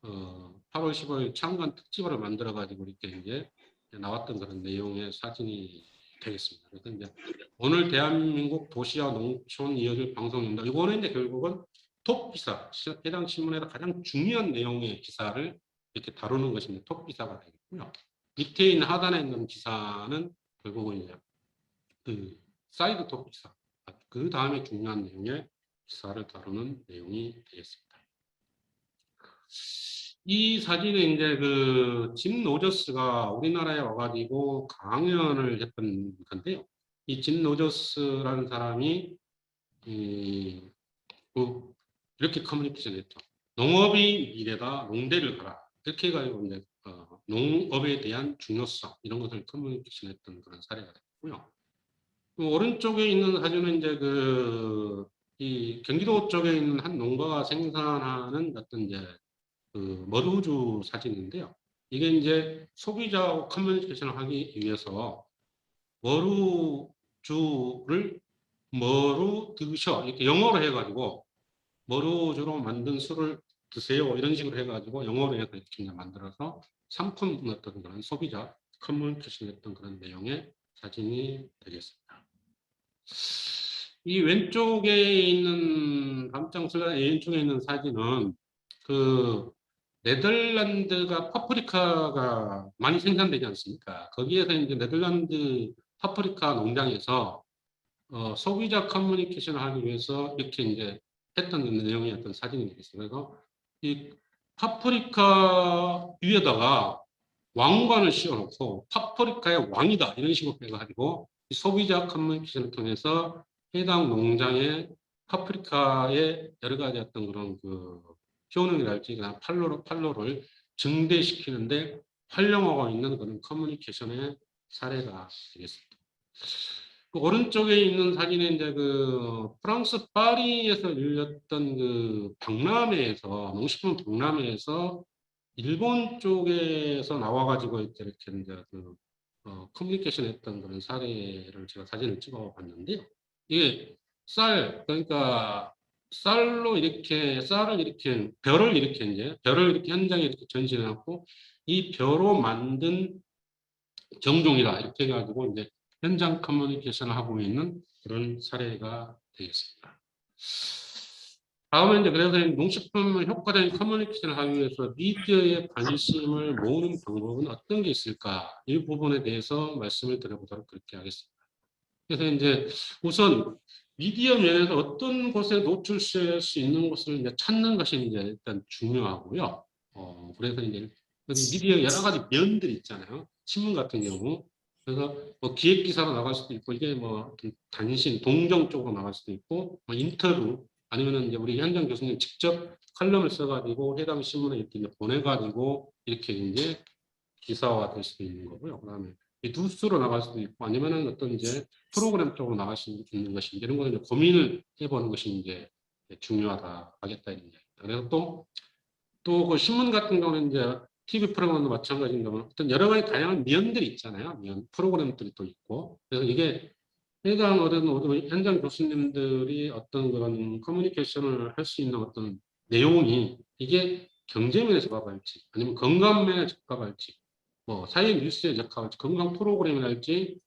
8월 15일 창간 특집을 만들어 가지고 이렇게 이제 나왔던 그런 내용의 사진이 되겠습니다. 그래서 이제 오늘 대한민국 도시와 농촌 이어질 방송입니다. 이거는 이제 결국은 톱 기사, 해당 신문에서 가장 중요한 내용의 기사를 이렇게 다루는 것이 이제 톱 기사가 되겠고요. 밑에 있는 하단에 있는 기사는 결국은 이제 사이드 톱 기사, 그 다음에 중요한 내용의 기사를 다루는 내용이 되겠습니다. 이 사진에 이제 짐 로저스가 우리나라에 와가지고 강연을 했던 건데요. 이 짐 로저스라는 사람이 이렇게 커뮤니케이션 했죠. 농업이 미래다, 농대를 가라. 이렇게 해가지고 이제 농업에 대한 중요성 이런 것을 커뮤니케이션 했던 그런 사례가 됐고요. 오른쪽에 있는 사진은 이제 이 경기도 쪽에 있는 한 농가가 생산하는 어떤 이제 머루주 사진인데요. 이게 이제 소비자하고 커뮤니케이션을 하기 위해서 머루주를 머루 드셔 이렇게 영어로 해가지고 머루주로 만든 술을 드세요 이런 식으로 해가지고 영어로 해서 이렇게 만들어서 상품 어떤 그런 소비자 커뮤니케이션 했던 그런 내용의 사진이 되겠습니다. 이 왼쪽에 있는 왼쪽에 있는 사진은 네덜란드가 파프리카가 많이 생산되지 않습니까? 거기에서 이제 네덜란드 파프리카 농장에서 소비자 커뮤니케이션을 하기 위해서 이렇게 이제 했던 내용의 어떤 사진이 되겠습니다. 그래서 이 파프리카 위에다가 왕관을 씌워놓고 파프리카의 왕이다 이런 식으로 해가지고 소비자 커뮤니케이션을 통해서 해당 농장의 파프리카의 여러 가지 어떤 그런 그 효능이랄지 그냥 팔로를 증대시키는데 활용하고 있는 그런 커뮤니케이션의 사례가 되겠습니다. 그 오른쪽에 있는 사진에 이제 그 프랑스 파리에서 열렸던 그 박람회에서 농식품 박람회에서 일본 쪽에서 나와가지고 이렇게 이제 그 커뮤니케이션 했던 그런 사례를 제가 사진을 찍어봤는데요. 이게 그러니까 쌀을 이렇게 벼를 이렇게 현장에 이렇게 전시해놨고 이 벼로 만든 정종이다 이렇게 해가지고 이제 현장 커뮤니케이션을 하고 있는 그런 사례가 되겠습니다. 다음에 이제 그래서 농식품을 효과적인 커뮤니케이션을 하기 위해서 미디어의 관심을 모으는 방법은 어떤 게 있을까? 이 부분에 대해서 말씀을 드려보도록 그렇게 하겠습니다. 그래서 이제 우선 미디어 면에서 어떤 곳에 노출될 수 있는 곳을 이제 찾는 것이 이제 일단 중요하고요. 그래서 이제 미디어 여러 가지 면들이 있잖아요. 신문 같은 경우. 그래서 뭐 기획 기사로 나갈 수도 있고 이게 뭐 단신 동정 쪽으로 나갈 수도 있고 뭐 인터뷰 아니면은 이제 우리 현장 교수님 직접 칼럼을 써가지고 해당 신문에 이렇게 이제 보내가지고 이렇게 이제 기사화 될 수도 있는 거고요. 그다음에 이 뉴스로 나갈 수도 있고 아니면은 어떤 이제 프로그램 쪽으로 나갈 수 있는 것이 이런 거를 이제 고민을 해보는 것이 이제 중요하다 하겠다 이런 얘기입니다. 그래서 또 그 신문 같은 경우는 이제 TV 프로그램도 마찬가지입니다만 어떤 여러 가지 다양한 면들이 있잖아요. 면 프로그램들이 또 있고 그래서 이게 해당 현장 교수님들이 어떤 그런 커뮤니케이션을 할 수 있는 어떤 내용이 이게 경제면에 적합할지 아니면 건강면에 적합할지 뭐 사회 뉴스에 적합할지 건강 프로그램이랄지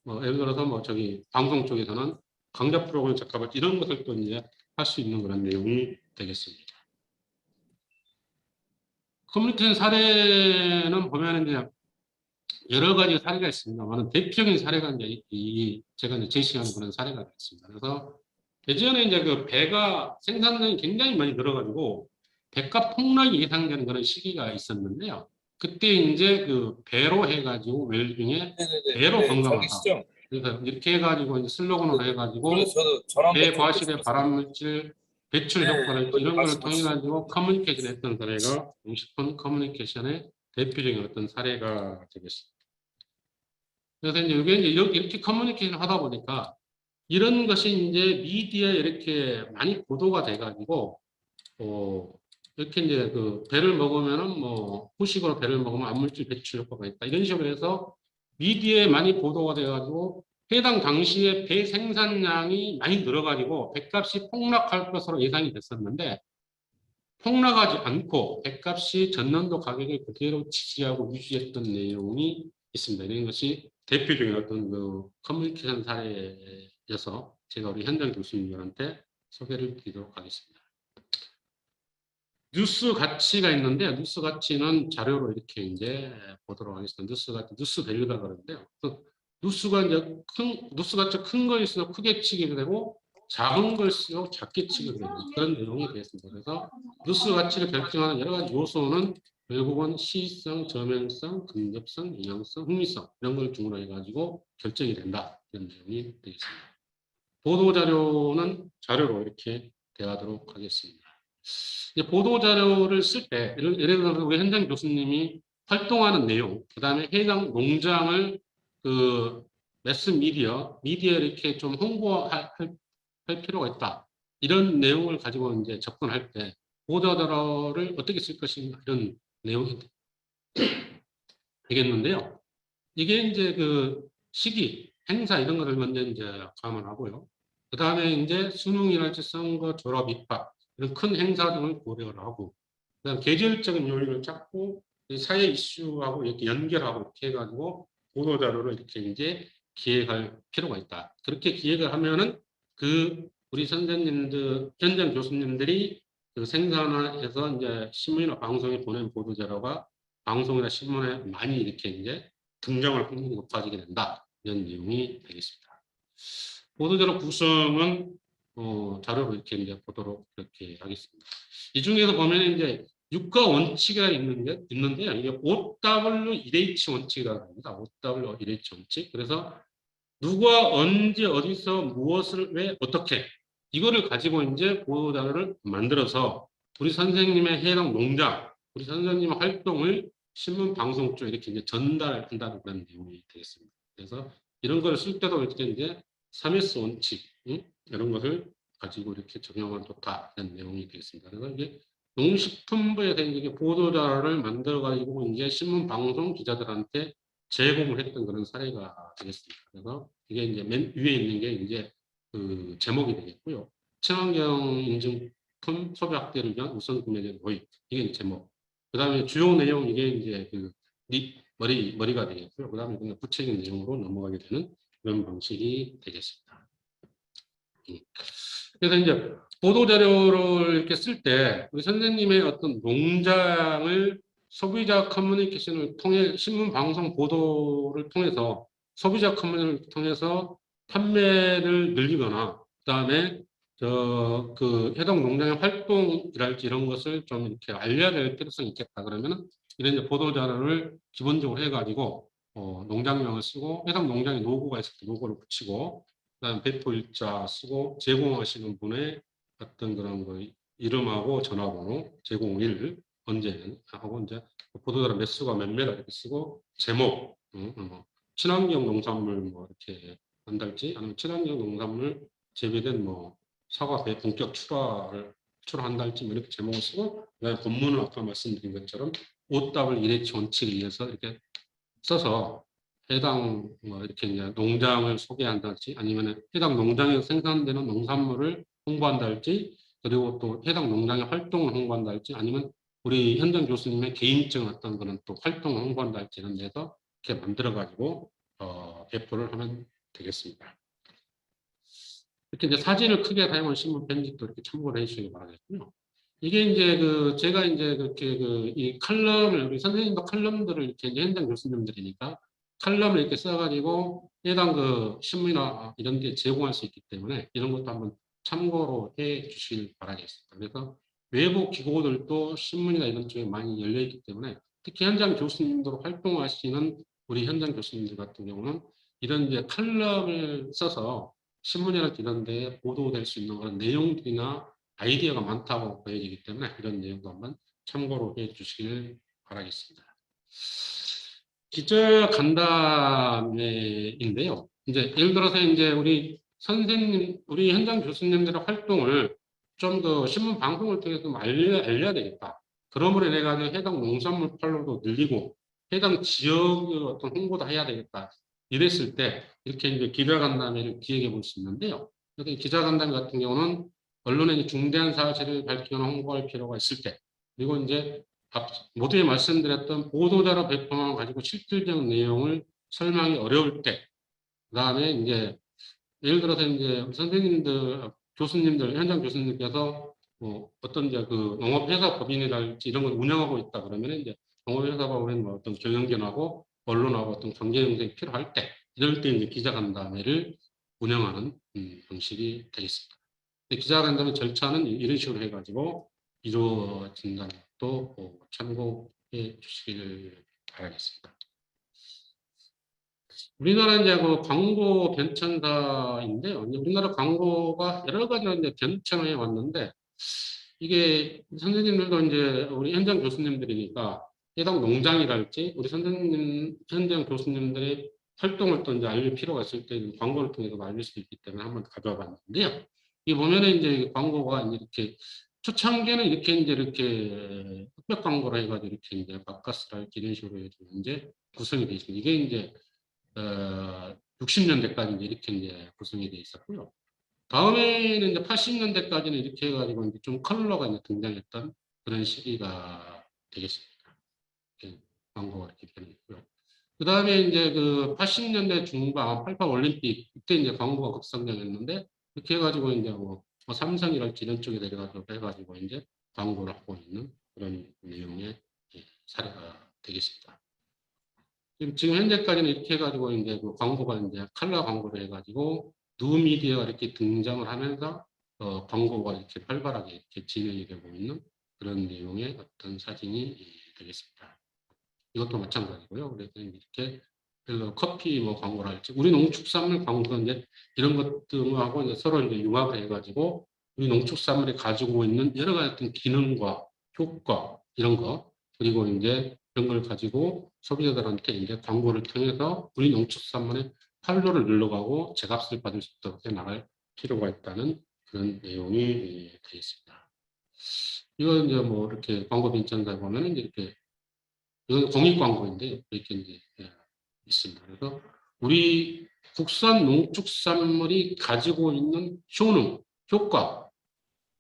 뭐 예를 들어서 뭐 저기 방송 쪽에서는 강좌 프로그램에 적합할지 이런 것을 또 이제 할 수 있는 그런 내용이 되겠습니다. 커뮤니케이션 사례는 보면 이제 여러 가지 사례가 있습니다만 대표적인 사례가 이제 제가 이제 제시하는 그런 사례가 있습니다. 그래서 예전에 이제 그 배가 생산량이 굉장히 많이 늘어가지고 배가 폭락이 예상되는 그런 시기가 있었는데요. 그때 이제 그 배로 해가지고 웰빙에 배로 건강하다. 시죠. 그래서 이렇게 해가지고 이제 슬로건으로 해가지고 그래서 저도 전화 배 과실의 발암물질 배출 효과를 네, 이런 걸 통해 말씀하시죠. 가지고 커뮤니케이션 했던 사례가 농식품 커뮤니케이션의 대표적인 어떤 사례가 되겠습니다. 그래서 이제 이게 이제 이렇게 커뮤니케이션 하다 보니까 이런 것이 이제 미디어에 이렇게 많이 보도가 돼가지고 이렇게 이제 그 배를 먹으면은 뭐 후식으로 배를 먹으면 암물질 배출 효과가 있다 이런 식으로 해서 미디어에 많이 보도가 돼가지고 해당 당시에 배 생산량이 많이 늘어가지고 배값이 폭락할 것으로 예상이 됐었는데 폭락하지 않고 배값이 전년도 가격을 그대로 지지하고 유지했던 내용이 있습니다. 이런 것이 대표적인 어떤 그 커뮤니케이션 사례여서 제가 우리 현장 교수님들한테 소개를 드리도록 하겠습니다. 뉴스 가치가 있는데 뉴스 가치는 자료로 이렇게 이제 보도록 하겠습니다. 뉴스 밸류가 그러는데요. 뉴스 가치가 큰 거일수록 크게 치게 되고 작은 걸수록 작게 치게 되는 그런 내용이 되겠습니다. 그래서 뉴스 가치를 결정하는 여러 가지 요소는 결국은 시성, 저명성, 근접성, 영향성, 흥미성 이런 걸 중으로 해가지고 결정이 된다 이런 내용이 되겠습니다. 보도 자료는 자료로 이렇게 대하도록 하겠습니다. 이제 보도 자료를 쓸 때 예를 들어서 우리 현장 교수님이 활동하는 내용, 그 다음에 해당 농장을 그 매스 미디어에 이렇게 좀 홍보할 필요가 있다. 이런 내용을 가지고 이제 접근할 때 보도 자료를 어떻게 쓸 것인가 이런 내용이 되겠는데요. 이게 이제 그 시기, 행사 이런 것을 먼저 이제 감안하고요. 그 다음에 이제 수능이랄지 선거, 졸업, 입학 이런 큰 행사 등을 고려를 하고, 그다음 계절적인 요인을 찾고 사회 이슈하고 이렇게 연결하고 이렇게 해가지고 보도 자료를 이렇게 이제 기획할 필요가 있다. 그렇게 기획을 하면은 그 우리 선생님들, 현장 교수님들이 그 생산해서 이제 신문이나 방송에 보낸 보도 자료가 방송이나 신문에 많이 이렇게 이제 등장할 확률이 높아지게 된다. 이런 내용이 되겠습니다. 보도자료 구성은 자료로 이렇게 이제 보도록 이렇게 하겠습니다. 이 중에서 보면 이제 유가 원칙이 있는데요. 이게 OW1H 원칙이라고 합니다. OW1H 원칙. 그래서 누가 언제 어디서 무엇을 왜 어떻게 이거를 가지고 이제 보도자료를 만들어서 우리 선생님의 해당 농장, 우리 선생님의 활동을 신문 방송 쪽에 이렇게 이제 전달한다는 그런 내용이 되겠습니다. 그래서 이런 걸 쓸 때도 이렇게 이제 3S 원칙 이런 것을 가지고 이렇게 적용하면 좋다 이런 내용이 되겠습니다. 그래서 이게 농식품부에 대한 이게 보도자료를 만들어 가지고 이제 신문 방송 기자들한테 제공을 했던 그런 사례가 되겠습니다. 그래서 이게 이제 맨 위에 있는 게 이제 그 제목이 되겠고요. 친환경 인증품 소비 확대를 위한 우선 구매제 도입 이게 이제 제목. 그다음에 주요 내용 이게 이제 그 머리가 되겠고요. 그다음에 그냥 구체적인 내용으로 넘어가게 되는 그런 방식이 되겠습니다. 그래서 이제 보도 자료를 이렇게 쓸 때 우리 선생님의 어떤 농장을 소비자 커뮤니케이션을 통해 신문 방송 보도를 통해서 소비자 커뮤니케이션을 통해서 판매를 늘리거나 그다음에 그 해당 농장의 활동이랄지 이런 것을 좀 이렇게 알려야 될 필요성이 있겠다 그러면은 이런 이제 보도 자료를 기본적으로 해가지고 농장명을 쓰고 해당 농장의 로고가 있을 때 로고를 붙이고 그다음 배포 일자 쓰고 제공하시는 분의 어떤 그런 거 이름하고 전화번호 제공일 언제는 하고 이제 보도자료 매수가 몇 매다 이렇게 쓰고 제목 친환경 농산물 뭐 이렇게 한달지 아니면 친환경 농산물 재배된 뭐 사과 배 본격 출하한달지 뭐 이렇게 제목을 쓰고 그다음에 본문은 아까 말씀드린 것처럼 OW1H 원칙에 의해서 이렇게 써서 해당 뭐 이렇게 이제 농장을 소개한달지 아니면 해당 농장에서 생산되는 농산물을 홍보한달지 그리고 또 해당 농장의 활동을 홍보한달지 아니면 우리 현장 교수님의 개인적인 어떤 그런 또 활동을 홍보한달지 이런 데서 이렇게 만들어 가지고 배포를 하면 되겠습니다. 이렇게 이제 사진을 크게 사용한 신문 편집도 이렇게 참고를 해주시기 바라겠고요. 이게 이제 제가 이제 그렇게 이 칼럼을 우리 선생님도 칼럼들을 이렇게 이제 현장 교수님들이니까 칼럼을 이렇게 써가지고 해당 신문이나 이런 데 제공할 수 있기 때문에 이런 것도 한번 참고로 해 주시길 바라겠습니다. 그래서 외부 기고들도 신문이나 이런 쪽에 많이 열려 있기 때문에 특히 현장 교수님으로 활동하시는 우리 현장 교수님들 같은 경우는 이런 이제 칼럼을 써서 신문이나 이런 데에 보도될 수 있는 그런 내용들이나 아이디어가 많다고 보여지기 때문에 이런 내용도 한번 참고로 해 주시길 바라겠습니다. 기자 간담회인데요. 이제 예를 들어서 이제 우리 선생님, 우리 현장 교수님들의 활동을 좀 더 신문 방송을 통해서 좀 알려야 되겠다. 그러므로 인해 가지고 해당 농산물 팔로도 늘리고 해당 지역의 어떤 홍보도 해야 되겠다. 이랬을 때 이렇게 이제 기자간담회를 기획해 볼 수 있는데요. 여기 기자간담회 같은 경우는 언론에 중대한 사실을 밝히거나 홍보할 필요가 있을 때 그리고 이제 모두에 말씀드렸던 보도자료 배포만 가지고 실질적 내용을 설명이 어려울 때 그다음에 이제 예를 들어서 이제 선생님들 교수님들 현장 교수님께서 어떤 이제 농업회사 법인이랄지 이런 걸 운영하고 있다 그러면 이제 농업회사 법인 뭐 어떤 경영견하고 언론하고 어떤 관계 형성이 필요할 때 이럴 때 이제 기자간담회를 운영하는 방식이 되겠습니다. 기자간담회 절차는 이런 식으로 해가지고 이루어진다는 것도 참고해 주시길 바라겠습니다. 우리나라 이제 광고 변천사인데요. 우리나라 광고가 여러 가지로 이제 변천해 왔는데 이게 선생님들도 이제 우리 현장 교수님들이니까 해당 농장이랄지 우리 선생님 현장 교수님들의 활동을 또 이제 알릴 필요가 있을 때 광고를 통해서 알릴 수 있기 때문에 한번 가져와 봤는데요. 이 보면은 이제 광고가 이렇게 초창기에는 이렇게 흑백 광고로 해가지고 이렇게 이제 바카스랄지 이런 식으로 이제 구성이 되어 있습니다. 이게 이제 60년대까지 이렇게 이제 구성이 되어 있었고요. 다음에는 이제 80년대까지는 이렇게 해가지고 이제 좀 컬러가 이제 등장했던 그런 시기가 되겠습니다. 이렇게 광고가 이렇게 변했고요. 그 다음에 이제 80년대 중반 88 올림픽 이때 이제 광고가 급성장했는데 이렇게 해가지고 이제 뭐 삼성이랄지 이런 쪽에 내려가서 해가지고 이제 광고를 하고 있는 그런 내용의 사례가 되겠습니다. 지금 현재까지는 이렇게 해가지고 이제 광고가 이제 칼라 광고를 해가지고 누미디어가 이렇게 등장을 하면서 광고가 이렇게 활발하게 이렇게 진행이 되고 있는 그런 내용의 어떤 사진이 되겠습니다. 이것도 마찬가지고요. 그래서 이렇게 커피 뭐 광고를 할지, 우리 농축산물 광고 이제 이런 것들하고 이제 서로 이제 융합을 해가지고 우리 농축산물이 가지고 있는 여러 가지 어떤 기능과 효과 이런 거, 그리고 이제 이런 걸 가지고 소비자들한테 이제 광고를 통해서 우리 농축산물의 판로를 눌러가고 제값을 받을 수 있도록 해 나갈 필요가 있다는 그런 내용이 되어 있습니다. 이건 이제 뭐 이렇게 광고 빈천사에 보면은 이렇게 이건 공익 광고인데 이렇게 이제 있습니다. 그래서 우리 국산 농축산물이 가지고 있는 효능, 효과,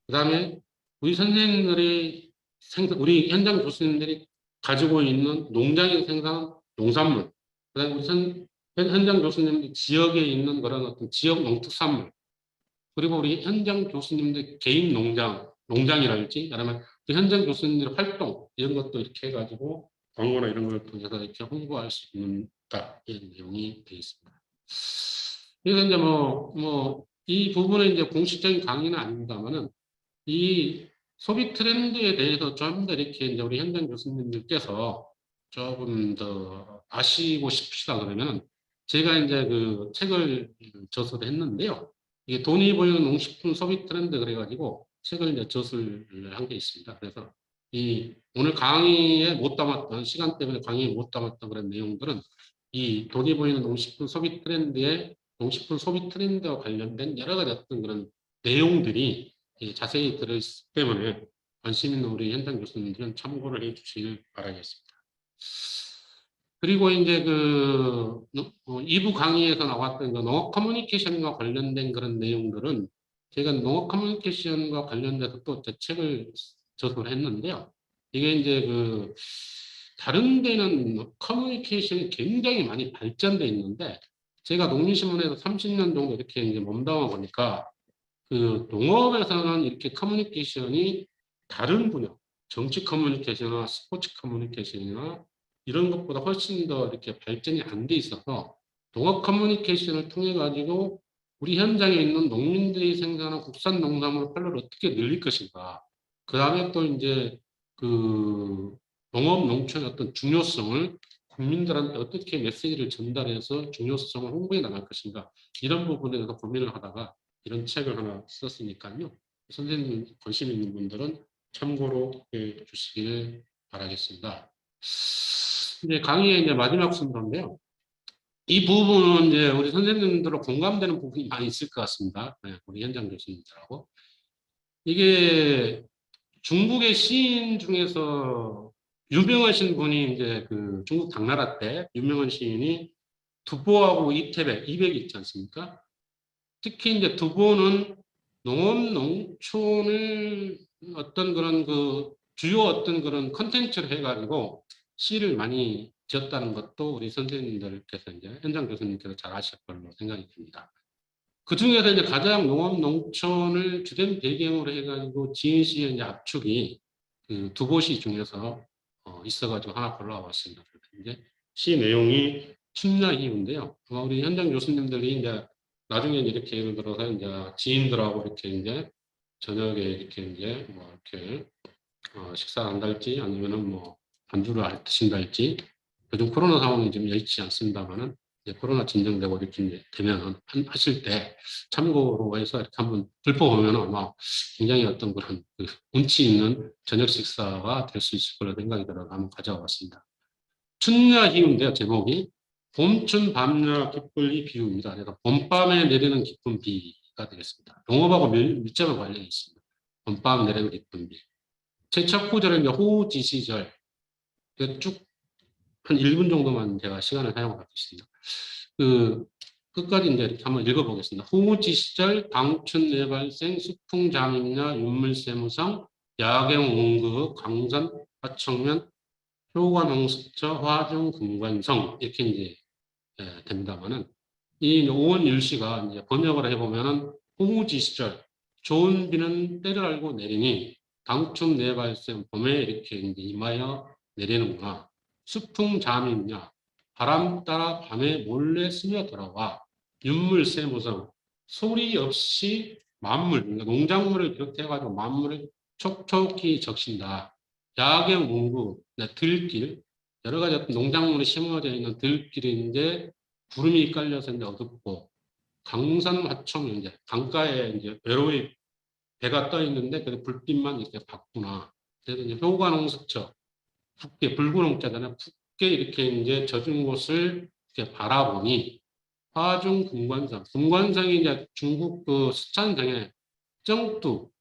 그다음에 우리 선생님들이 우리 현장 교수님들이 가지고 있는 농장에서 생산한 농산물, 그다음에 우리 현장 교수님들 지역에 있는 그런 어떤 지역 농특산물, 그리고 우리 현장 교수님들 개인 농장이랄지, 그러면 그 현장 교수님들의 활동 이런 것도 이렇게 해가지고 광고나 이런 걸 통해서 이렇게 홍보할 수 있다 이런 내용이 되어 있습니다. 그래서 이제 이 부분은 이제 공식적인 강의는 아닙니다만은 이 소비 트렌드에 대해서 좀 더 이렇게 이제 우리 현장 교수님들께서 조금 더 아시고 싶으시다 그러면 제가 이제 그 책을 저서를 했는데요. 이게 돈이 보이는 농식품 소비 트렌드 그래가지고 책을 이제 저서를 한 게 있습니다. 그래서 이 오늘 강의에 못 담았던, 시간 때문에 강의에 못 담았던 그런 내용들은 이 돈이 보이는 농식품 소비 트렌드의 농식품 소비 트렌드와 관련된 여러 가지 어떤 그런 내용들이 자세히 들어있기 때문에 관심 있는 우리 현장 교수님들은 참고를 해 주시길 바라겠습니다. 그리고 이제 그 2부 강의에서 나왔던 그 농업 커뮤니케이션과 관련된 그런 내용들은 제가 농업 커뮤니케이션과 관련돼서 또 제 책을 저서를 했는데요. 이게 이제 그 다른 데는 커뮤니케이션이 굉장히 많이 발전돼 있는데 제가 농민신문에서 30년 정도 이렇게 이제 몸담아 보니까 그 농업에서는 이렇게 커뮤니케이션이 다른 분야, 정치 커뮤니케이션이나 스포츠 커뮤니케이션이나 이런 것보다 훨씬 더 이렇게 발전이 안 돼 있어서 농업 커뮤니케이션을 통해 가지고 우리 현장에 있는 농민들이 생산한 국산 농산물 판로를 어떻게 늘릴 것인가. 그 다음에 또 이제 그 농업 농촌의 어떤 중요성을 국민들한테 어떻게 메시지를 전달해서 중요성을 홍보해 나갈 것인가. 이런 부분에 대해서 고민을 하다가 이런 책을 하나 썼으니까요. 선생님 관심 있는 분들은 참고로 해 주시길 바라겠습니다. 이제 강의의 이제 마지막 순서인데요. 이 부분은 이제 우리 선생님들로 공감되는 부분이 많이 있을 것 같습니다. 네, 우리 현장 교수님들하고. 이게 중국의 시인 중에서 유명하신 분이 이제 그 중국 당나라 때 유명한 시인이 두보하고 이태백, 이백이 있지 않습니까? 특히 이제 두보는 농업 농촌을 어떤 그런 그 주요 어떤 그런 컨텐츠를 해가지고 시를 많이 지었다는 것도 우리 선생님들께서 이제 현장 교수님께서 잘 아실 걸로 생각이 듭니다. 그 중에서 이제 가장 농업 농촌을 주된 배경으로 해가지고 지은 시의 이제 압축이 그 두보시 중에서 있어가지고 하나 골라와 봤습니다. 이제 시 내용이 춘야희우인데요. 우리 현장 교수님들이 이제 나중에 이렇게 예를 들어서 이제 지인들하고 이렇게 이제 저녁에 이렇게 이제 뭐 이렇게 식사를 한달지 아니면은 뭐 반주를 드신달지 요즘 코로나 상황이 좀 여의치 않습니다만은 이제 코로나 진정되고 이렇게 이제 되면 하실 때 참고로 해서 이렇게 한번 읊어보면 아마 굉장히 어떤 그런 그 운치 있는 저녁 식사가 될 수 있을 거라 생각이 들어서 한번 가져와 봤습니다. 춘야희우인데요, 제목이 봄춘 밤야 기쁠이 비유입니다. 그래서 봄밤에 내리는 기쁜 비가 되겠습니다. 농업하고 밀접한 관련이 있습니다. 봄밤 내리는 기쁜 비. 제 첫 구절은 호우지시절. 쭉 한 1분 정도만 제가 시간을 사용하겠습니다. 그 끝까지 이제 이렇게 한번 읽어보겠습니다. 호우지시절 방춘내 발생 수풍장임야 윤물세무성 야경옹극 강산 하청면 효과명수처 화중 금관성 이렇게 이제 됩니다만은 이 5원 율시가 이제 번역을 해보면은 호우지 시절 좋은 비는 때를 알고 내리니 당춘 내 발생 봄에 이렇게 이제 임하여 내리는구나. 수풍 잠이냐 바람 따라 밤에 몰래 스며 돌아와 윤물세무성 소리 없이 만물 그러니까 농작물을 비롯해 가지고 만물을 촉촉히 적신다. 야경 문구, 들길, 여러 가지 어떤 농작물이 심어져 있는 들길이 이제 구름이 깔려서 이제 어둡고, 강산 화초는 이제 강가에 이제 외로이 배가 떠 있는데 그 불빛만 이렇게 받구나. 그래서 이제 효과농수처, 붉게 붉은 홍자잖아요. 붉게 이렇게 이제 젖은 곳을 이렇게 바라보니 화중 금관상, 금관상이 이제 중국 그 스촨성에 정뚜라는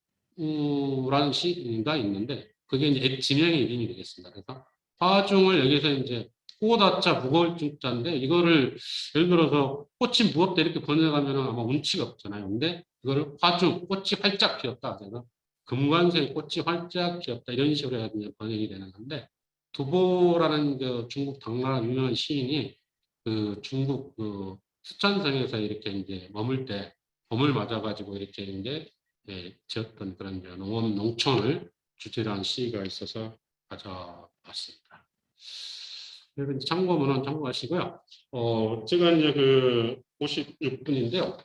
시가 있는데 그게 이제 옛 지명의 이름이 되겠습니다. 그래서 화중을 여기서 이제 꼬다자 무거울 중자인데 이거를 예를 들어서 꽃이 무겁다 이렇게 번역하면 아마 운치가 없잖아요. 근데 이거를 화중, 꽃이 활짝 피었다. 그래서 금관성의 꽃이 활짝 피었다. 이런 식으로 해서 이제 번역이 되는 건데 두보라는 그 중국 당나라 유명한 시인이 그 중국 그 스촨성에서 이렇게 이제 머물 때 봄을 맞아가지고 이렇게 이제 지었던 그런 이제 농업 농촌을 주제로 한 시가 있어서 가져왔습니다. 그리고 이제 참고문은 참고하시고요. 제가 이제 그 56분인데요.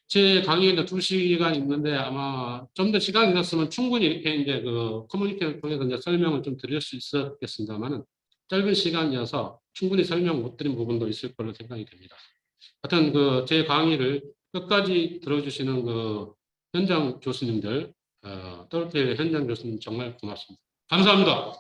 제 강의는 2시간 있는데 아마 좀 더 시간이 있었으면 충분히 이렇게 이제 그 커뮤니케이션을 통해서 이제 설명을 좀 드릴 수 있었겠습니다만은 짧은 시간이어서 충분히 설명 못 드린 부분도 있을 걸로 생각이 됩니다. 하여튼 그 제 강의를 끝까지 들어주시는 그 현장 교수님들, 더블필 현장 교수님 정말 고맙습니다. 감사합니다.